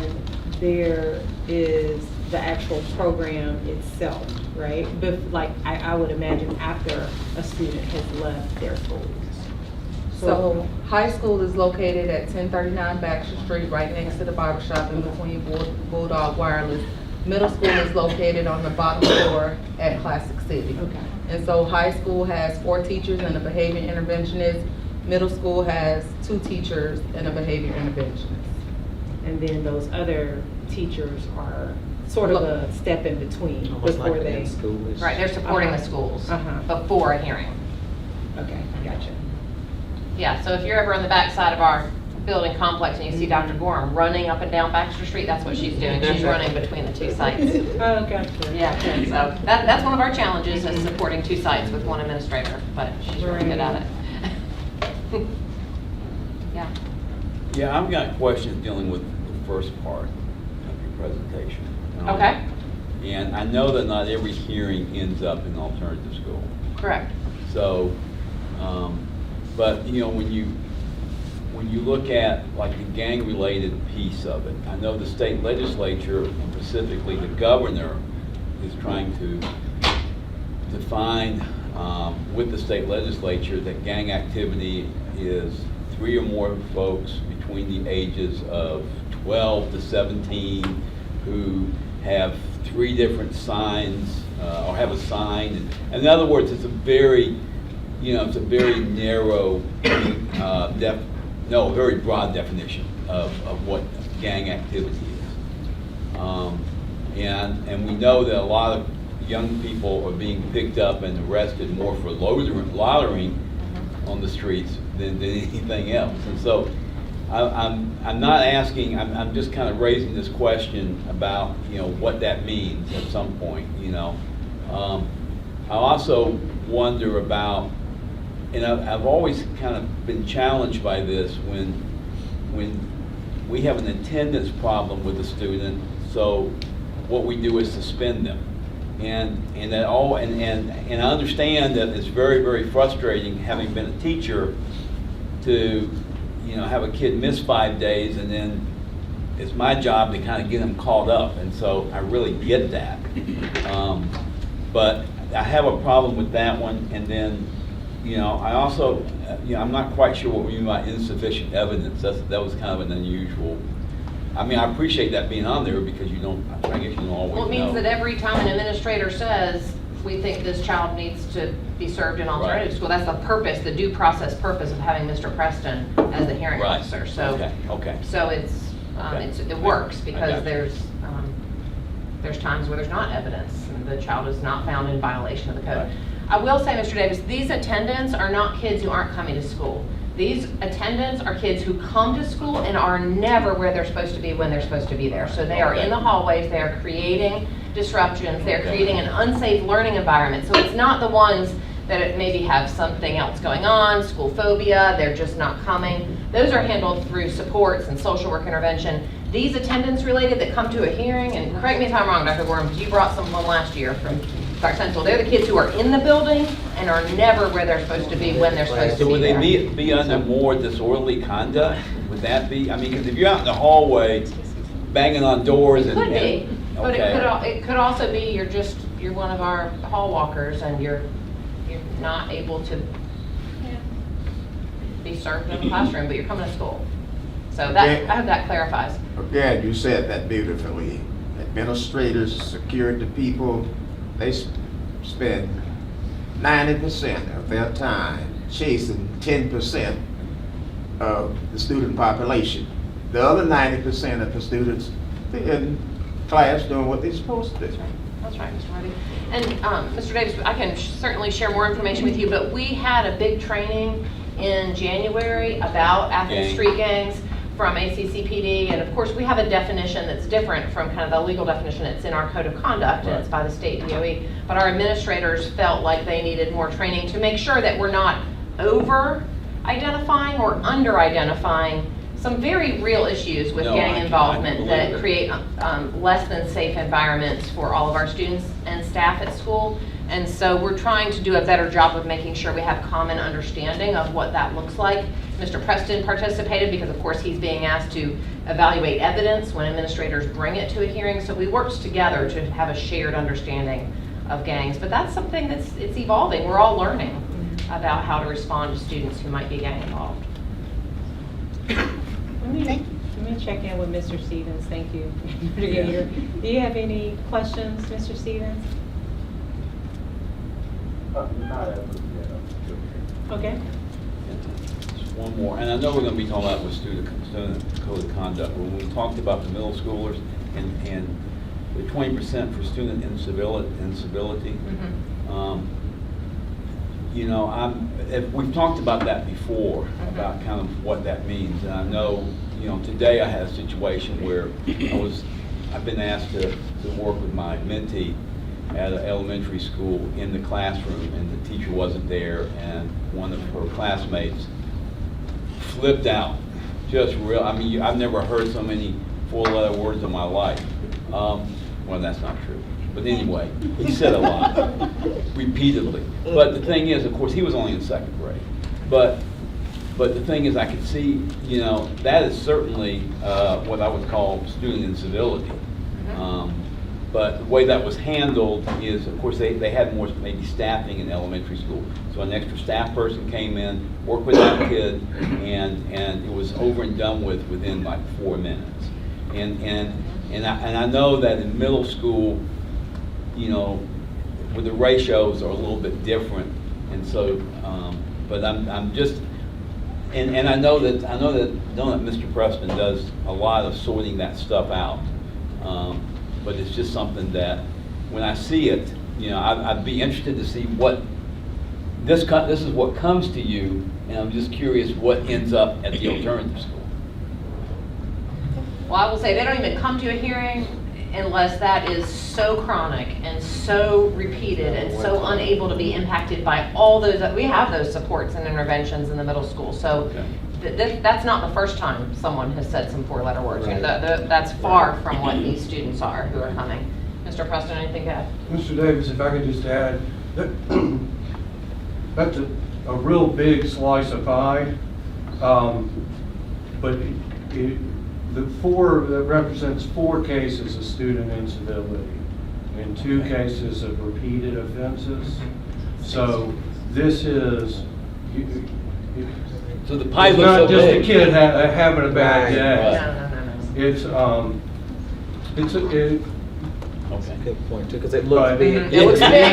there is the actual program itself, right? But like, I would imagine after a student has left their schools. So high school is located at 1039 Baxter Street, right next to the barbershop in between Bulldog Wireless. Middle school is located on the bottom floor at Classic City. Okay. And so high school has 4 teachers and a behavior interventionist. Middle school has 2 teachers and a behavior interventionist. And then those other teachers are sort of a step in between before they. Right, they're supporting the schools before a hearing. Okay, gotcha. Yeah, so if you're ever on the back side of our building complex and you see Dr. Gorham running up and down Baxter Street, that's what she's doing. She's running between the 2 sites. Oh, gotcha. Yeah, so that's one of our challenges is supporting 2 sites with 1 administrator, but she's really good at it. Yeah. Yeah, I've got questions dealing with the first part of your presentation. Okay. And I know that not every hearing ends up in alternative school. Correct. So, but when you look at like the gang-related piece of it, I know the state legislature, and specifically the governor, is trying to define with the state legislature that gang activity is 3 or more folks between the ages of 12 to 17 who have 3 different signs, or have a sign. And in other words, it's a very, it's a very narrow, very broad definition of what gang activity is. And we know that a lot of young people are being picked up and arrested more for loitering on the streets than anything else. And so I'm not asking, I'm just kind of raising this question about, what that means at some point, I also wonder about, and I've always kind of been challenged by this when we have an attendance problem with a student, so what we do is suspend them. And I understand that it's very, very frustrating, having been a teacher, to have a kid miss 5 days, and then it's my job to kind of get them caught up, and so I really get that. But I have a problem with that one, and then I also, I'm not quite sure what we mean by insufficient evidence. That was kind of an unusual. I mean, I appreciate that being on there because I guess you don't always know. Well, it means that every time an administrator says, we think this child needs to be served in alternative school, that's the purpose, the due process purpose of having Mr. Preston as the hearing officer. So, okay. So it works because there's times where there's not evidence and the child is not found in violation of the code. Right. I will say, Mr. Davis, these attendants are not kids who aren't coming to school. These attendants are kids who come to school and are never where they're supposed to be when they're supposed to be there. So they are in the hallways, they are creating disruptions, they're creating an unsafe learning environment. So it's not the ones that maybe have something else going on, school phobia, they're just not coming. Those are handled through supports and social work intervention. These attendance related that come to a hearing, and correct me if I'm wrong, Dr. Gorham, you brought someone last year from Clarke Central. They're the kids who are in the building and are never where they're supposed to be when they're supposed to be there. So would they be under more disorderly conduct? Would that be? I mean, because if you're out in the hallway banging on doors and... Could be, but it could also be you're one of our hall walkers and you're not able to be served in the classroom, but you're coming to school. So that, I hope that clarifies. Again, you said that beautifully. Administrators, security people, they spend 90% of their time chasing 10% of the student population. The other 90% of the students, they're in class doing what they're supposed to do. That's right, Mr. Harvey. And Mr. Davis, I can certainly share more information with you, but we had a big training in January about Athens street gangs from ACCPD, and of course we have a definition that's different from kind of the legal definition that's in our code of conduct, and it's by the state DOE, but our administrators felt like they needed more training to make sure that we're not over-identifying or under-identifying some very real issues with gang involvement that create less than safe environments for all of our students and staff at school. And so we're trying to do a better job of making sure we have common understanding of what that looks like. Mr. Preston participated because of course he's being asked to evaluate evidence when administrators bring it to a hearing. So we worked together to have a shared understanding of gangs. But that's something it's evolving. We're all learning about how to respond to students who might be gang involved. Let me check in with Mr. Stevens. Thank you. Do you have any questions, Mr. Stevens? Okay. Just one more, and I know we're going to be talking about with student code of conduct. When we talked about the middle schoolers and the 20% for student incivility, we've talked about that before, about kind of what that means. And I know, today I had a situation where I've been asked to work with my mentee at an elementary school in the classroom, and the teacher wasn't there, and one of her classmates flipped out. I've never heard so many four-letter words in my life. Well, that's not true. But anyway, he said a lot, repeatedly. But the thing is, of course, he was only in second grade. But the thing is, I could see, that is certainly what I would call student incivility. But the way that was handled is, of course, they had more maybe staffing in elementary school. So an extra staff person came in, worked with that kid, and it was over and done within like 4 minutes. And I know that in middle school, you know, where the ratios are a little bit different, and so, but I'm just, and I know that Mr. Preston does a lot of sorting that stuff out, but it's just something that when I see it, you know, I'd be interested to see what this is what comes to you, and I'm just curious what ends up at the alternative school. Well, I will say, they don't even come to a hearing unless that is so chronic and so repeated and so unable to be impacted by all those, we have those supports and interventions in the middle school. So that's not the first time someone has said some four-letter words. You know, that's far from what these students are who are coming. Mr. Preston, anything to add? Mr. Davis, if I could just add, that's a real big slice of pie, but that represents 4 cases of student incivility and 2 cases of repeated offenses. So this is, so the pie it's looks not so just big. a kid having a bad day. Right. It's Okay. Good point too, because it looks big. It looks big.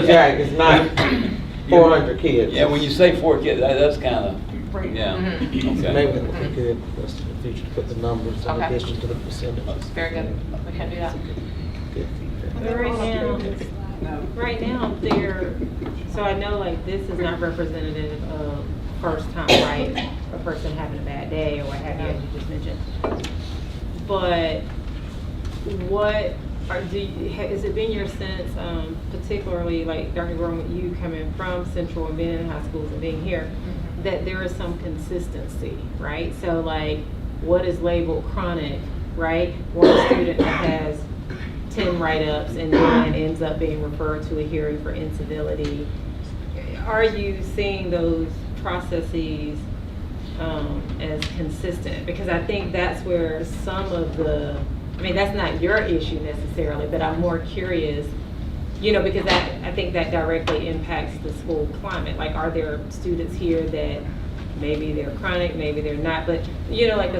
Right, it's not 400 kids. Yeah, when you say 4 kids, that's kind of, yeah. So Okay. maybe it would be good for us in the future to put the numbers in Okay. addition to the percentages. Very good. We can do that. Good feedback. But right now, so I know like this is not representative of first time, right? A person having a bad day or what have you, as you just mentioned. But has it been your sense, particularly like Dr. Gorman, you coming from Central and being in high schools and being here, that there is some consistency, right? So like what is labeled chronic, right? One student that has 10 write-ups and then ends up being referred to a hearing for incivility. Are you seeing those processes as consistent? Because I think that's where some of the, I mean, that's not your issue necessarily, but I'm more curious, you know, because I think that directly impacts the school climate. Like, are there students here that maybe they're chronic, maybe they're not, but, you know, like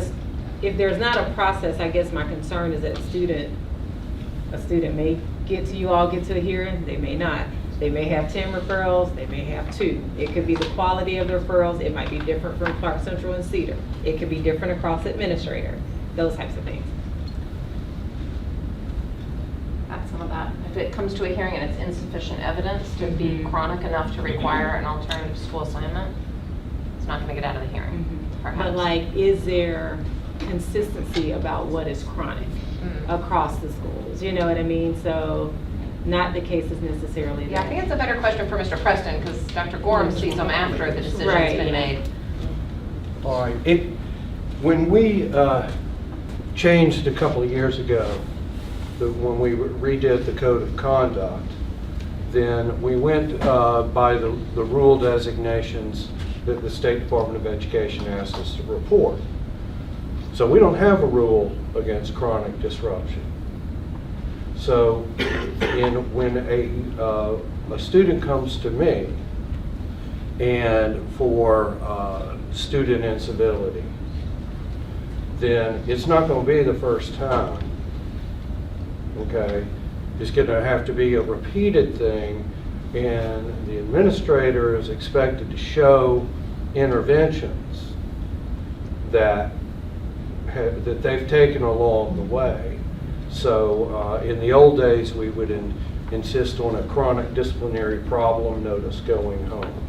if there's not a process, I guess my concern is that a student may get to you all, get to a hearing, they may not. They may have 10 referrals, they may have 2. It could be the quality of the referrals, it might be different from Clarke Central and Cedar. It could be different across administrator, those types of things. Add some of that. If it comes to a hearing and it's insufficient evidence to be chronic enough to require an alternative school assignment, it's not going to get out of the hearing. Perhaps. But like, is there consistency about what is chronic across the schools? You know what I mean? So not the cases necessarily. Yeah, I think it's a better question for Mr. Preston because Dr. Gorham sees them after the decision's been made. All right. When we changed a couple of years ago, when we redid the code of conduct, then we went by the rule designations that the State Department of Education asked us to report. So we don't have a rule against chronic disruption. So when a student comes to me and for student incivility, then it's not going to be the first time, okay? It's going to have to be a repeated thing, and the administrator is expected to show interventions that they've taken along the way. So in the old days, we would insist on a chronic disciplinary problem notice going home.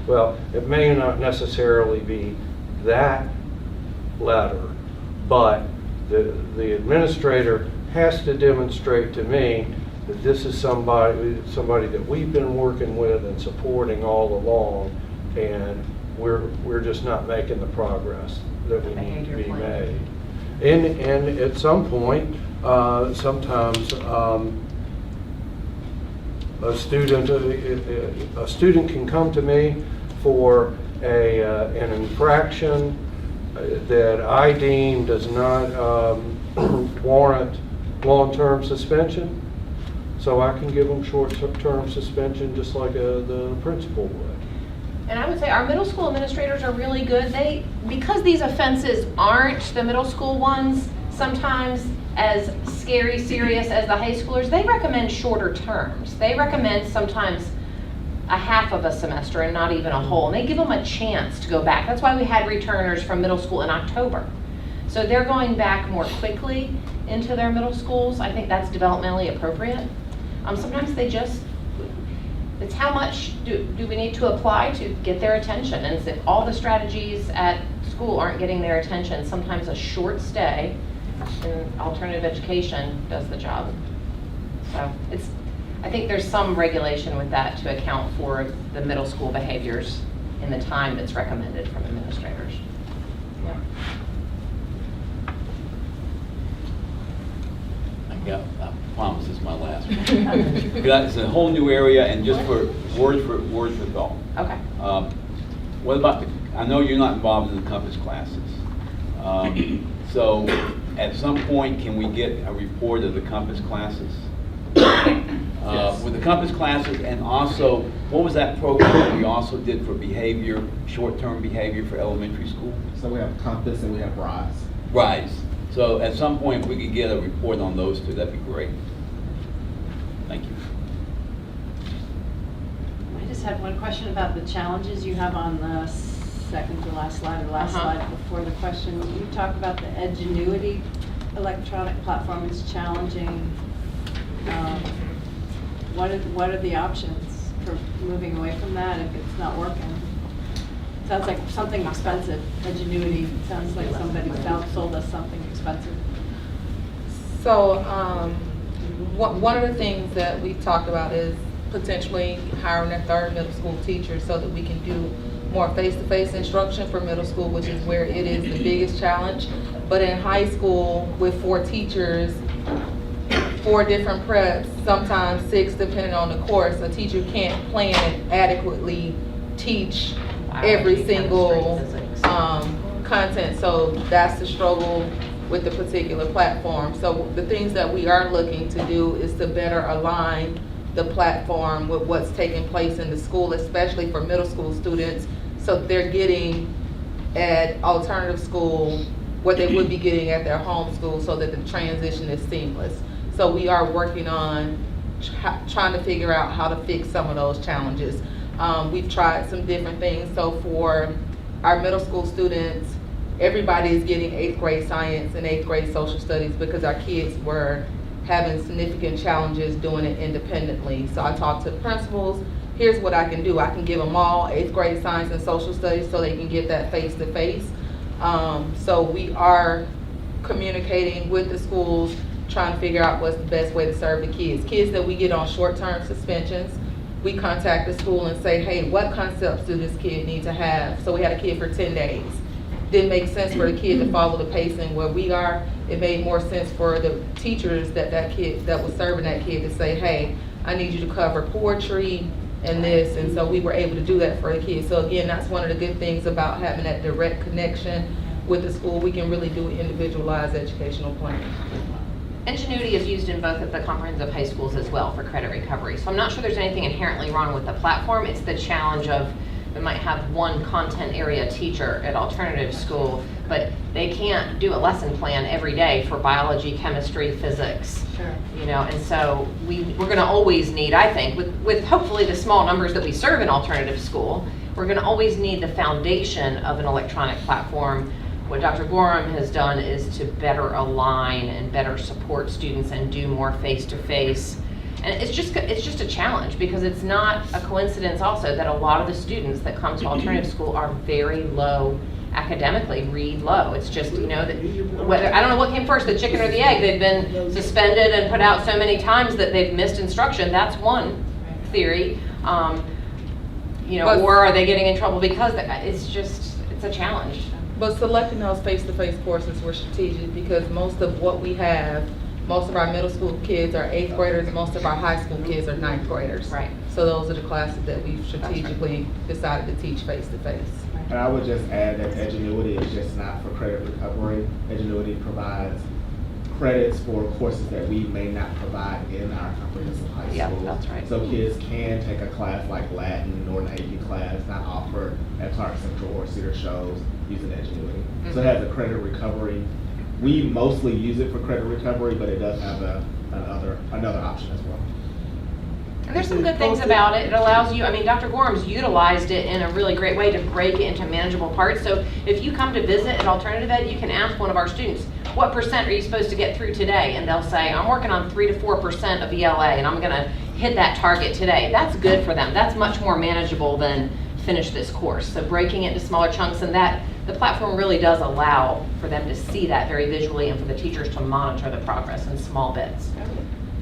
Well, it may not necessarily be that letter, but the administrator has to demonstrate to me that this is somebody that we've been working with and supporting all along, and we're just not making the progress that we need to be made. And at some point, sometimes a student can come to me for an infraction that I deem does not warrant long-term suspension. So I can give them short-term suspension just like the principal would. And I would say our middle school administrators are really good. Because these offenses aren't the middle school ones, sometimes as scary, serious as the high schoolers, they recommend shorter terms. They recommend sometimes a half of a semester and not even a whole. And they give them a chance to go back. That's why we had returners from middle school in October. So they're going back more quickly into their middle schools. I think that's developmentally appropriate. Sometimes they just, it's how much do we need to apply to get their attention? And if all the strategies at school aren't getting their attention, sometimes a short stay in alternative education does the job. So I think there's some regulation with that to account for the middle school behaviors in the time that's recommended from administrators. Yeah. I promise this is my last one. It's a whole new area, and just for words for thought. Okay. What about I know you're not involved in the Compass classes. So at some point, can we get a report of the Compass classes? With the Compass classes, and also, what was that program that we also did for behavior, short-term behavior for elementary school? So we have Compass and we have RISE. RISE. So at some point, if we could get a report on those two, that'd be great. Thank you. I just had one question about the challenges you have on the second to last slide or last slide before the question. You talk about the Edgenuity electronic platform is challenging. What are the options for moving away from that if it's not working? Sounds like something expensive. Edgenuity sounds like somebody sold us something expensive. So one of the things that we've talked about is potentially hiring a third middle school teacher so that we can do more face-to-face instruction for middle school, which is where it is the biggest challenge. But in high school, with 4 teachers, 4 different preps, sometimes 6 depending on the course, a teacher can't plan and adequately teach every single content. So that's the struggle with the particular platform. So the things that we are looking to do is to better align the platform with what's taking place in the school, especially for middle school students, so they're getting at alternative school what they would be getting at their home school, so that the transition is seamless. So we are working on trying to figure out how to fix some of those challenges. We've tried some different things. So for our middle school students, everybody is getting 8th grade science and 8th grade social studies because our kids were having significant challenges doing it independently. So I talked to principals, here's what I can do. I can give them all 8th grade science and social studies so they can get that face-to-face. So we are communicating with the schools, trying to figure out what's the best way to serve the kids. Kids that we get on short-term suspensions, we contact the school and say, hey, what concepts do this kid need to have? So we had a kid for 10 days. Didn't make sense for the kid to follow the pacing where we are. It made more sense for the teachers that kid that was serving that kid to say, hey, I need you to cover poetry and this. And so we were able to do that for the kids. So again, that's one of the good things about having that direct connection with the school. We can really do individualized educational planning. Ingenuity is used in both of the comprehensive high schools as well for credit recovery. So I'm not sure there's anything inherently wrong with the platform. It's the challenge of we might have one content area teacher at alternative school, but they can't do a lesson plan every day for biology, chemistry, physics. Sure. You know, and so we're going to always need, I think, with hopefully the small numbers that we serve in alternative school, we're going to always need the foundation of an electronic platform. What Dr. Gorham has done is to better align and better support students and do more face-to-face. And it's just a challenge because it's not a coincidence also that a lot of the students that come to alternative school are very low academically, read low. It's just, you know, that whether I don't know what came first, the chicken or the egg. They've been suspended and put out so many times that they've missed instruction. That's one theory. You know, or are they getting in trouble because it's a challenge. But selecting those face-to-face courses were strategic because most of what we have, most of our middle school kids are 8th graders, most of our high school kids are 9th graders. Right. So those are the classes that we've strategically decided to teach face-to-face. And I would just add that Edgenuity is just not for credit recovery. Edgenuity provides credits for courses that we may not provide in our comprehensive high school. Yeah, that's right. So kids can take a class like Latin or an AP class not offered at Clarke Central or Cedar Shows using Edgenuity. So it has a credit recovery We mostly use it for credit recovery, but it does have another option as well. And there's some good things about it. It allows you, I mean, Dr. Gorham's utilized it in a really great way to break it into manageable parts. So if you come to visit at Alternative Ed, you can ask one of our students, what percent are you supposed to get through today? And they'll say, I'm working on 3 to 4% of ELA, and I'm gonna hit that target today. That's good for them. That's much more manageable than finish this course. So breaking it into smaller chunks, and that the platform really does allow for them to see that very visually and for the teachers to monitor the progress in small bits.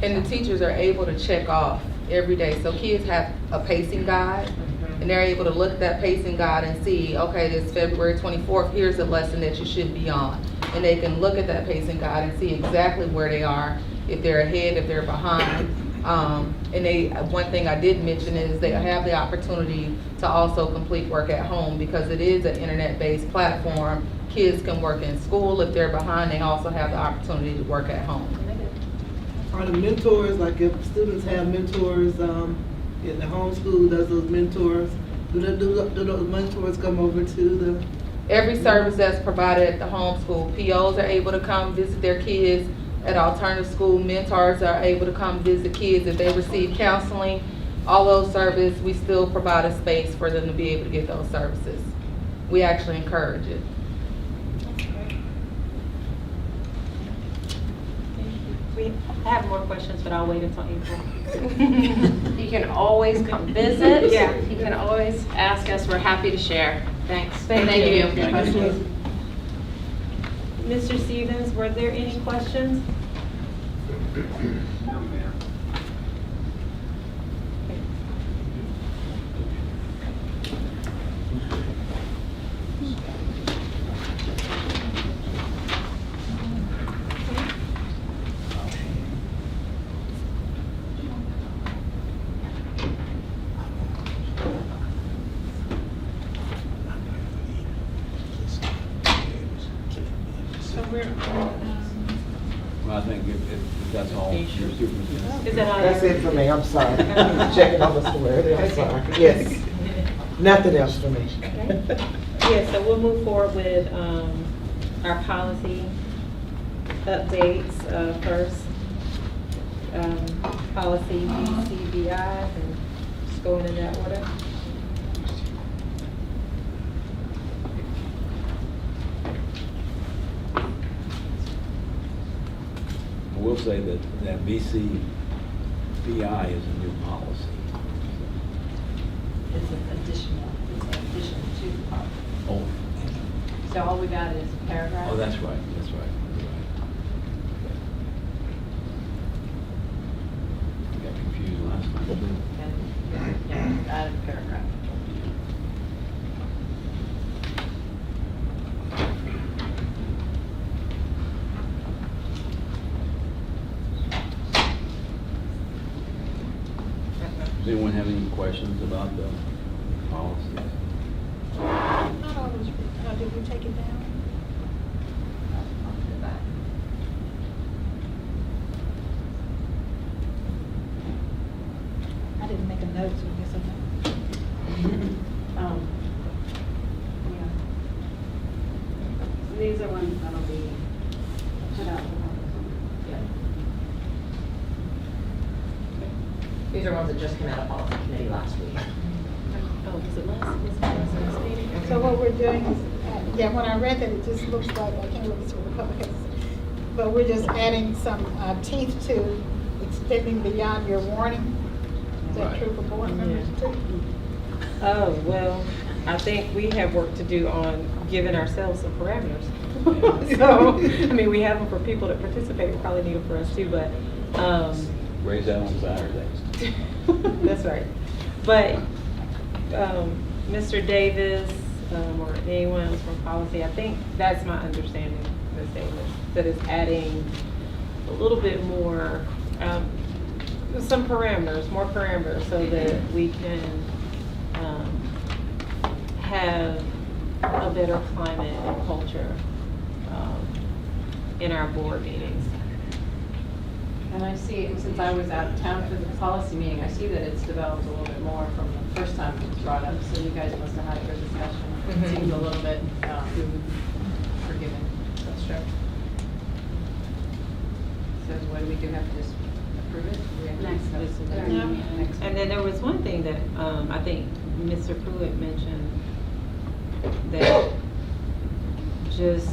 And the teachers are able to check off every day. So kids have a pacing guide, and they're able to look at that pacing guide and see, okay, this February 24th, here's a lesson that you should be on. And they can look at that pacing guide and see exactly where they are, if they're ahead, if they're behind. And one thing I did mention is they have the opportunity to also complete work at home, because it is an internet-based platform. Kids can work in school. If they're behind, they also have the opportunity to work at home. Are the mentors, like if students have mentors in the homeschool, does those mentors, do those mentors come over to the? Every service that's provided at the homeschool, POs are able to come visit their kids. At alternative school, mentors are able to come visit kids if they receive counseling. All those services, we still provide a space for them to be able to get those services. We actually encourage it. We have more questions, but I'll wait until April. You can always come visit. Yeah. You can always ask us. We're happy to share. Thanks. Thank you. Thank you. Mr. Stevens, were there any questions? Well, I think if that's all, your superintendent. Is that all? That's it for me, I'm sorry. I'm checking on Mr. Worthy, I'm sorry. Yes. Nothing else for me. Yeah, so we'll move forward with our policy updates first. Policy BCBI, and just going in that order. I will say that BCBI is a new policy. It's an addition to the policy. Oh, So all we got is a paragraph. oh, that's right, that's right. I got confused last time. And, yeah, add a paragraph. Does anyone have any questions about the policies? Did we take it down? I didn't make a note, so I guess I know. Yeah. So these are ones that'll be put out. These are ones that just came out of policy committee last week. Oh, was it last meeting? So what we're doing is, yeah, when I read that, it just looks like, I can't really see what the public has, but we're just adding some teeth to extending beyond your warning. Is that true for board members too? Oh, well, I think we have work to do on giving ourselves some parameters. So, I mean, we have them for people that participate, we probably need them for us too, but, Raise that on Saturdays. that's right. But, Mr. Davis, or anyone else from policy, I think that's my understanding, Ms. Davis, that is adding a little bit more, some parameters, more parameters, so that we can have a better climate and culture in our board meetings. And I see, since I was out of town for the policy meeting, I see that it's developed a little bit more from the first time it was brought up, so you guys must have had a good discussion. It seems a little bit forgiving. That's true. So what do? We have to just approve it? We have to Next. discuss it? Yeah. Next. And then there was one thing that I think Mr. Pruitt mentioned, that just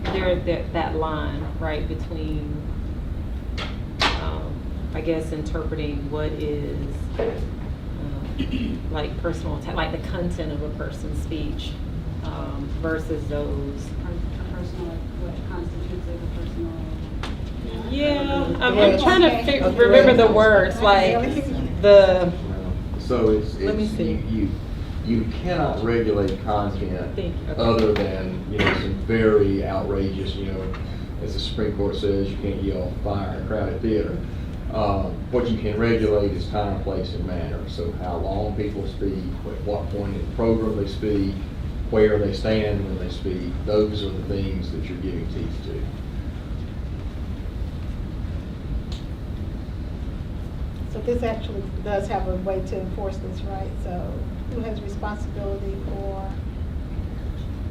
that line, right, between, I guess, interpreting what is like personal attack, like the content of a person's speech versus those. A personal, what constitutes like a personal. Yeah, I'm trying to remember the words, like the. So it's, Let me see. you cannot regulate content Thank you. Okay. other than, some very outrageous, as the Supreme Court says, you can't yell fire in a crowded theater. What you can regulate is time, place, and manner. So how long people speak, at what point in the program they speak, where they stand when they speak. Those are the things that you're giving teeth to. So this actually does have a way to enforce this, right? So who has responsibility for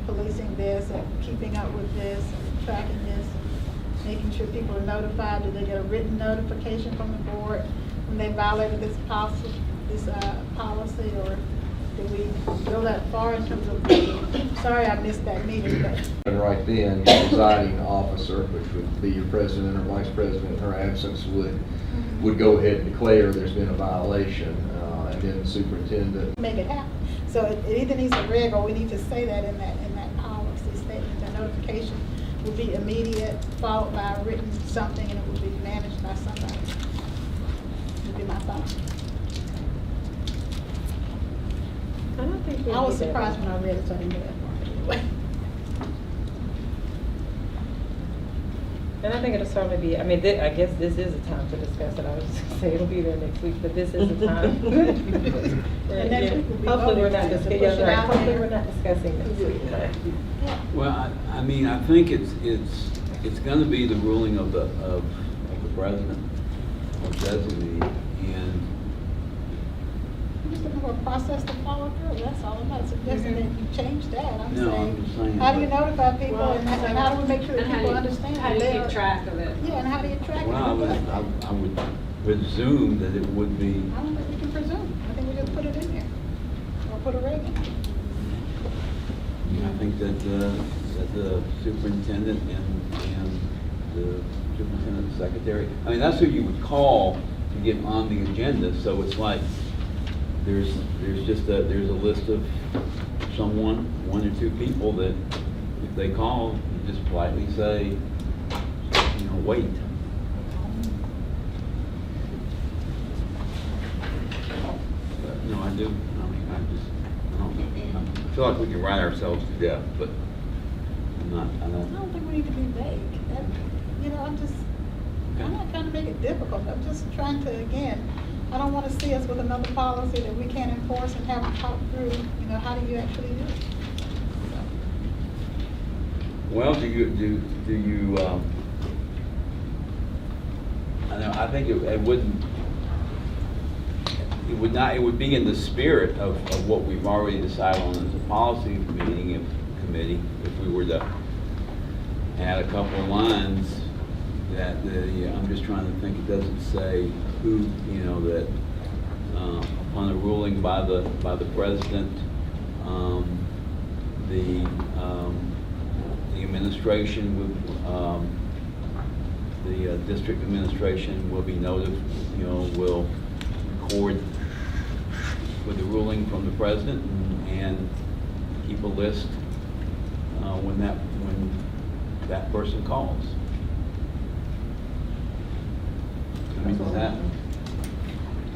policing this and keeping up with this and tracking this and making sure people are notified? Do they get a written notification from the board when they violated this policy, or do we go that far in terms of, sorry I missed that meeting, but. And right then, the presiding officer, which would be your president or vice president in her absence, would go ahead and declare there's been a violation, and then the superintendent. Make it happen. So it either needs a reg, or we need to say that in that policy statement, that notification will be immediate, followed by a written something, and it will be managed by somebody. Would be my thought. I don't think I was surprised when I read it, so I didn't do that part anyway. And I think it'll certainly be, I mean, I guess this is a time to discuss it. I was just gonna say it'll be there next week, but this is a time. And next week will be Hopefully we're not voting, discussing, to push it out hopefully there. we're not discussing next week. Well, I mean, I think it's gonna be the ruling of the president or designee, and Just looking for a process to follow through, that's all. I'm not suggesting that you change that. I'm No, I'm saying, just saying, how do you but- notify people, and how do we make sure that And how people do you- understand? How do that you they keep are- track of it? Yeah, and how do you track it? well, I would presume that it would be, I don't think we can presume. I think we just put it in there, or put a reg in. I think that the superintendent and the superintendent secretary, I mean, that's who you would call to get on the agenda, so it's like, there's a list of someone, one or two people that if they call, you just politely say, wait. But, no, I do, I mean, I feel like we can write ourselves to death, but I I don't think we need to be vague. I'm not trying to make it difficult. I'm just trying to, again, I don't want to see us with another policy that we can't enforce and have to talk through, how do you actually do it? Well, do you, I think it would be in the spirit of what we've already decided on as a policy committee, if we were to add a couple of lines that I'm just trying to think, it doesn't say who, that upon a ruling by the president, the administration would, the district administration will be will record with the ruling from the president and keep a list when that person calls. I mean, is that?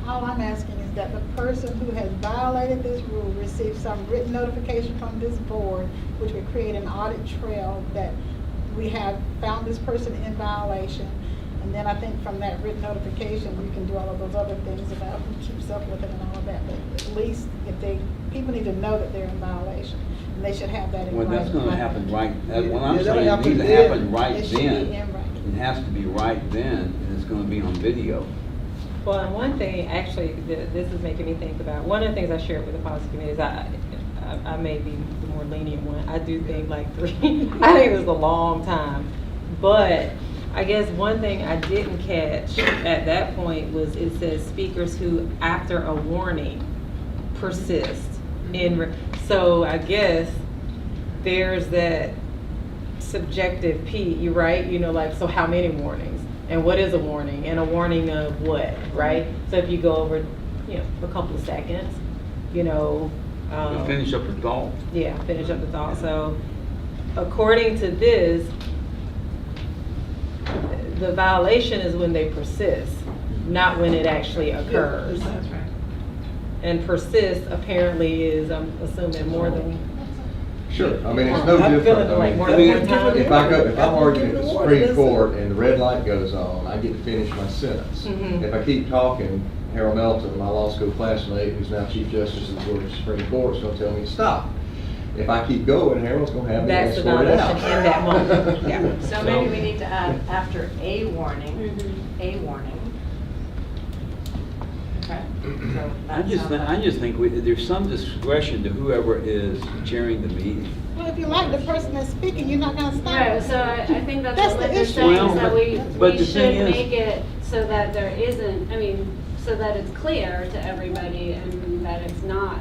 All I'm asking is that the person who has violated this rule receive some written notification from this board, which would create an audit trail that we have found this person in violation. And then I think from that written notification, we can do all of those other things about who keeps up with it and all of that. But at least people need to know that they're in violation, and they should have that in Well, writing. that's gonna happen right, what I'm that'll saying, it happen needs to then. happen right It should be then. in writing. It has to be right then, and it's gonna be on video. Well, and one thing, actually, this is making me think about, one of the things I shared with the policy committee is I may be the more lenient one. I do think like 3, I think it was a long time. But I guess one thing I didn't catch at that point was it says speakers who, after a warning, persist in, so I guess there's that subjective you're right, you know, like, so how many warnings? And what is a warning? And a warning of what, right? So if you go over, you know, for a couple of seconds, you know. Finish up the thought. Yeah, finish up the thought. So according to this, the violation is when they persist, not when it actually occurs. That's right. And persist apparently is, I'm assuming, more than. Sure, I mean, it's no I'm different. feeling like more than one time. If I'm arguing at the Supreme Court and the red light goes on, I get to finish my sentence. Mhm. If I keep talking, Harold Melton, my law school classmate, who's now Chief Justice of the Georgia Supreme Court, is gonna tell me to stop. If I keep going, Harold's gonna have me That's the escort it violation out. in that moment, yeah. So maybe we need to add after a warning, Mm-hmm. a warning. Okay. So I that just sounds think there's some discretion to whoever is chairing the meeting. Well, if you like the person that's speaking, you're not gonna stop. Right, so I think that's That's what the they're issue. saying, Well, is that but we the should thing is- make it so that there isn't, I mean, so that it's clear to everybody and that it's not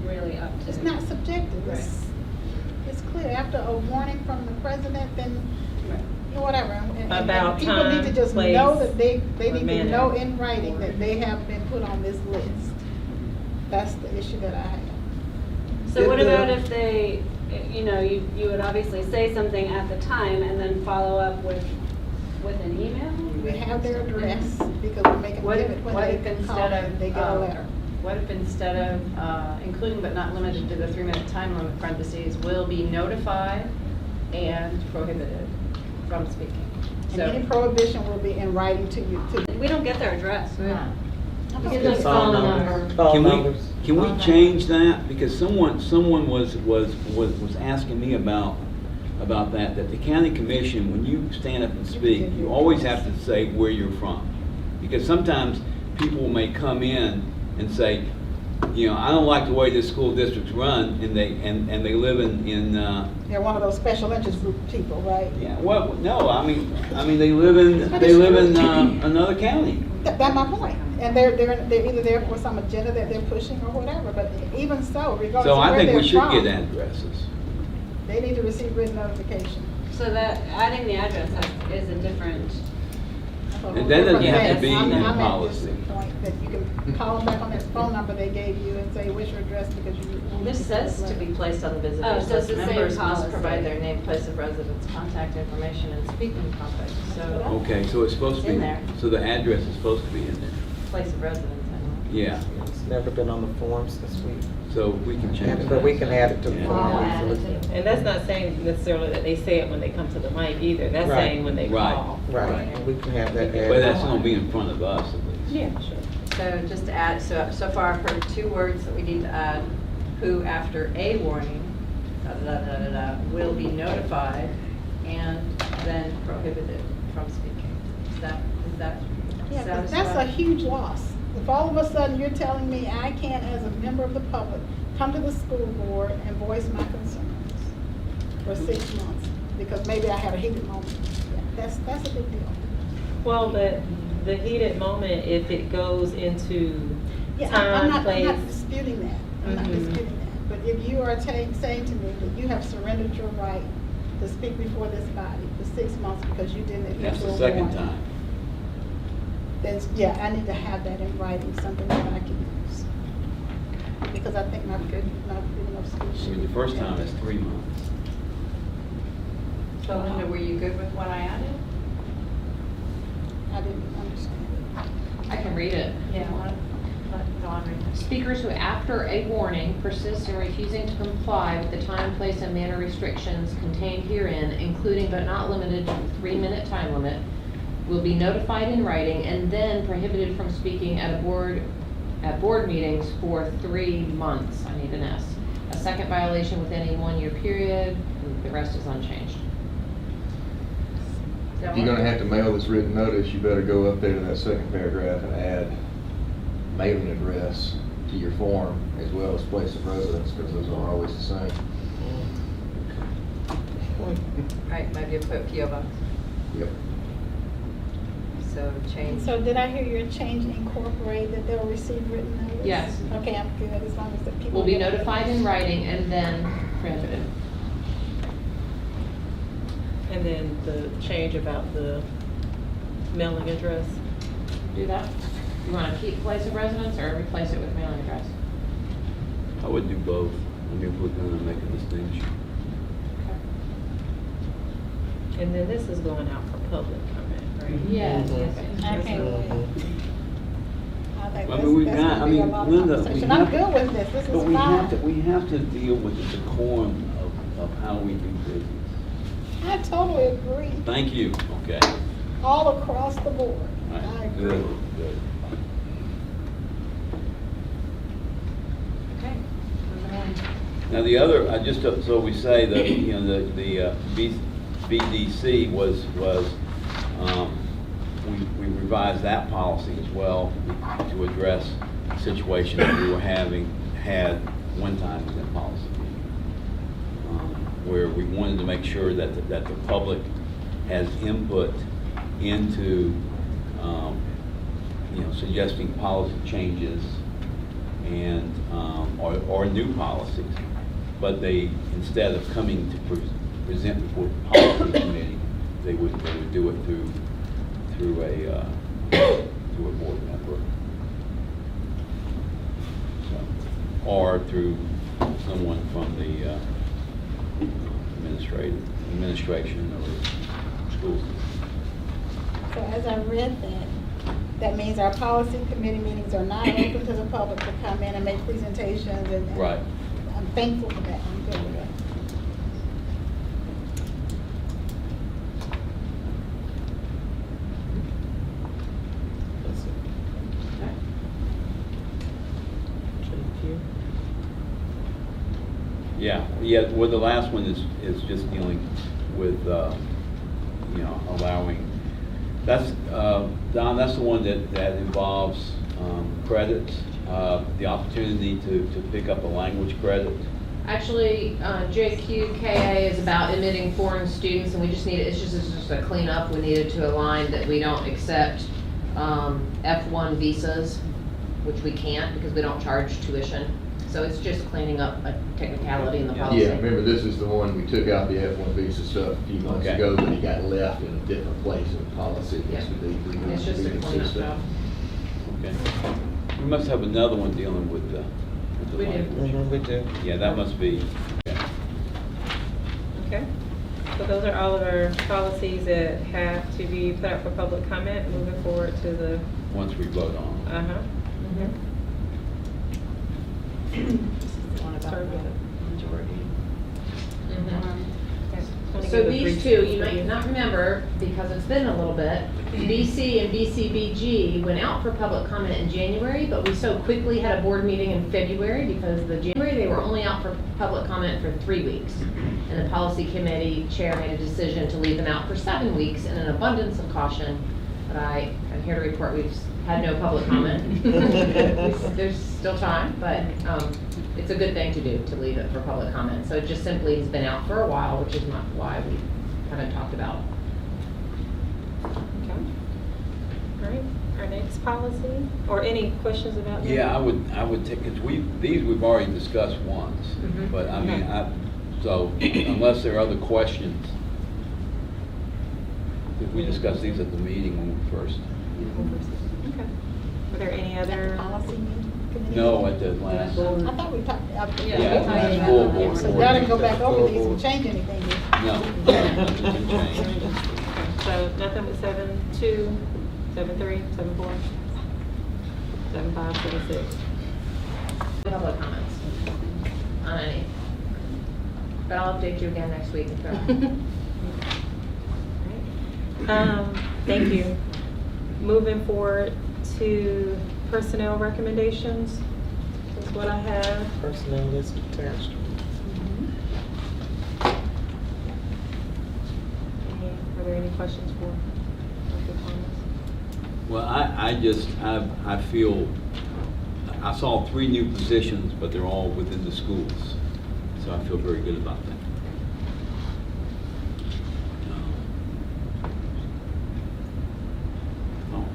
really up to. It's not subjective, it's clear. After a warning from the president, then whatever. And About people need to time, just place, know that they or need to manner. know in writing that they have been put on this list. That's the issue that I have. So what about if they, you know, you would obviously say something at the time and then follow up with an email? We have their address because we make them What give if, it when what they if can call instead and they get a of, letter. what if instead of, including but not limited to the 3-minute time limit, parentheses, will be notified and prohibited from speaking? And any prohibition will be in writing to you too. We don't get their address. We get their phone number. Can we change that? Because someone was asking me about that the county commission, when you stand up and speak, you always have to say where you're from. Because sometimes people may come in and say, you know, I don't like the way this school district's run, and they live in They're one of those special interest group people, right? yeah, well, no, I mean they live in another county. That's my point. And they're either there for some agenda that they're pushing or whatever, but even so, regardless So of I where think they're we should from, get addresses. they need to receive written notification. So that adding the address is a different. And that doesn't have to be I'm in at this policy. point that you can call them back on that phone number they gave you and say, what's your address, because you. This says to be placed on the Oh, visitors so it's list. the same Members must policy. provide their name, place of residence, contact information, and speaking topic. So, Okay, so it's supposed to In be, there. so the address is supposed to be in there. place of residence, I know. Yeah, It's never been on the forms this week. so we can change that. But we can add it to the Yeah. form. And that's not saying necessarily that they say it when they come to the mic either. That's Right. saying when they Right. call. Right, and we can have that But added. that's gonna be in front of us at least. Yeah, sure. So just to add, so far I've heard 2 words that we need to add, who after a warning, will be notified and then prohibited from speaking. Is that Yeah, but that's a satisfactory? huge loss. If all of a sudden you're telling me I can't, as a member of the public, come to the school board and voice my concerns for 6 months, because maybe I had a heated moment. Yeah, that's a big deal. Well, the heated moment, if it goes into Yeah, I'm time, not place. disputing that. I'm not Mhm. disputing that. But if you are saying to me that you have surrendered your right to speak before this body for 6 months because you didn't adhere That's to the a second warning, time. then, yeah, I need to have that in writing, something that I can use. Because I think not good enough speech. I mean, the first time is 3 months. So Linda, were you good with what I added? I didn't understand it. I can read it. Yeah, go on, read it. Speakers who, after a warning, persist in refusing to comply with the time, place, and manner restrictions contained herein, including but not limited to the 3-minute time limit, will be notified in writing and then prohibited from speaking at board meetings for 3 months. I need an S. A second violation within a 1-year period, and the rest is unchanged. If you're gonna have to mail this written notice, you better go up there to that second paragraph and add mailing address to your form as well as place of residence, because those are always the same. Right, maybe you put P.O. Box. Yep. So change. So did I hear your change incorporate that they'll receive written notice? Yes. Okay, I'm good, as long as the people. Will be get it. notified in writing and then printed. And then the change about the mailing address. Do that? You want to keep place of residence or replace it with mailing address? I would do both. I mean, if we're gonna make a distinction. And then this is going out for public comment, right? Yes, Mhm. yes, yes. I can't wait. I think I mean, we've that's got, gonna I be a mean, lot of Linda, we conversation. have. I'm good with this, this But is we have to, fine. we have to deal with the decorum of how we do business. I totally agree, Thank you, okay. all across the board. All right, I agree. good, good. Okay. Moving on. Now, the other, just so we say that, you know, the BDC was, we revised that policy as well to address the situation that we were had one time in that policy, where we wanted to make sure that the public has input into, you know, suggesting policy changes and, or new policies. But they, instead of coming to present before the policy committee, they would do it through a board member. So, or through someone from the administration or schools. So as I read that means our policy committee meetings are not open to the public to come in and make presentations and. Right. I'm thankful for that, I'm good with that. Yeah, well, the last one is just dealing with, you know, allowing, that's, Don, that's the one that involves credits, the opportunity to pick up a language credit. Actually, JQKA is about admitting foreign students, and we just need, it's just a cleanup. We needed to align that we don't accept F1 visas, which we can't because we don't charge tuition. So it's just cleaning up a technicality in the policy. Yeah, remember, this is the one, we took out the F1 visa stuff a few months Okay. ago, but it got left in a different place in the policy. Yeah. This would be It's just a cleanup consistent. job. Okay. We must have another one dealing with the We do. language. We do. Yeah, that must be, okay. Okay. So those are all of our policies that have to be put up for public comment, moving forward to the, Once we vote on them. uh-huh. This is the one about Sorry, the go ahead. majority. Wanna So give a these brief two, you overview? might not remember, because it's been a little bit, BC and BCBG went out for public comment in January, but we so quickly had a board meeting in February, because the January, they were only out for public comment for 3 weeks. And the policy committee chair made a decision to leave them out for 7 weeks in an abundance of caution. But I'm here to report we've had no public comment. There's still time, but it's a good thing to do, to leave it for public comment. So it just simply has been out for a while, which is not why we kind of talked about. Okay. All right, our next policy, or any questions about that? Yeah, I would take, because these we've already discussed once, Mhm. but I mean, so unless there are other questions, if we discussed these at the meeting when we first. Okay. Were there any other? Policy committee? No, at the last. I thought we talked. Yeah, last full board. So y'all didn't go back over these and change anything, did you? No, nothing changed. So nothing but 7.2, 7.3, 7.4, 7.5, 7.6. Public comments on any. But I'll update you again next week. Thank you. Moving forward to personnel recommendations, is what I have. Personnel list attached. Are there any questions for Dr. Thomas? Well, I feel, I saw 3 new positions, but they're all within the schools, so I feel very good about that.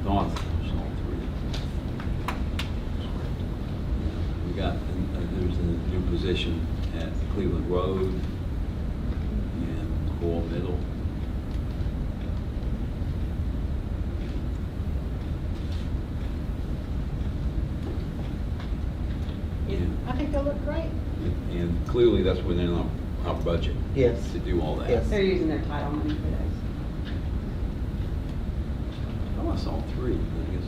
thought it was all three. We got, there's a new position at Cleveland Road and Coral Middle. I think they look great. And clearly that's within our budget. Yes. To do all that. Yes. They're using their title money for those. Oh, I saw three, I guess.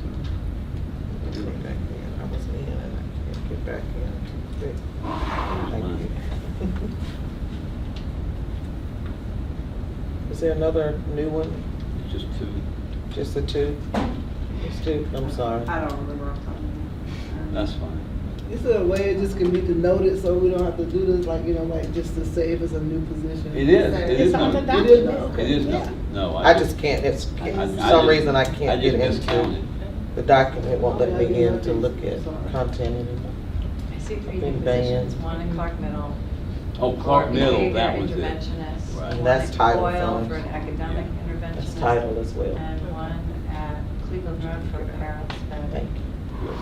Get back in. I was in and I can't get back in. Thank you. Is there another new one? Just two. Just the two? Just two, I'm sorry. I don't remember off the top of my head. That's fine. Is there a way it just can be denoted so we don't have to do this, like, you know, like just to say if it's a new position? It is. It is on the noted. document. It is Yeah. noted. No, I just can't, it's, for some reason I can't get just into miscounted. the document, it won't let me in to look at content anymore. I see three Been new banned. positions, one in Clarke Middle. Oh, Clarke Middle, that was it. Interventionist, Right. one That's at title Boyle funds. for an academic Yeah. interventionist. That's title as well. And one at Cleveland Road for parents. Thank you.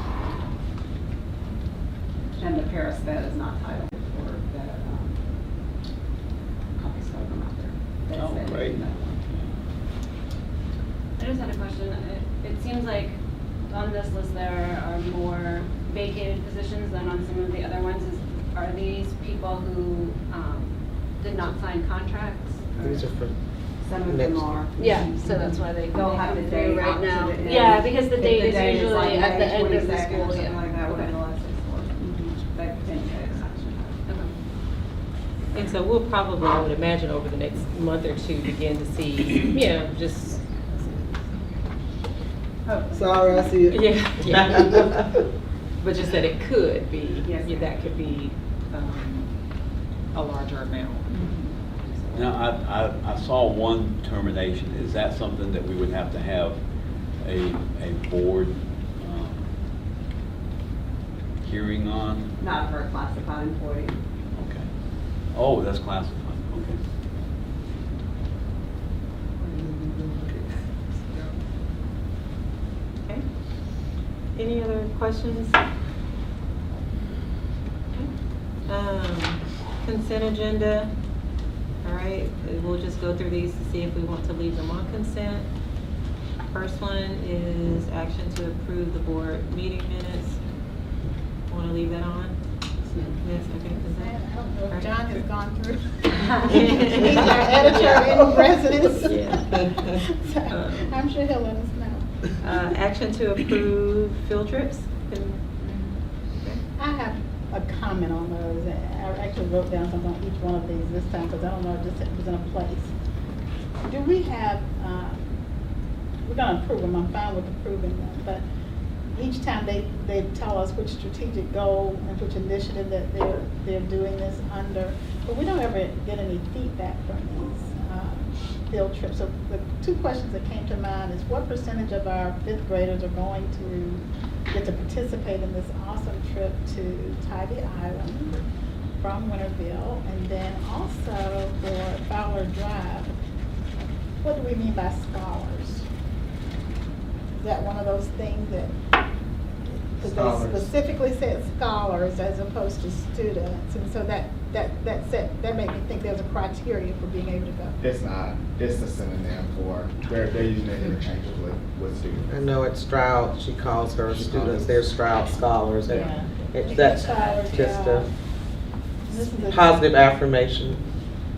And the Paris Vet is not titled for the, copies of them out there. That's Oh, it. great. I just had a question. It seems like on this list there are more vacated positions than on some of the other ones. Are these people who did not sign contracts? These are for Some of next them are. Yeah, so that's why they They'll have the date right out to now. the end. Yeah, because the If date is like usually at the May end of the 22nd school or something year. like that, whatever the last is for. Mm-hmm. They potentially exception. And so we'll probably, I would imagine, over the next month or two, begin to see, you know, just, Sorry, I see it. yeah. But just that it could be, Yes, yeah, that could be a larger amount. Now, I saw one termination. Is that something that we would have to have a board hearing on? Not for a classified employee. Okay. Oh, that's classified, okay. Okay. Any other questions? Okay. Consent agenda. All right, we'll just go through these to see if we want to leave them on consent. First one is action to approve the board meeting minutes. Want to leave that on? Yes, okay. I don't know if John has gone through. He's our editor in residence. Yeah. So I'm sure he'll let us know. Action to approve field trips. I have a comment on those. I actually wrote down something on each one of these this time because I don't know if this was in a place. Do we have, we're gonna approve them, I'm fine with approving them, but each time they tell us which strategic goal and which initiative that they're doing this under, but we don't ever get any feedback from these field trips. So the two questions that came to mind is what percentage of our fifth graders are going to get to participate in this awesome trip to Tybee Island from Winterville, and then also for Fowler Drive, what do we mean by scholars? Is that one of those things that, because they specifically said scholars as opposed to students, and so that made me think there's a criteria for being able to go. It's not, it's a synonym for, they're using it interchangeably with students. I know at Stroud, she calls her students, they're Stroud scholars, and that's just a positive affirmation.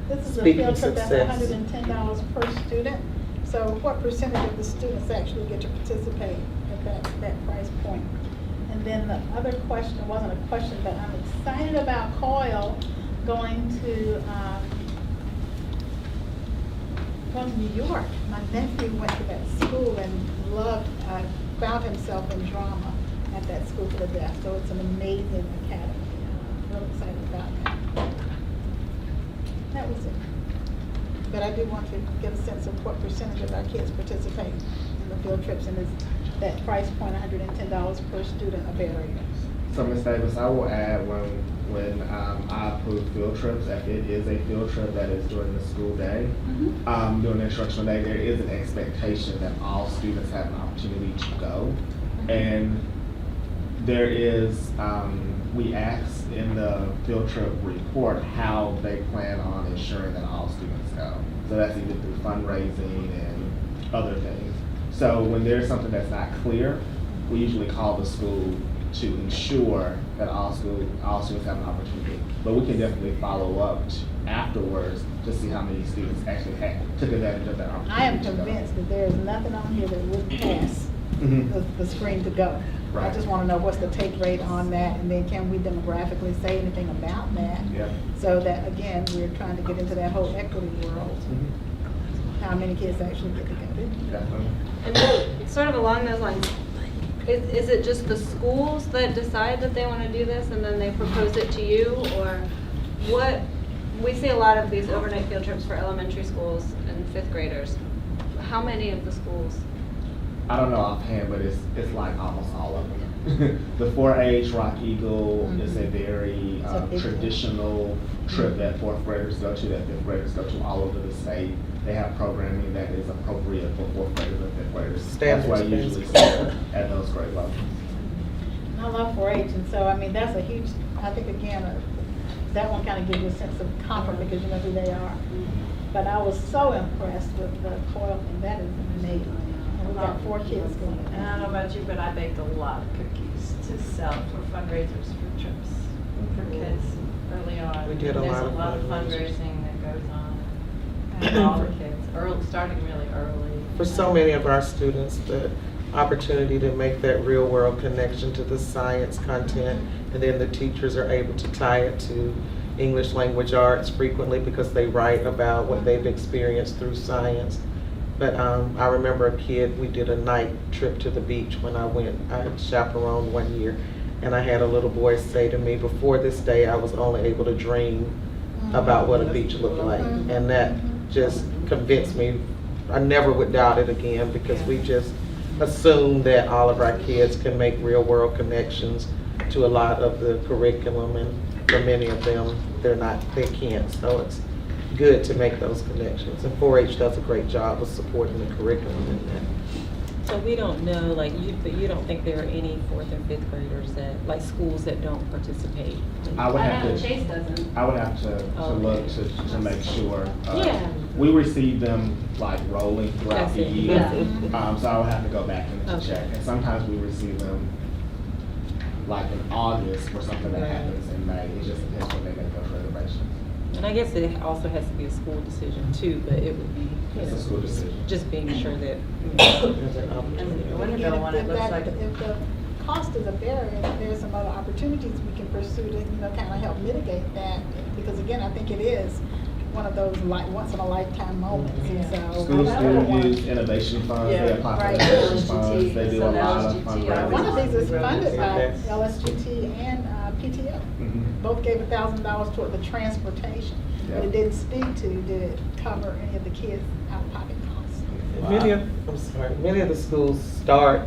This is a Speaking field trip that's success. $110 per student. So what percentage of the students actually get to participate at that price point? And then the other question, wasn't a question, but I'm excited about Coyle going to New York. My nephew went to that school and found himself in drama at that school for the deaf. So it's an amazing academy. I'm real excited about that. That was it. But I do want to get a sense of what percentage of our kids participate in the field trips, and is that price point, $110 per student, a barrier? So, Ms. Davis, I will add when I approve field trips, if it is a field trip that is during the school day, during the instructional day, there is an expectation that all students have an opportunity to go. And there is, we ask in the field trip report how they plan on ensuring that all students go. So that's either through fundraising and other things. So when there's something that's not clear, we usually call the school to ensure that all students have an opportunity. But we can definitely follow up afterwards to see how many students actually took advantage of that opportunity. I am convinced that there is nothing on here that wouldn't pass the screen to go. I Right. just want to know what's the take rate on that, and then can we demographically say anything about that? Yep. So that, again, we're trying to get into that whole equity world. How many kids actually get to go? Definitely. And sort of along those lines, is it just the schools that decide that they want to do this and then they propose it to you? Or what, we see a lot of these overnight field trips for elementary schools and fifth graders. How many of the schools? I don't know offhand, but it's like almost all of them. The 4-H Rock Eagle is a very It's a big traditional trip that fourth graders go to, that fifth graders go to all over the state. They have programming that is appropriate for fourth graders and fifth graders. That's why you usually see it at those grade levels. I love 4-H, and so, I mean, that's a huge, I think, again, that one kind of gives you a sense of comfort because you know who they are. But I was so impressed with the coil thing. That is amazing. And we've got 4 kids going. And I don't know about you, but I baked a lot of cookies to sell for fundraisers for trips for kids early on. We did a There's lot a of lot of fundraisers. fundraising that goes on. And all the kids, starting really early. For so many of our students, the opportunity to make that real world connection to the science content, and then the teachers are able to tie it to English language arts frequently because they write about what they've experienced through science. But I remember a kid, we did a night trip to the beach when I chaperoned one year, and I had a little boy say to me, before this day I was only able to dream about what a beach looked like. And that just convinced me I never would doubt it again, because we just assume that all of our kids can make real world connections to a lot of the curriculum, and for many of them they can't. So it's good to make those connections, and 4-H does a great job of supporting the curriculum in that. So we don't know, but you don't think there are any 4th and 5th graders that, like schools that don't participate? I would have to. Chase doesn't. I would have to look to make sure. Yeah. We receive them like rolling throughout the year. Yeah. So I would have to go back and check. And sometimes we receive them like in August for something that happens in May. It just depends when they make those reservations. And I guess it also has to be a school decision too, but it would be, It's a school decision. just being sure that, There's an opportunity. And the Winterville one, it looks like. If the cost is a barrier, there's some other opportunities we can pursue to, kind of help mitigate that. Because again, I think it is one of those once in a lifetime moments. And so Schools I don't do wanna- use innovation funds, they apply for Right. innovation LSGT, funds, they do a so lot of LSGT, fundraising. One of these is funded by Okay. LSGT and PTO. Mhm. Both gave $1,000 toward the transportation. But it didn't speak to, did it cover any of the kids' out-of-pocket costs? Many of the schools start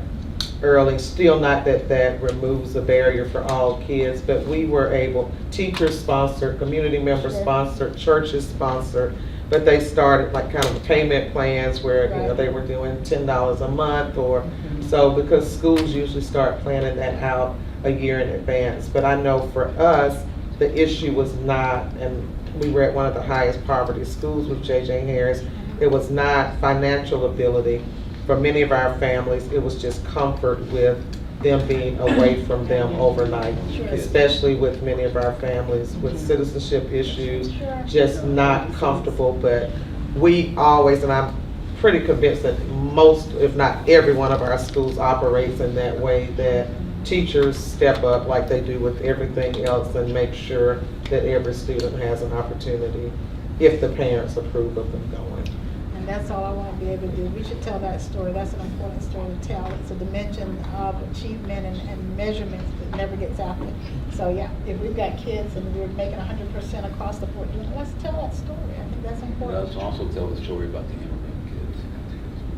early, still not that removes a barrier for all kids, but we were able, teachers sponsored, community members sponsored, churches sponsored, but they started like kind of payment plans where, they were doing $10 a month or so, because schools usually start planning that out a year in advance. But I know for us, the issue was not, and we were at one of the highest poverty schools with J.J. Harris, it was not financial ability. For many of our families, it was just comfort with them being away from them overnight, especially with many of our families with citizenship issues, just not comfortable. But we always, and I'm pretty convinced that most, if not every one of our schools operates in that way, that teachers step up like they do with everything else and make sure that every student has an opportunity if the parents approve of them going. And that's all I want to be able to do. We should tell that story. That's an important story to tell. It's a dimension of achievement and measurements that never gets out there. So yeah, if we've got kids and we're making 100% across the board, let's tell that story. I think that's important. Let's also tell the story about the immigrant kids.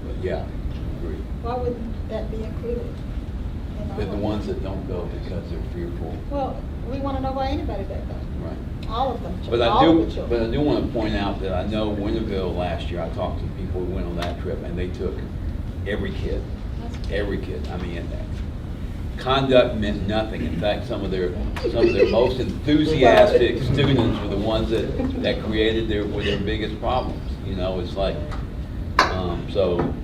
But yeah, agree. Why wouldn't that be included? They're the ones that don't go because they're fearful. Well, we want to know why anybody that goes. Right. All of them. But I all of the do, children. but I do want to point out that I know Winterville last year, I talked to people who went on that trip, and they took every kid. Every kid. I mean, conduct meant nothing. In fact, some of their most enthusiastic students were the ones that created their biggest problems. You know, it's like, so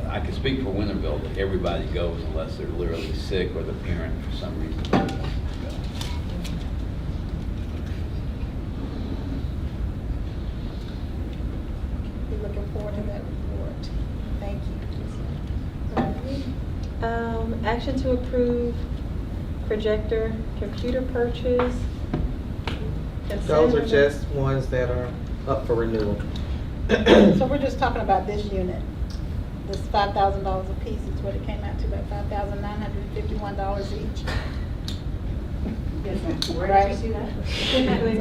I can speak for Winterville, that everybody goes unless they're literally sick or the parent for some reason doesn't want them to go. Be looking forward to that report. Thank you. Action to approve projector computer purchase. Those are just ones that are up for renewal. So we're just talking about this unit. This $5,000 a piece is what it came out to, about $5,951 each. Yes, ma'am. Where Right. did you see that?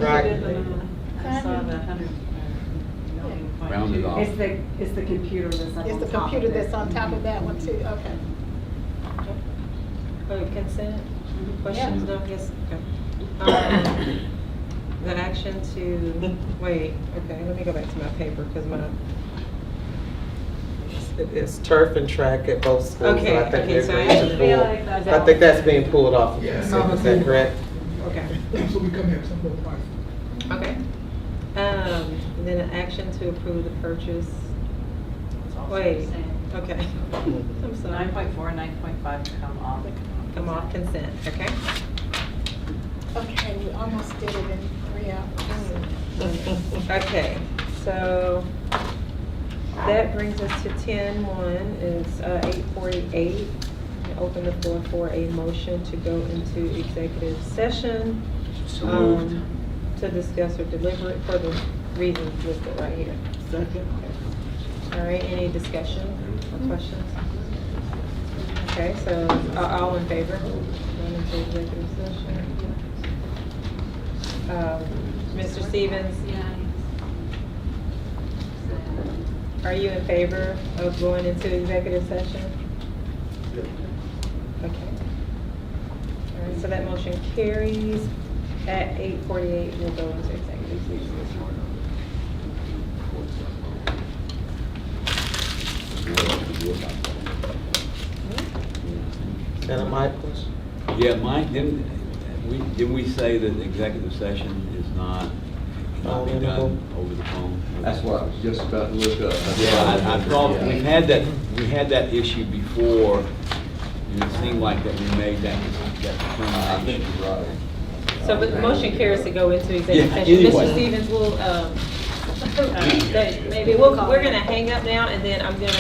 Right. I saw the 100 million. Rounded off. It's the computer that's up It's on the top of computer it. that's on top of that one too, okay. Consent? Questions? No? Yes? Okay. The action to, wait, okay, let me go back to my paper, because It's turf and track at both schools. Okay, so I think okay, so they're I going to feel pull- like that's I think that's being pulled off of this. Is that correct? Okay. So we come here, some both parties. Okay. Then an action to approve the purchase. Wait, okay. I'm sorry. 9.4 and 9.5 come off. Consent, okay? Okay, we almost did it in 3 hours. Okay, so that brings us to 10-1, it's 8:48. Open the floor for a motion to go into executive session to discuss or deliberate for the reasons listed right here. Second. All right, any discussion or questions? Okay, so all in favor? Going into executive session. Mr. Stevens? Are you in favor of going into executive session? Okay. All right, so that motion carries. At 8:48, we'll go into executive session. Is that a Mike question? Yeah, Mike, didn't we say that executive session is not be done over the phone? That's what I was just about to look up. Yeah, I thought, we had that issue before, and it seemed like that we made that determination. I think you're right. So, but the motion carries to go into executive Yeah, session. anyway. Mr. Stevens will, maybe we're gonna hang up now, and then I'm gonna